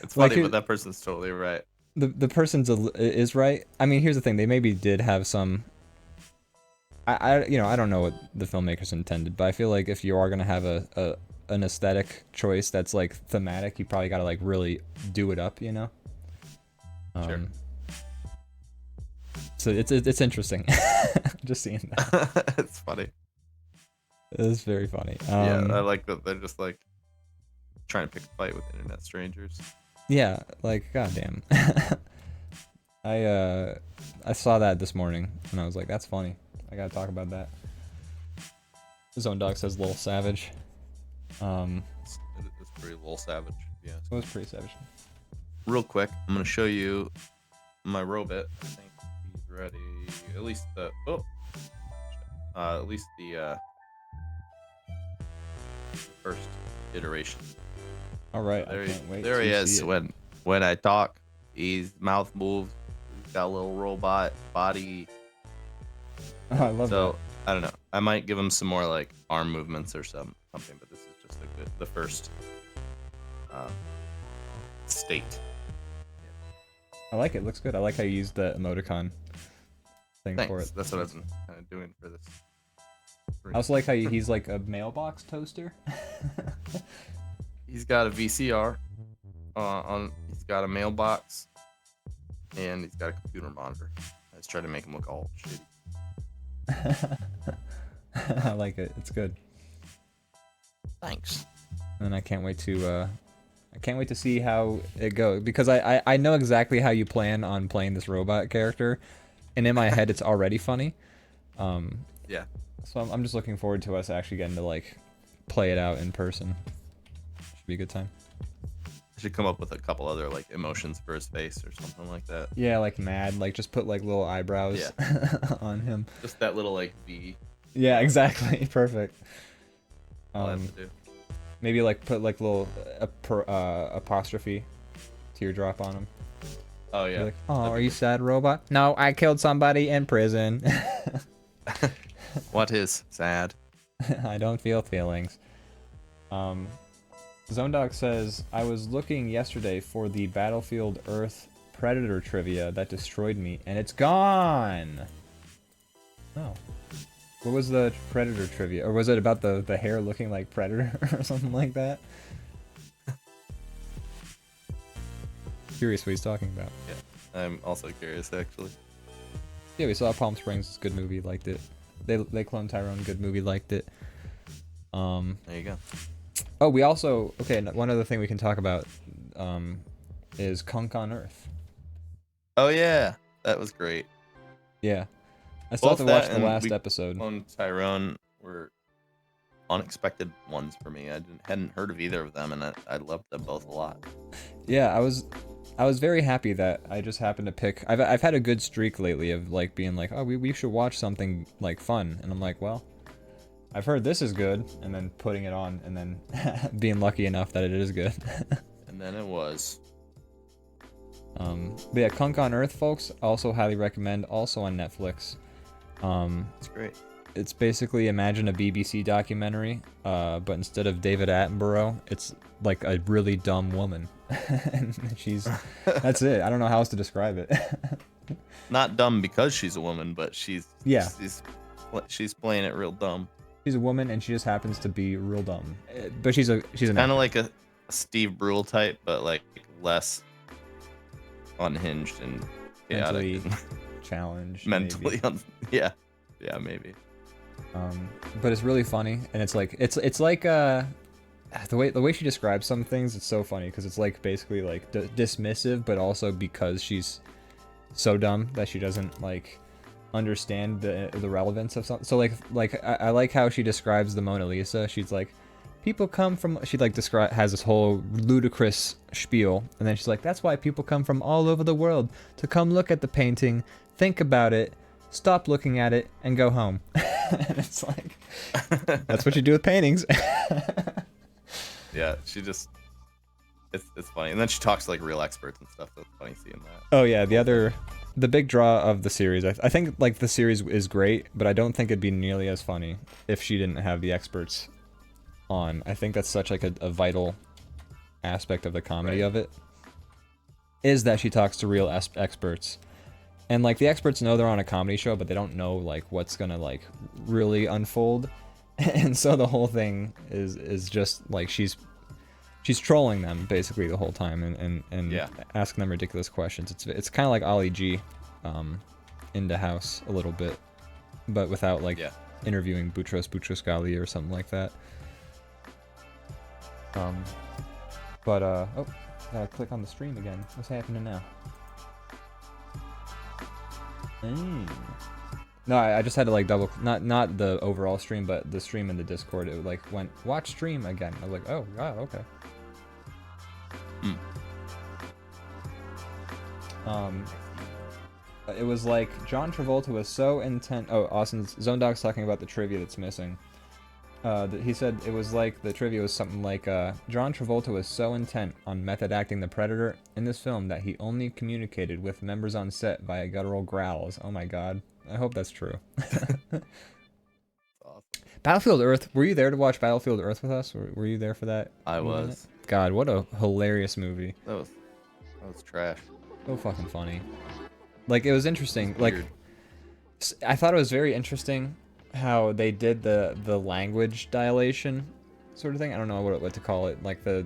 It's Like funny, it- but that person's totally right. The person's is right. I mean, here's the thing. They maybe did have some. I don't know what the filmmakers intended, but I feel like if you are gonna have an aesthetic choice that's like thematic, you probably gotta like really do it up, you know. Sure. So it's interesting. Just seeing that. It's funny. It's very funny. Yeah, I like that they're just like trying to pick a fight with internet strangers. Yeah, like goddamn. I saw that this morning and I was like, that's funny. I gotta talk about that. Zone Dog says Lil Savage. It's pretty little savage. Yeah. It was pretty savage. Real quick, I'm gonna show you my robot. I think he's ready. At least the first iteration. All right, There I can't wait. there he to is. see it. When I talk, his mouth moves. He's got a little robot body. Oh, I love So I don't know. I might give him some more like arm movements or something. But this is just the first state. that. I like it. Looks good. I like how you used the emoticon thing for Thanks. it. That's what I've been kind of doing for this. I also like how he's like a mailbox toaster. He's got a VCR. He's got a mailbox, and he's got a computer monitor. I just tried to make him look all shitty. I like it. It's good. Thanks. And I can't wait to see how it goes, because I know exactly how you plan on playing this robot character, and in my head it's already funny. Yeah. So I'm just looking forward to us actually getting to like play it out in person. Should be a good time. I should come up with a couple other like emotions for his face or something like that. Yeah, like mad, like just put like little eyebrows on him. Just that little like V. Yeah, exactly. Perfect. All I have to do. Maybe like put like little apostrophe teardrop on him. Oh Be yeah. like, oh, are you sad, robot? No, I killed somebody in prison. What is sad? I don't feel feelings. Zone Dog says, I was looking yesterday for the Battlefield Earth Predator trivia that destroyed me, and it's gone! Oh. What was the Predator trivia? Or was it about the hair looking like Predator or something like that? Curious what he's talking about. Yeah. I'm also curious actually. Yeah, we saw Palm Springs. It's a good movie. Liked it. They cloned Tyrone. Good movie. Liked it. There you go. Oh, we also one other thing we can talk about is Kunk on Earth. Oh yeah, that was great. Yeah, I still have Both to watch that the and last we episode. On Tyrone were unexpected ones for me. Hadn't heard of either of them, and I loved them both a lot. Yeah, I was very happy that I just happened to pick. I've had a good streak lately of like being like, oh, we should watch something like fun, and I'm like, well, I've heard this is good, and then putting it on, and then being lucky enough that it is good. And then it was. But yeah, Kunk on Earth, folks, also highly recommend. Also on Netflix. It's great. It's basically imagine a BBC documentary, but instead of David Attenborough, it's like a really dumb woman. And that's it. I don't know how else to describe it. Not dumb because she's a woman, but she's playing it real dumb. She's a woman and she just happens to be real dumb. But she's an Kind of like a Steve Brule type, but like less unhinged and mentally chaotic. challenged. Mentally, yeah, maybe. But it's really funny, and it's like the way she describes some things. It's so funny because it's like basically like dismissive, but also because she's so dumb that she doesn't like understand the relevance of something. So like I like how she describes the Mona Lisa. She's like, people come from, she like has this whole ludicrous spiel, and then she's like, that's why people come from all over the world to come look at the painting, think about it, stop looking at it, and go home. And it's like, that's what you do with paintings. Yeah, she just it's funny, and then she talks to like real experts and stuff. So it's funny seeing that. Oh yeah, the big draw of the series. I think like the series is great, but I don't think it'd be nearly as funny if she didn't have the experts on. I think that's such like a vital aspect of the comedy of it, is that she talks to real experts. And like the experts know they're on a comedy show, but they don't know like what's gonna like really unfold. And so the whole thing is just like she's trolling them basically the whole time and Yeah. asking them ridiculous questions. It's kind of like Ollie G in the house a little bit, but without like interviewing Boutros Boutros-Ghali or something like that. Oh, gotta click on the stream again. What's happening now? No, I just had to like not the overall stream, but the stream in the Discord. It like went watch stream again. I was like, oh god, okay. It was like John Travolta was so intent. Oh, Austin's Zone Dog's talking about the trivia that's missing. He said it was like the trivia was something like John Travolta was so intent on method acting the Predator in this film that he only communicated with members on set via guttural growls. Oh my god. I hope that's true. Awesome. Battlefield Earth. Were you there to watch Battlefield Earth with us? Were you there for that? I was. God, what a hilarious movie. That was trash. So fucking funny. Like, it was interesting. Like, Weird. I thought it was very interesting how they did the language dilation sort of thing. I don't know what to call it. Like the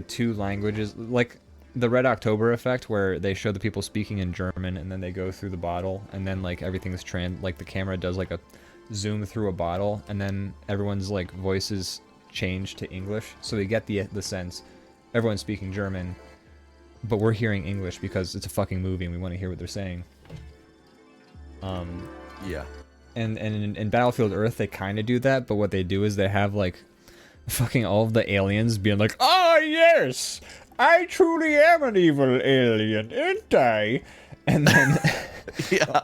two languages, like the Red October effect, where they show the people speaking in German and then they go through the bottle, and then like everything's like the camera does like a zoom through a bottle, and then everyone's like voices change to English, so we get the sense everyone's speaking German, but we're hearing English because it's a fucking movie and we want to hear what they're saying. Yeah. And in Battlefield Earth, they kind of do that, but what they do is they have, like, fucking all of the aliens being like, "Ah, yes! I truly am an evil alien, ain't I?" And then Yeah.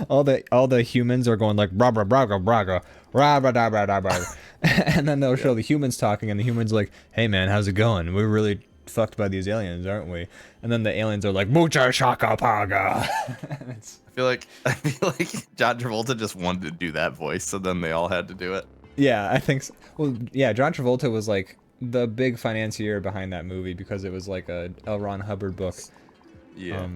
all the humans are going like, "Braga, braga, braga, braga, braga, braga." And then they'll show the humans talking, and the humans are like, "Hey, man, how's it going? We're really fucked by these aliens, aren't we?" And then the aliens are like, "Mucha shaka paga." I feel like John Travolta just wanted to do that voice, so then they all had to do it. Yeah, I think so. Well, yeah, John Travolta was like the big financier behind that movie because it was like a L. Ron Hubbard book. Yeah.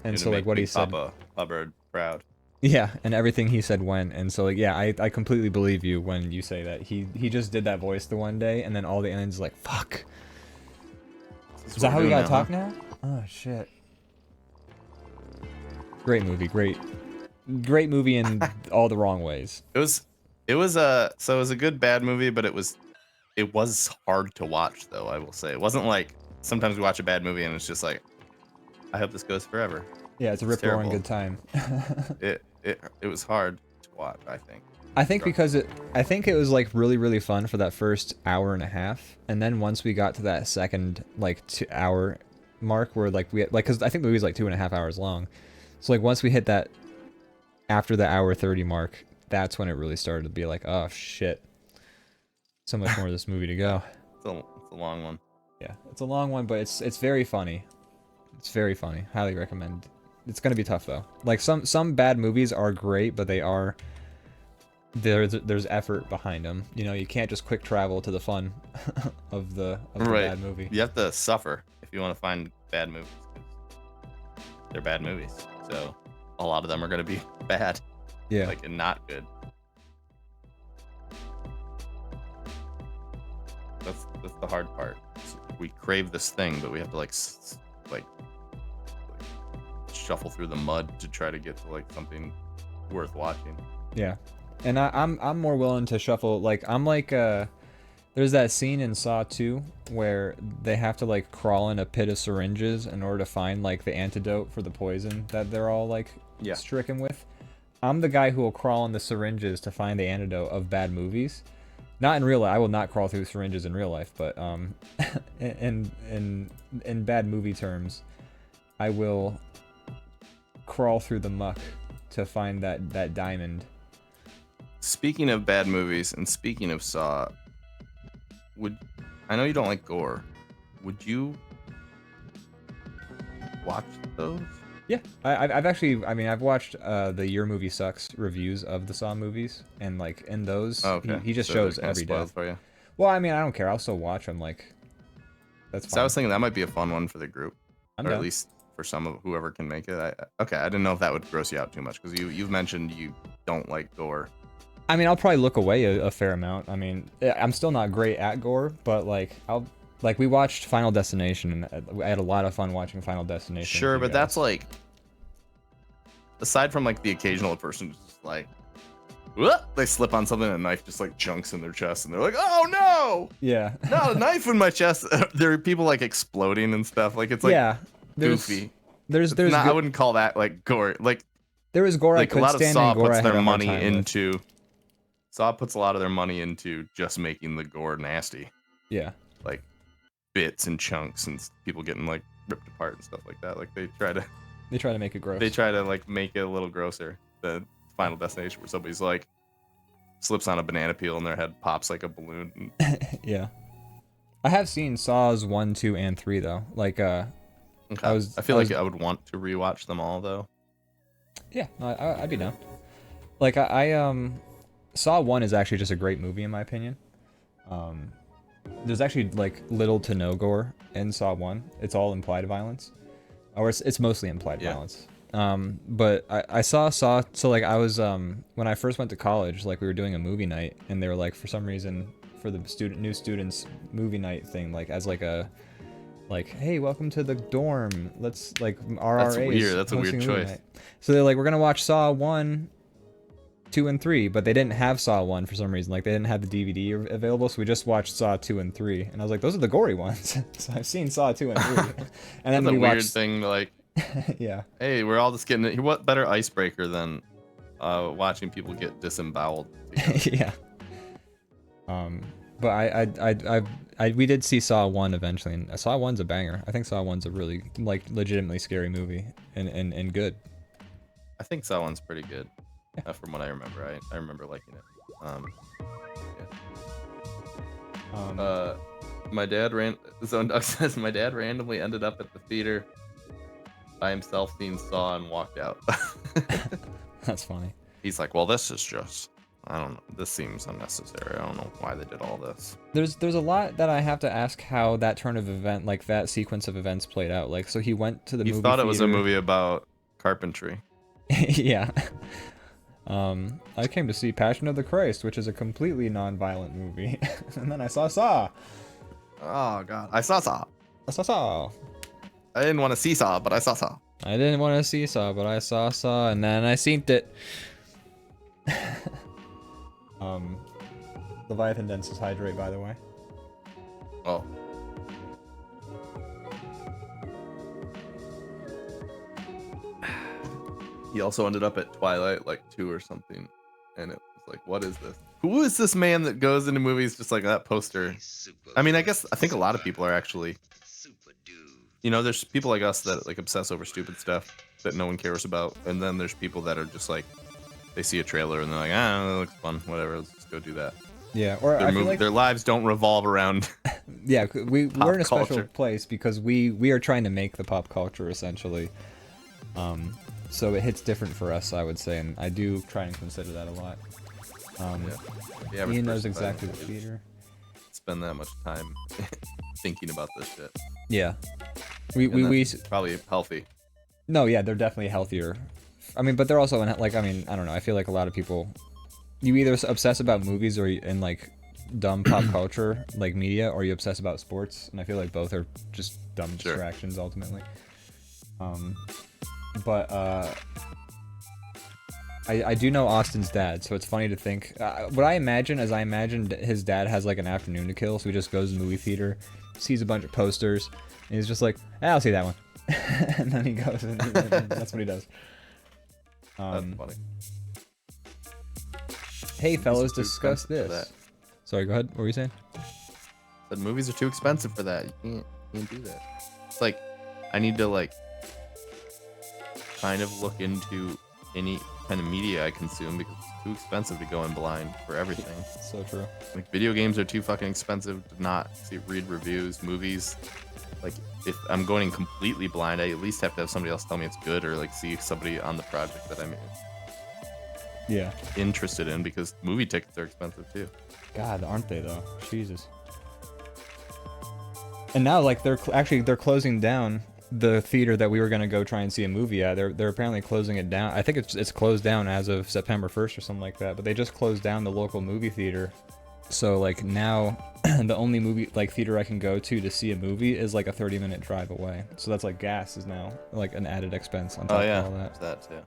And so like what he said. Papa Hubbard proud. Yeah, and everything he said went. And so like yeah, I completely believe you when you say that. He just did that voice the one day, and then all the aliens like, fuck. Is that how we gotta talk now? Oh shit. Great movie, great movie in all the wrong ways. It was a good bad movie, but it was it was hard to watch though. I will say it wasn't like sometimes we watch a bad movie and it's just like, I hope this goes forever. Yeah, it's a It's rip roaring terrible. good time. It was hard to watch. I think. I think Sure. because I think it was like really really fun for that first hour and a half, and then once we got to that second like 2 hour mark where like we like because I think the movie's like 2.5 hours long, so like once we hit that after the hour 30 mark, that's when it really started to be like, oh shit, so much more of this movie to go. It's a long one. Yeah, it's a long one, but it's very funny. It's very funny. Highly recommend. It's gonna be tough though. Like some bad movies are great, but there's effort behind them. You know, you can't just quick travel to the fun of the Right. bad movie. You have to suffer if you want to find bad movies. 'Cause they're bad movies, so a lot of them are gonna be bad, Yeah. like and not good. That's the hard part. We crave this thing, but we have to like shuffle through the mud to try to get to like something worth watching. Yeah. And I'm more willing to shuffle, like I'm like there's that scene in Saw 2 where they have to like crawl in a pit of syringes in order to find like the antidote for the poison that they're all like Yeah. stricken with. I'm the guy who will crawl in the syringes to find the antidote of bad movies. Not in real life. I will not crawl through syringes in real life, but in bad movie terms, I will crawl through the muck to find that diamond. Speaking of bad movies and speaking of Saw, I know you don't like gore. Would you watch those? Yeah, I've actually, I mean, I've watched the Your Movie Sucks reviews of the Saw movies, and like in those, Oh, okay. he just So shows they're kinda every spoiled death. for you. Well, I mean, I don't care. I'll still watch them. Like, that's So I fine. was thinking that might be a fun one for the group, I'm or at down. least for some of whoever can make it. Okay, I didn't know if that would gross you out too much because you've mentioned you don't like gore. I mean, I'll probably look away a fair amount. I mean, I'm still not great at gore, but like, we watched Final Destination, and I had a lot of fun watching Final Destination. Sure, with you but that's guys. like, aside from like the occasional person who's just like, "What?" They slip on something and a knife just like chunks in their chest and they're like, "Oh no, Yeah. not a knife in my chest." There are people like exploding and stuff. Like it's like yeah. There's, goofy. There's I go- wouldn't call that like gore. Like there was gore I like a could lot of stand Saw and gore I puts had their a hard money time with. into. Saw puts a lot of their money into just making the gore nasty, Yeah. like bits and chunks and people getting like ripped apart and stuff like that. Like they try to make it gross. to like make it a little grosser. The Final Destination where somebody's like slips on a banana peel and their head pops like a balloon. Yeah. I have seen Saws 1, 2, and 3 though. Like Okay. I I feel I like was- I would want to rewatch them all though. yeah, I'd be down. Like Saw 1 is actually just a great movie in my opinion. There's actually like little to no gore in Saw 1. It's all implied violence. Or it's mostly implied Yeah. violence. But I saw Saw, so like I was when I first went to college, like we were doing a movie night and they were like for some reason for the new students movie night thing, like as like a like, hey, welcome to the dorm. Let's like RRAs. weird. That's a weird hosting movie choice. night. So they're like, we're gonna watch Saw 1, 2, and 3, but they didn't have Saw 1 for some reason. Like they didn't have the DVD available, so we just watched Saw 2 and 3. And I was like, those are the gory ones. So I've seen Saw 2 and 3. And then That's a we weird watched. thing to like, Yeah. hey, we're all just getting it. What better icebreaker than watching people get disemboweled together? Yeah. But we did see Saw 1 eventually, and Saw 1's a banger. I think Saw 1's a really like legitimately scary movie and good. I think Saw one's pretty good. From what I remember, I remember liking it. My dad Zone Dog says my dad randomly ended up at the theater by himself seeing Saw and walked out. That's funny. He's like, well, this is just, I don't know. This seems unnecessary. I don't know why they did all this. There's a lot that I have to ask how that turn of event, like that sequence of events played out. Like, so he went to the You movie thought it was a theater- movie about carpentry. Yeah. I came to see Passion of the Christ, which is a completely non-violent movie. And then I saw Saw. Oh god, I saw Saw. I saw Saw. I didn't want to see Saw, but I saw Saw. I didn't want to see Saw, but I saw Saw, and then I seen it. Leviathan Denses Hydrate, by the way. Oh. He also ended up at Twilight like 2 or something, and it was like, what is this? Who is this man that goes into movies just like that poster? I mean, I think a lot of people are actually, you know, there's people like us that like obsess over stupid stuff that no one cares about, and then there's people that are just like, they see a trailer and they're like, ah, that looks fun, whatever, let's just go do that. Yeah, or I feel like Their lives don't revolve around. yeah, we're in a special culture. place because we are trying to make the pop culture essentially. So it hits different for us, I would say, and I do try and consider that a lot. The average Ian knows person exactly doesn't the theater. spend that much time thinking about this shit. Yeah, And we that's probably healthy. no, yeah, they're definitely healthier. I mean, but they're also like, I mean, I don't know. I feel like a lot of people, you either obsess about movies or in like dumb pop culture, like media, or you obsess about sports, and I feel like both are just dumb Sure. distractions ultimately. But I do know Austin's dad, so it's funny to think. What I imagine is I imagined his dad has like an afternoon to kill, so he just goes to the movie theater, sees a bunch of posters, and he's just like, I'll see that one. And then he goes, and that's what he does. That's funny. Hey, fellas, too discuss expensive for this. that. Sorry, go ahead. What were you saying? But movies are too expensive for that. You can't do that. It's like, I need to like kind of look into any kind of media I consume because it's too expensive to go in blind for everything. So true. Like video games are too fucking expensive to not read reviews. Movies, like if I'm going in completely blind, I at least have to have somebody else tell me it's good or like see somebody on the project that I'm Yeah. interested in because movie tickets are expensive too. God, aren't they though? Jesus. And now, like, they're closing down the theater that we were gonna go try and see a movie at. They're apparently closing it down. I think it's closed down as of September 1st or something like that. But they just closed down the local movie theater. So like now, the only movie like theater I can go to see a movie is like a 30-minute drive away. So that's like gas is now like an added expense on top Oh yeah, of all that. there's that too.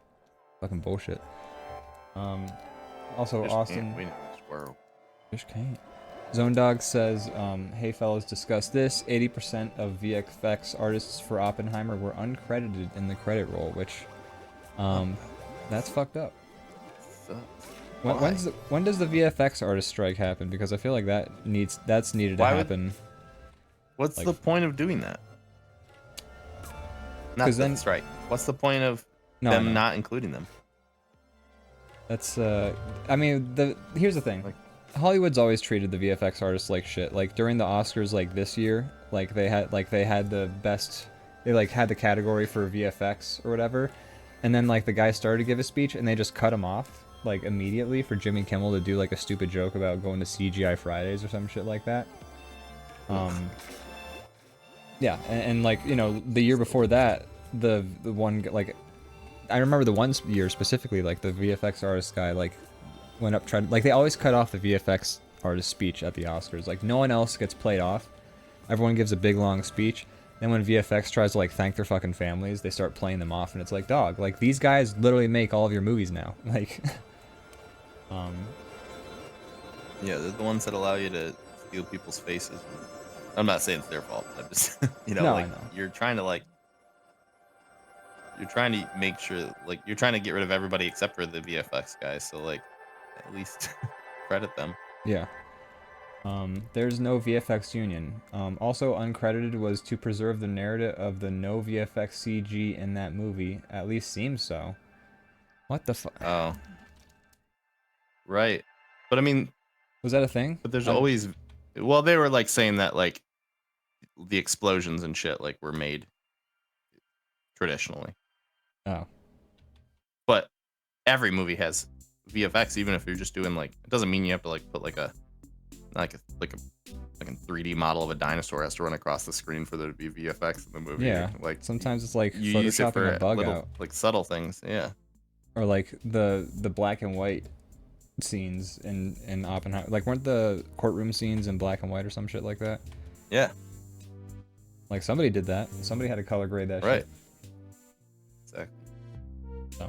Fucking bullshit. Also Fish Austin. can't win in this world. Fish can't. Zone Dog says, hey fellas, discuss this. 80% of VFX artists for Oppenheimer were uncredited in the credit roll, which, that's fucked up. Sucks. When does the VFX artist strike happen? Because I feel like that's needed to Why would- happen. What's Like- the point of doing that? Not 'Cause then, then- that's right. What's the point of No, I them know. not including them? That's I mean here's the thing. Like- Hollywood's always treated the VFX artists like shit. Like during the Oscars like this year, like they had the best, they like had the category for VFX or whatever. And then like the guy started to give a speech and they just cut him off like immediately for Jimmy Kimmel to do like a stupid joke about going to CGI Fridays or some shit like that. Yeah, and like, you know, the year before that, the one like I remember the one year specifically, like the VFX artist guy, like went up like they always cut off the VFX artist speech at the Oscars. Like no one else gets played off. Everyone gives a big long speech. Then when VFX tries to like thank their fucking families, they start playing them off, and it's like, dog, like these guys literally make all of your movies now. Like, Yeah, they're the ones that allow you to steal people's faces. I'm not saying it's their fault. I'm just, you know, No, I like know. you're trying to make sure, like you're trying to get rid of everybody except for the VFX guys. So like, at least credit them. yeah. There's no VFX union. Also uncredited was to preserve the narrative of the no VFX CG in that movie. At least seems so. What the fuck? Oh, right. But I mean, Was that a thing? but there's always, well, they were like saying that like the explosions and shit like were made traditionally, Oh. but every movie has VFX, even if you're just doing like, it doesn't mean you have to like put like a 3D model of a dinosaur has to run across the screen for there to be VFX in the movie. Yeah. Like Sometimes it's like you use it photoshopping for a bug little out. like subtle things. Yeah. Or like the black and white scenes in Oppenheimer. Like weren't the courtroom scenes in black and white or some shit like that? Yeah. Like somebody did that. Somebody had to color grade that Right. shit. Exactly.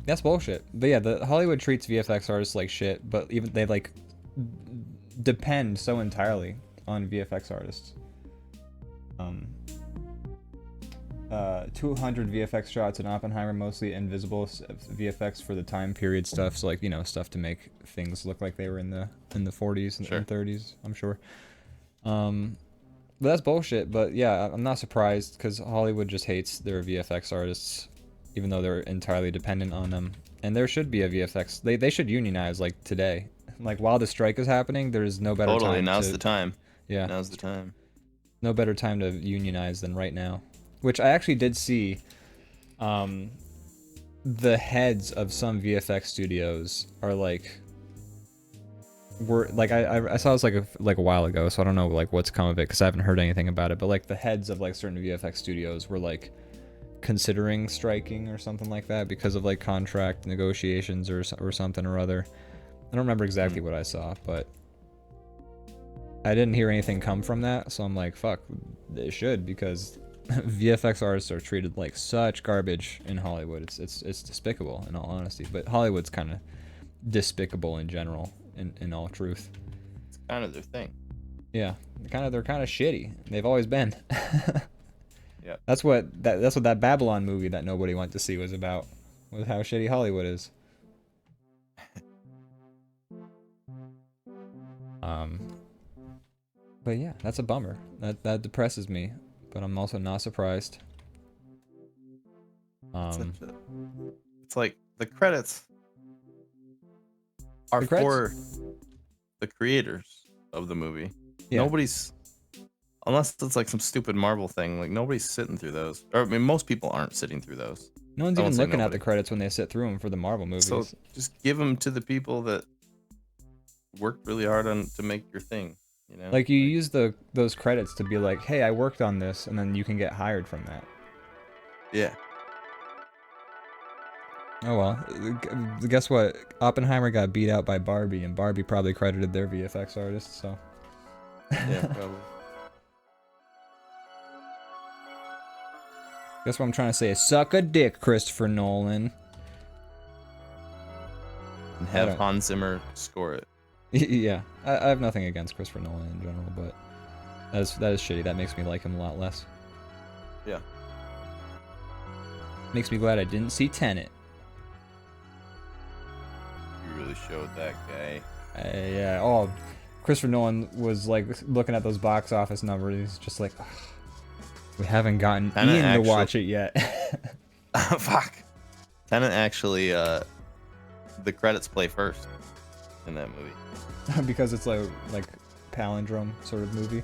That's bullshit. But yeah, the Hollywood treats VFX artists like shit, but even they like depend so entirely on VFX artists. 200 VFX shots in Oppenheimer, mostly invisible VFX for the time period stuff. So like, you know, stuff to make things look like they were in the 40s and, Sure. and 30s, I'm sure. But that's bullshit. But yeah, I'm not surprised because Hollywood just hates their VFX artists, even though they're entirely dependent on them. And there should be a VFX. They should unionize like today. Like while the strike is happening, there's no better Totally. time. Now's the time. Yeah. Now's the time. No better time to unionize than right now. Which I actually did see. The heads of some VFX studios are like, I saw this like a while ago, so I don't know like what's come of it because I haven't heard anything about it. But like the heads of like certain VFX studios were like considering striking or something like that because of like contract negotiations or something or other. I don't remember exactly what I saw, but I didn't hear anything come from that, so I'm like, fuck, they should, because VFX artists are treated like such garbage in Hollywood. It's despicable, in all honesty. But Hollywood's kind of despicable in general, in all truth. It's kind of their thing. Yeah, they're kind of shitty. They've always been. Yeah. That's what that Babylon movie that nobody went to see was about. Was how shitty Hollywood is. But yeah, that's a bummer. That depresses me, but I'm also not surprised. It's like the credits are for the creators of the movie. Yeah. Nobody's, unless it's like some stupid Marvel thing, like nobody's sitting through those. Or I mean, most people aren't sitting through those. No one's I even won't say looking at nobody. the credits when they sit through them for the Marvel movies. So just give them to the people that worked really hard on to make your thing. You know, like you use those credits to be like, hey, I worked on this, and then you can get hired from that. Yeah. Oh well, guess what? Oppenheimer got beat out by Barbie, and Barbie probably credited their VFX artists. So. Yeah, probably. Guess what I'm trying to say is suck a dick, Christopher Nolan. And I have don't- Hans Zimmer score it. Yeah, I have nothing against Christopher Nolan in general, but that is shitty. That makes me like him a lot less. Yeah. Makes me glad I didn't see Tenet. You really showed that guy. Yeah. Oh, Christopher Nolan was like looking at those box office numbers. He's just like, "Ugh, we haven't gotten Tenet Ian actually- to watch it yet. Fuck. Tenet actually, the credits play first in that movie. Because it's like palindrome sort of movie.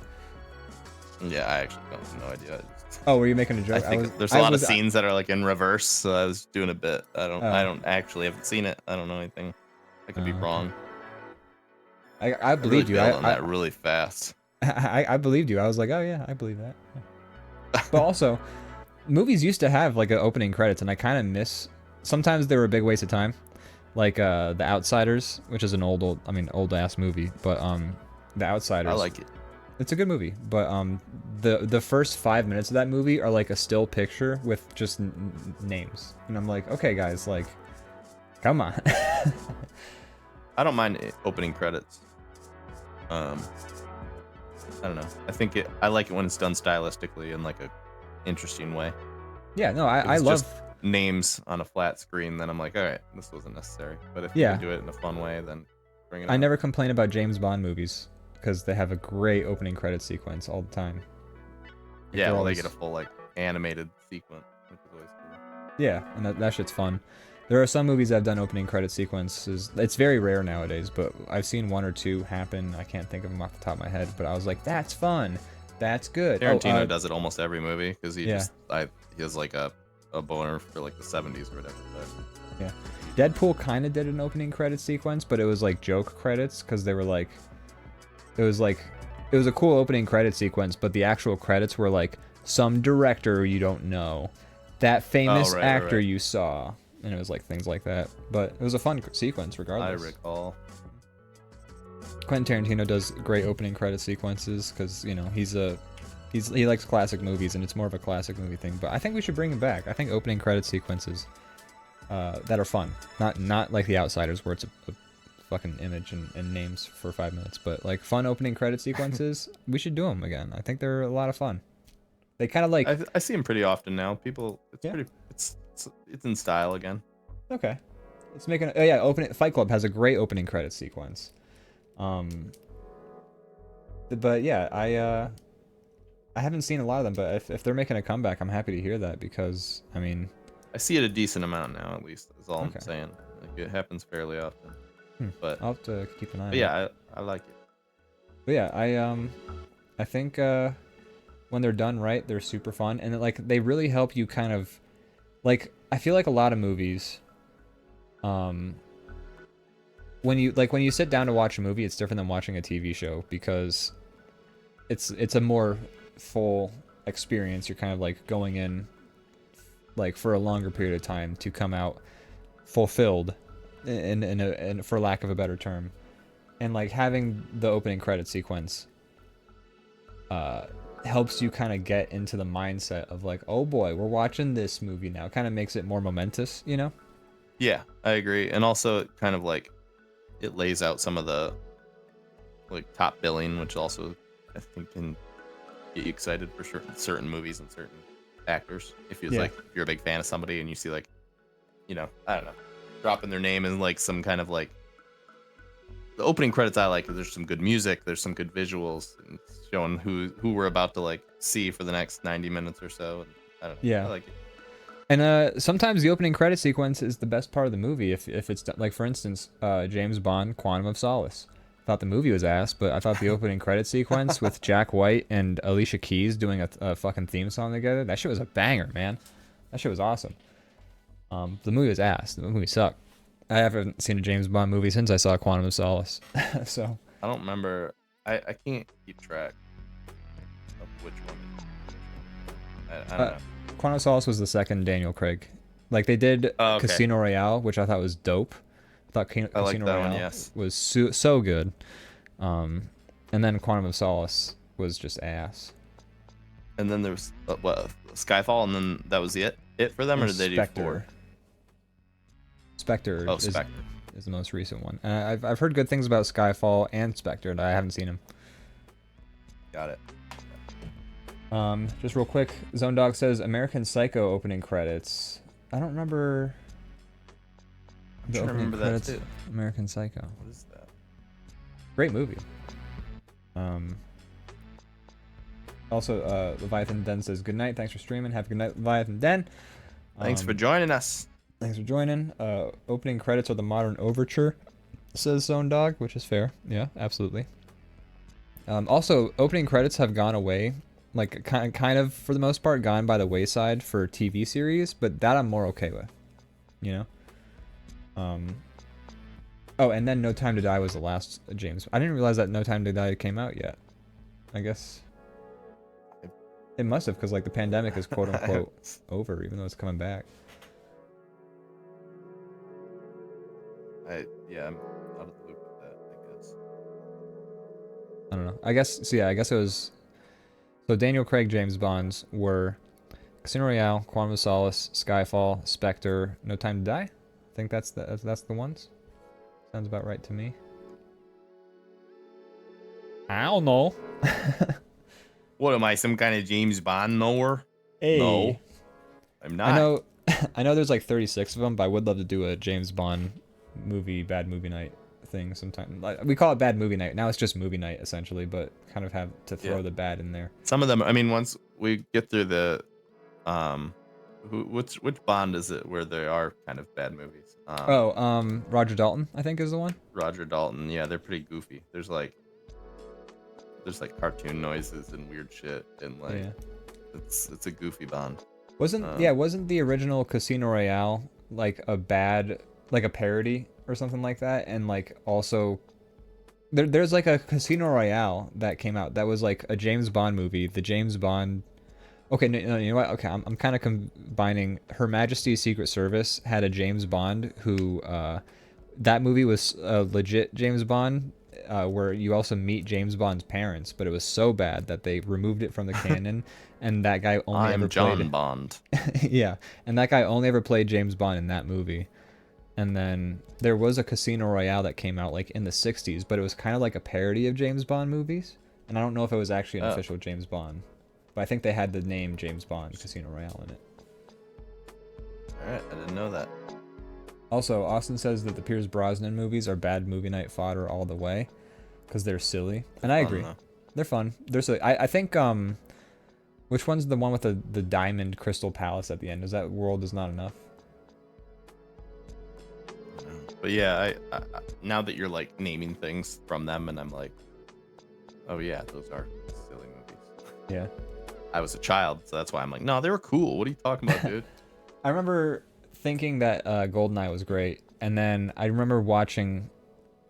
Yeah, I actually don't have no idea. Oh, were you making a I joke? think there's a lot of scenes that are like in reverse, so I was doing a bit. I Oh. don't actually haven't seen it. I don't know anything. I could be Okay. wrong. I I believed you. bailed on that really fast. I believed you. I was like, oh yeah, I believe that. Yeah. But also, movies used to have like an opening credits, and I kind of miss. Sometimes they were a big waste of time, like The Outsiders, which is an old ass movie. But The Outsiders. I like it. It's a good movie, but the first 5 minutes of that movie are like a still picture with just names, and I'm like, okay, guys, like, come on. I don't mind opening credits. I don't know. I like it when it's done stylistically in like a interesting way. Yeah, no, If I it's love. just names on a flat screen, then I'm like, all right, this wasn't necessary. But if Yeah. you can do it in a fun way, then bring it I on. never complain about James Bond movies because they have a great opening credit sequence all the time. Like, Yeah, they're well, always- they get a full like animated sequence, which is always cool. Yeah, and that shit's fun. There are some movies that have done opening credit sequences. It's very rare nowadays, but I've seen one or two happen. I can't think of them off the top of my head, but I was like, that's fun. That's good. Tarantino does it almost every movie because he Yeah. he has like a boner for like the 70s or whatever. But Deadpool kind of did an opening credit sequence, but it was like joke credits because they were like, it was a cool opening credit sequence, but the actual credits were like some director you don't know, that famous right, actor right. you saw, and it was like things like that. But it was a fun sequence I regardless. recall. Quentin Tarantino does great opening credit sequences because, you know, he likes classic movies and it's more of a classic movie thing. But I think we should bring him back. I think opening credit sequences that are fun, not like The Outsiders where it's a fucking image and names for 5 minutes. But like fun opening credit sequences, we should do them again. I think they're a lot of fun. They kind of like I see them pretty often now. People, Yeah. it's in style again. okay. Let's make an oh yeah. Opening Fight Club has a great opening credit sequence. But yeah, I haven't seen a lot of them. But if they're making a comeback, I'm happy to hear that because I mean. I see it a decent amount now, at least. Is all Okay. I'm saying. Like, it happens fairly often. But, I'll have to keep an eye on but it. yeah, I like it. But yeah, I think when they're done right, they're super fun, and like they really help you kind of, like I feel like a lot of movies, when you sit down to watch a movie, it's different than watching a TV show because it's a more full experience. You're kind of like going in, like for a longer period of time to come out fulfilled, in for lack of a better term. And like having the opening credit sequence helps you kind of get into the mindset of like, oh boy, we're watching this movie now. Kind of makes it more momentous, you know? Yeah, I agree. And also, it kind of like it lays out some of the like top billing, which also I think can get you excited for certain movies and certain actors. If you Yeah. like, if you're a big fan of somebody and you see like, you know, I don't know, dropping their name in like some kind of like. The opening credits I like, 'cause there's some good music, there's some good visuals, and it's showing who we're about to like see for the next 90 minutes or so. And I don't know. Yeah. I like it. And sometimes the opening credit sequence is the best part of the movie if it's done. Like for instance, James Bond: Quantum of Solace. Thought the movie was ass, but I thought the opening credit sequence with Jack White and Alicia Keys doing a fucking theme song together, that shit was a banger, man. That shit was awesome. The movie was ass. The movie sucked. I haven't seen a James Bond movie since I saw Quantum of Solace. So I don't remember. I can't keep track of which one. I don't know. Quantum of Solace was the second Daniel Craig. Like they did Oh, okay. Casino Royale, which I thought was dope. I thought I like Casino that Royale one, yes. was so good. And then Quantum of Solace was just ass. And then there was what, Skyfall, and then that was it for them, or did they do four? Spectre Oh, Spectre. is the most recent one. And I've heard good things about Skyfall and Spectre, and I haven't seen them. Got it. Just real quick, Zone Dog says American Psycho opening credits. I don't remember I'm the trying to opening remember that credits. too. American Psycho. What is that? Great movie. Also, Leviathan Den says good night. Thanks for streaming. Have a good night, Leviathan Den. Thanks for joining us. Thanks for joining. Opening credits are the modern overture, says Zone Dog, which is fair. Yeah, absolutely. Also, opening credits have gone away, like kind of for the most part, gone by the wayside for TV series, but that I'm more okay with. You know. Oh, and then No Time to Die was the last James. I didn't realize that No Time to Die came out yet. I guess it must have, because like the pandemic is quote unquote over, even though it's coming back. Yeah, I'm out of the loop with that, I guess. I don't know. I guess so. Yeah, I guess it was. So Daniel Craig James Bonds were Casino Royale, Quantum of Solace, Skyfall, Spectre, No Time to Die. I think that's the ones. Sounds about right to me. I don't know. What am I, some kind of James Bond knower? Hey. No, I'm not. I know. I know. There's like 36 of them, but I would love to do a James Bond movie, bad movie night thing sometime. Like, we call it bad movie night. Now it's just movie night essentially, but kind of have to throw Yeah. the bad in there. Some of them, I mean, once we get through the, which Bond is it where there are kind of bad movies? Roger Dalton, I think is the one. Roger Dalton. Yeah, they're pretty goofy. There's like cartoon noises and weird shit, and like Yeah. it's a goofy Bond. Wasn't the original Casino Royale like a parody or something like that? And like also there's like a Casino Royale that came out that was like a James Bond movie. The James Bond. Okay, no, you know what? Okay, I'm kind of combining. Her Majesty's Secret Service had a James Bond who that movie was a legit James Bond. Where you also meet James Bond's parents, but it was so bad that they removed it from the canon, and that guy only ever I'm John played. Bond. Yeah, and that guy only ever played James Bond in that movie. And then there was a Casino Royale that came out like in the 60s, but it was kind of like a parody of James Bond movies. And I don't know if it was actually an Oh. official James Bond. But I think they had the name James Bond Casino Royale in it. All right, I didn't know that. Also, Austin says that the Pierce Brosnan movies are bad movie night fodder all the way because they're silly. And I agree. though. They're fun. They're silly. I think which one's the one with the diamond crystal palace at the end? Is that World Is Not Enough? But yeah, I now that you're like naming things from them, and I'm like, oh yeah, those are silly movies. Yeah. I was a child, so that's why I'm like, no, they were cool. What are you talking about, dude? I remember thinking that GoldenEye was great, and then I remember watching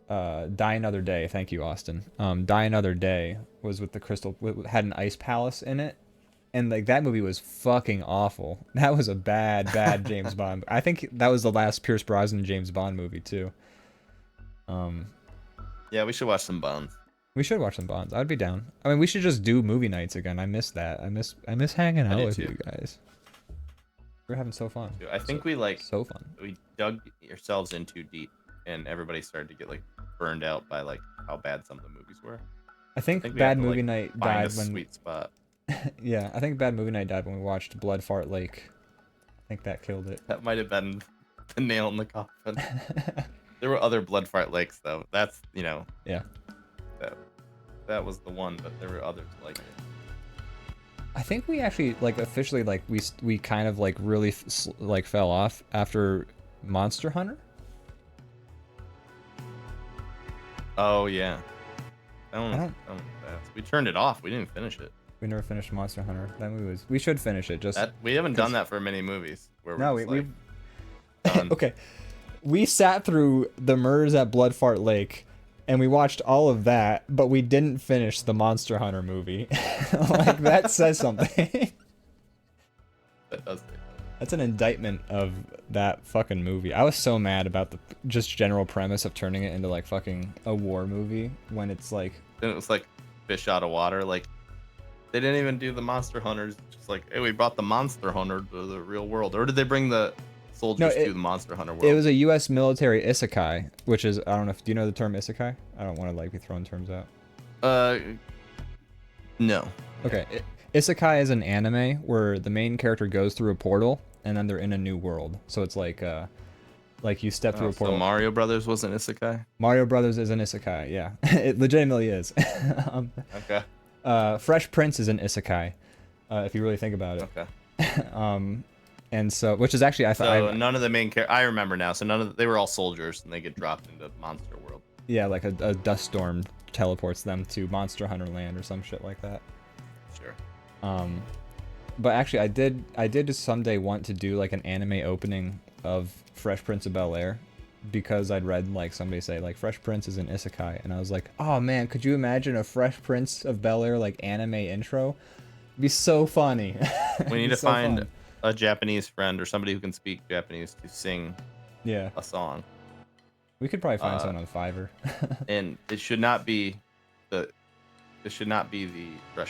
Die Another Day. Thank you, Austin. Die Another Day was with the crystal, had an ice palace in it, and like that movie was fucking awful. That was a bad James Bond. I think that was the last Pierce Brosnan James Bond movie too. Yeah, we should watch some Bones. We should watch some Bonds. I'd be down. I mean, we should just do movie nights again. I miss that. I miss hanging out do with too. you guys. We're having so fun. I think we like So fun. we dug ourselves in too deep, and everybody started to get like burned out by like how bad some of the movies were. I think we have Bad to, Movie like, Night Find died a when sweet spot. yeah, I think Bad Movie Night died when we watched Blood Fart Lake. I think that killed it. That might have been the nail in the coffin. There were other blood fart lakes though. That's Yeah. that was the one, but there were others like it. I think we actually like officially like we kind of like really like fell off after Monster Hunter. Oh yeah. I I don't. don't- We turned it off. We didn't finish it. We never finished Monster Hunter. That movie was. We should finish it. Just We haven't done that for many movies. Where no, we're we just like, done. okay. We sat through the murders at Blood Fart Lake, and we watched all of that, but we didn't finish the Monster Hunter movie. Like that says something. That does. That's an indictment of that fucking movie. I was so mad about the just general premise of turning it into like fucking a war movie when it's like Then it was like fish out of water. Like they didn't even do the monster hunters. Just like, hey, we brought the monster hunter to the real world, or did they bring the soldiers to the monster hunter world? it was a U.S. military isekai, which is I don't know if do you know the term isekai? I don't want to like be throwing terms out. No. Okay, isekai is an anime where the main character goes through a portal and then they're in a new world. So it's like you step through a portal. So Mario Brothers wasn't isekai. Mario Brothers is an isekai, yeah. It legitimately is. Okay. Fresh Prince is an isekai, if you really think about it. Okay. And so, which is actually, I So thought, none of the main characters. I remember now. So they were all soldiers, and they get dropped into monster world. yeah, like a dust storm teleports them to Monster Hunter Land or some shit like that. Sure. But actually, I did someday want to do like an anime opening of Fresh Prince of Bel-Air, because I'd read like somebody say like Fresh Prince is an isekai, and I was like, oh man, could you imagine a Fresh Prince of Bel-Air like anime intro? It'd be so funny. We need It'd be to so find fun. a Japanese friend or somebody who can speak Japanese to sing Yeah, a song. we could probably find someone on Fiverr. And it should not be the Fresh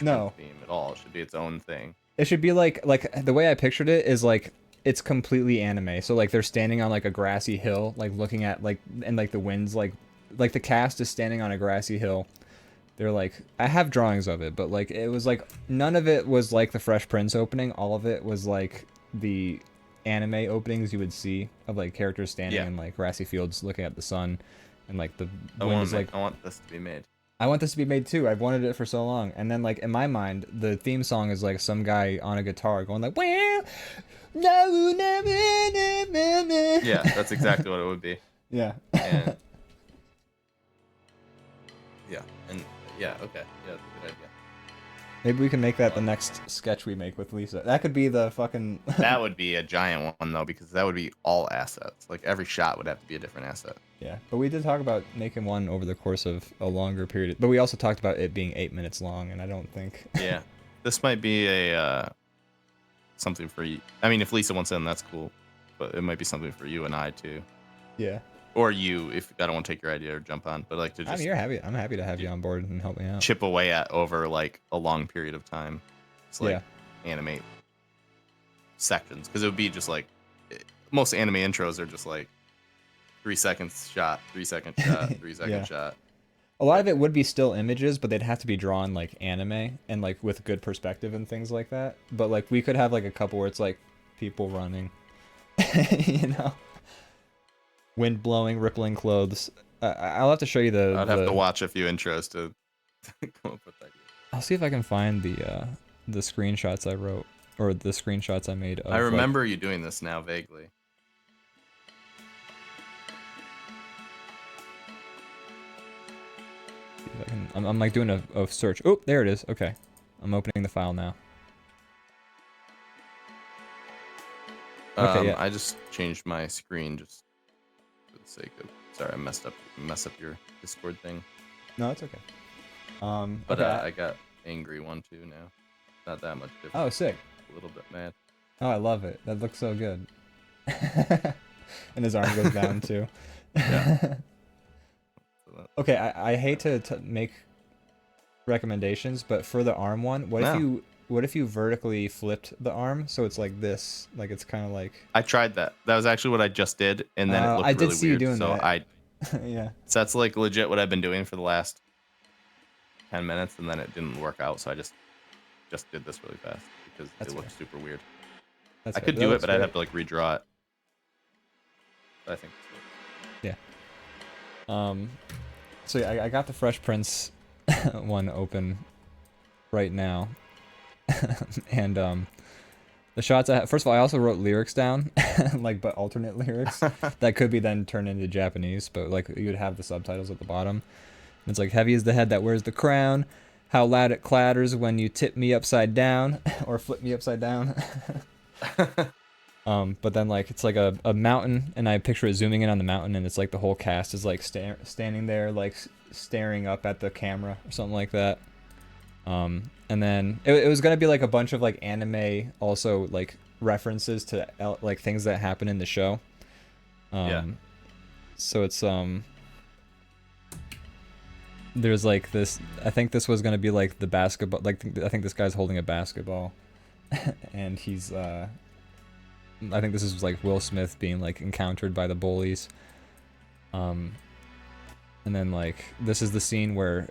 No. Prince theme at all. It should be its own thing. It should be like the way I pictured it is like it's completely anime. So like they're standing on like a grassy hill, like looking at like and like the winds like the cast is standing on a grassy hill. They're like I have drawings of it, but like it was like none of it was like the Fresh Prince opening. All of it was like the anime openings you would see of like characters standing Yeah. in like grassy fields looking at the sun and like the I wind want is like this to be made. I want this to be made too. I've wanted it for so long. And then like in my mind, the theme song is like some guy on a guitar going like, well, no, never. Yeah, that's exactly what it would be. Yeah. And yeah, okay, yeah, that's a good idea. Maybe we can make that the next sketch we make with Lisa. That could be the fucking. That would be a giant one though, because that would be all assets. Like every shot would have to be a different asset. Yeah, but we did talk about making one over the course of a longer period. But we also talked about it being 8 minutes long, and I don't think. Yeah, this might be a something for you. I mean, if Lisa wants in, that's cool, but it might be something for you and I too, Yeah. or you if I don't want to take your idea or jump on, but like to I just mean, you're happy. I'm happy to have you on board and help me out. chip away at over like a long period of time. It's like Yeah. animate sections, because it would be just like most anime intros are just like 3 seconds shot, 3-second shot, 3-second Yeah. shot. A lot of it would be still images, but they'd have to be drawn like anime and like with good perspective and things like that. But like we could have like a couple where it's like people running, you know, wind blowing, rippling clothes. I'll have to show you the. I'd have to watch a few intros to come up with that. I'll see if I can find the screenshots I wrote or the screenshots I made. Of, I remember you doing this now vaguely. I'm like doing a search. Oh, there it is. Okay, I'm opening the file now. Okay, yeah. I just changed my screen just for the sake of. Sorry, I messed up your Discord thing. No, it's okay. But okay. I got angry one too now. Not that much different. Oh, sick. A little bit mad. Oh, I love it. That looks so good. And his arm goes down too. Yeah. Okay, I hate to make recommendations, but for the arm one, what if you vertically flipped the arm so it's like this, like it's kind of like. I tried that. That was actually what I just did, and then it looked I did really see weird. you doing so that. Yeah. So that's like legit what I've been doing for the last 10 minutes, and then it didn't work out, so I just did this really fast because That's it looked fair. super weird. That's I fair. could That do it, looks but I'd great. have to like redraw it. But I think. So yeah, I got the Fresh Prince one open right now, and the shots first of all, I also wrote lyrics down, like but alternate lyrics that could be then turned into Japanese, but like you would have the subtitles at the bottom. And it's like, heavy is the head that wears the crown, how loud it clatters when you tip me upside down or flip me upside down. But then like it's like a mountain, and I picture it zooming in on the mountain, and it's like the whole cast is like standing there like staring up at the camera or something like that. And then it was gonna be like a bunch of like anime also like references to like things that happen in the show. Yeah. So it's there's like this. I think this was gonna be like the basketball. Like I think this guy's holding a basketball, and he's I think this is like Will Smith being like encountered by the bullies. And then like this is the scene where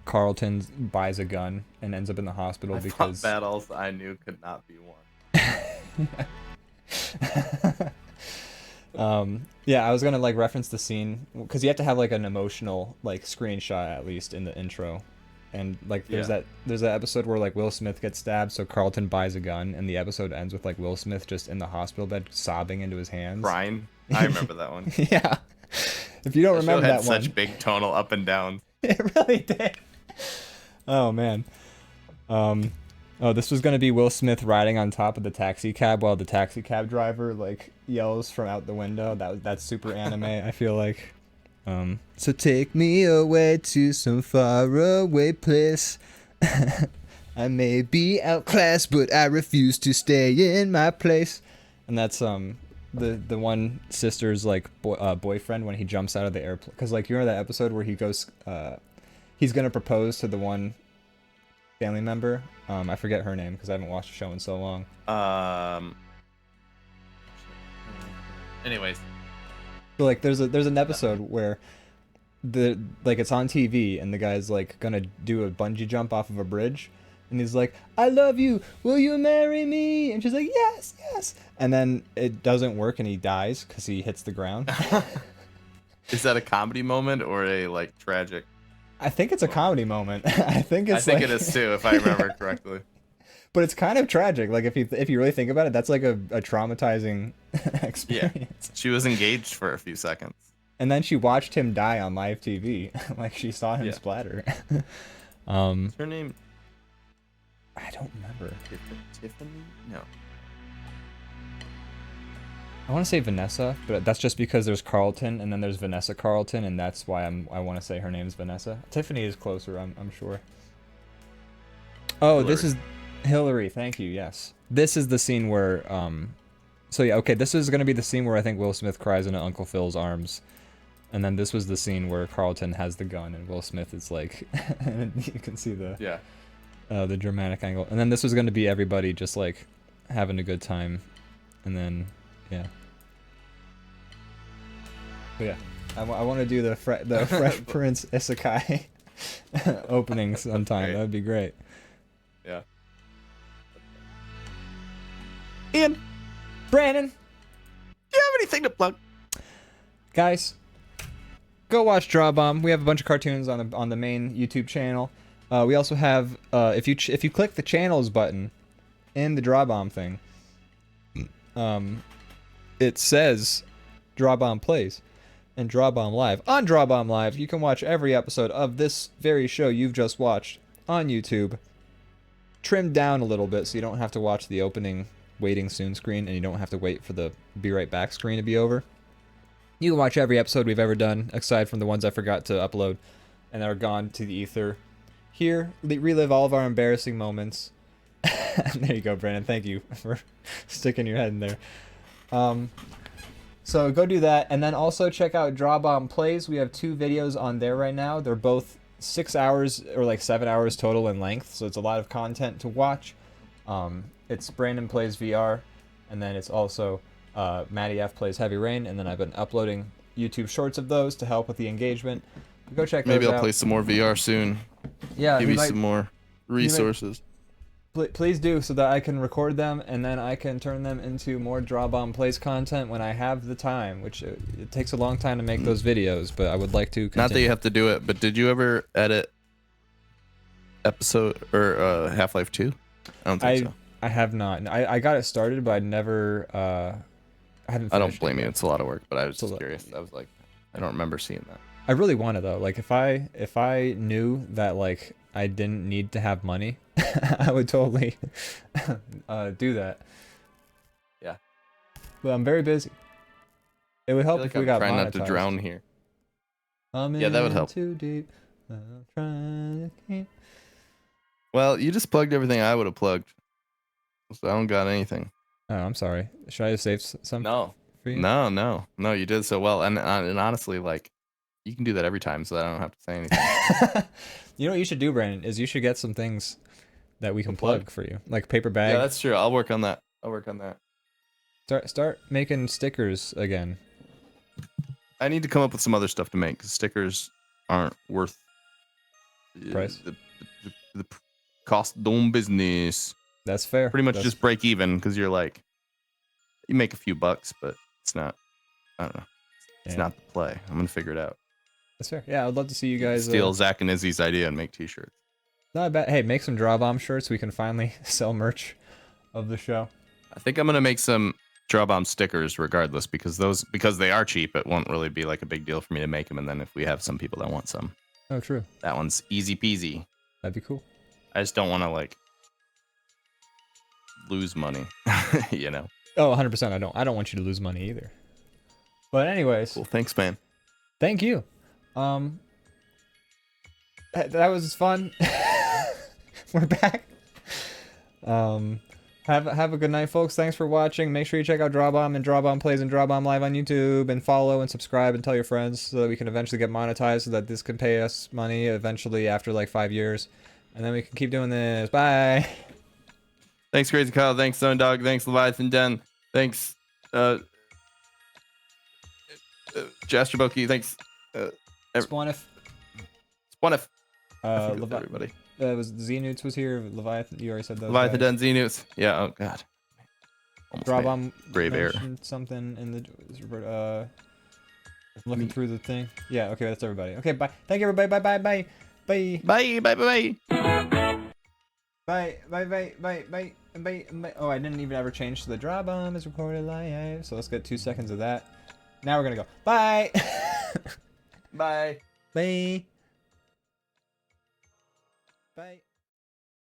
Carlton buys a gun and ends up in the hospital because battles I knew could not be won. Yeah, I was gonna like reference the scene because you have to have like an emotional like screenshot at least in the intro. And like there's that episode where like Will Smith gets stabbed, so Carlton buys a gun, and the episode ends with like Will Smith just in the hospital bed sobbing into his hands. Crying. I remember that one. Yeah. If you don't remember show had that one, such big tonal up and down. it really did. Oh man. Oh, this was gonna be Will Smith riding on top of the taxi cab while the taxi cab driver like yells from out the window. That's super anime. I feel like. So take me away to some faraway place. I may be outclassed, but I refuse to stay in my place. And that's the one sister's like boyfriend when he jumps out of the airplane. Because like you know that episode where he goes, he's gonna propose to the one family member. I forget her name because I haven't watched the show in so long. Anyways. So like there's an episode where it's on TV and the guy's like gonna do a bungee jump off of a bridge, and he's like, I love you, will you marry me? And she's like, yes, yes. And then it doesn't work and he dies because he hits the ground. Is that a comedy moment or a like tragic? I think it's a comedy moment. I think it is too, if I remember correctly. But it's kind of tragic. Like if you really think about it, that's like a traumatizing experience. Yeah. She was engaged for a few seconds. And then she watched him die on live TV. Like she saw him splatter. What's her name? I don't remember. Tiffany? No. I want to say Vanessa, but that's just because there's Carlton and then there's Vanessa Carlton, and that's why I want to say her name's Vanessa. Tiffany is closer, I'm sure. Oh, Hillary. This is Hillary. Thank you. Yes. This is the scene where so yeah, okay, this is going to be the scene where I think Will Smith cries into Uncle Phil's arms. And then this was the scene where Carlton has the gun and Will Smith is like and you can see the dramatic angle. And then this was going to be everybody just like having a good time. And then yeah. But yeah, I want to do the Fresh Prince Isekai opening sometime. Great. That'd be great. Yeah. Ian, Brandon, do you have anything to plug? guys, go watch Draw Bomb. We have a bunch of cartoons on the main YouTube channel. We also have if you click the channels button in the Draw Bomb thing, it says Draw Bomb Plays and Draw Bomb Live. On Draw Bomb Live, you can watch every episode of this very show you've just watched on YouTube, trimmed down a little bit so you don't have to watch the opening waiting soon screen and you don't have to wait for the be right back screen to be over. You can watch every episode we've ever done, aside from the ones I forgot to upload and that are gone to the ether. Here, relive all of our embarrassing moments. There you go, Brandon. Thank you for sticking your head in there. So go do that, and then also check out Draw Bomb Plays. We have 2 videos on there right now. They're both 6 hours or like 7 hours total in length, so it's a lot of content to watch. It's Brandon Plays VR, and then it's also Matty F Plays Heavy Rain, and then I've been uploading YouTube shorts of those to help with the engagement. Go check Maybe those I'll out. play some more VR soon. Yeah, Give you you might- some more resources. Please do, so that I can record them and then I can turn them into more Draw Bomb Plays content when I have the time, which it takes a long time to make those videos, but I would like to continue. Not that you have to do it, but did you ever edit episode or Half-Life 2? I don't think so. I have not. I got it started, but I never I haven't I don't finished blame it you. yet. It's a lot of work, but I was It's a just lot. curious. I was like, I don't remember seeing that. I really want it though. Like if I knew that like I didn't need to have money, I would totally do that. Yeah. But I'm very busy. It would I help feel like if we I'm got trying monetized. not to drown here. I'm Yeah, that would in help. Too deep. I'm trying to keep... Well, you just plugged everything I would have plugged, so I don't got anything. Oh, I'm sorry. Should I have saved some No, for you? no. You did so well, and honestly, like, you can do that every time, so that I don't have to say anything. You know what you should do, Brandon, is you should get some things that we can plug? plug for you, like paper bag. Yeah, that's true. I'll work on that. Start making stickers again. I need to come up with some other stuff to make because stickers aren't worth Price? The cost doing business. That's fair. Pretty much That's- just break even because you're like, you make a few bucks, but it's not. I don't know. It's Yeah. not the play. I'm gonna figure it out. That's fair. Yeah, I'd love to see you guys Steal Zach and Izzy's idea and make T-shirts. Not bad. Hey, make some Draw Bomb shirts. We can finally sell merch of the show. I think I'm gonna make some Draw Bomb stickers regardless because they are cheap. It won't really be like a big deal for me to make them. And then if we have some people that want some, Oh, true. that one's easy peasy. That'd be cool. I just don't want to like lose money, you know. Oh, 100%. I don't want you to lose money either. But anyways, Cool. Thanks, man. thank you. That was fun. We're back. Have a good night, folks. Thanks for watching. Make sure you check out Draw Bomb and Draw Bomb Plays and Draw Bomb Live on YouTube, and follow and subscribe and tell your friends so that we can eventually get monetized, so that this can pay us money eventually after like 5 years, and then we can keep doing this. Bye. Thanks, Crazy Kyle. Thanks, Stone Dog. Thanks, Leviathan Den. Thanks, Jastroboki. Thanks, Swanif. Swanif. Everybody. Was Xenoots was here. Leviathan. You already said those. Leviathan guys. Den, Xenoots. Yeah. Oh God. Almost Draw made it. Bomb Brave air. mentioned something in the looking through the thing. Yeah, okay, that's everybody. Okay, bye. Thank you, everybody. Bye. Bye. Bye. Bye. Bye. Bye. Oh, I didn't even ever change to the Draw Bomb is recorded live. So let's get 2 seconds of that. Now we're gonna go. Bye. Bye. Bye. Bye.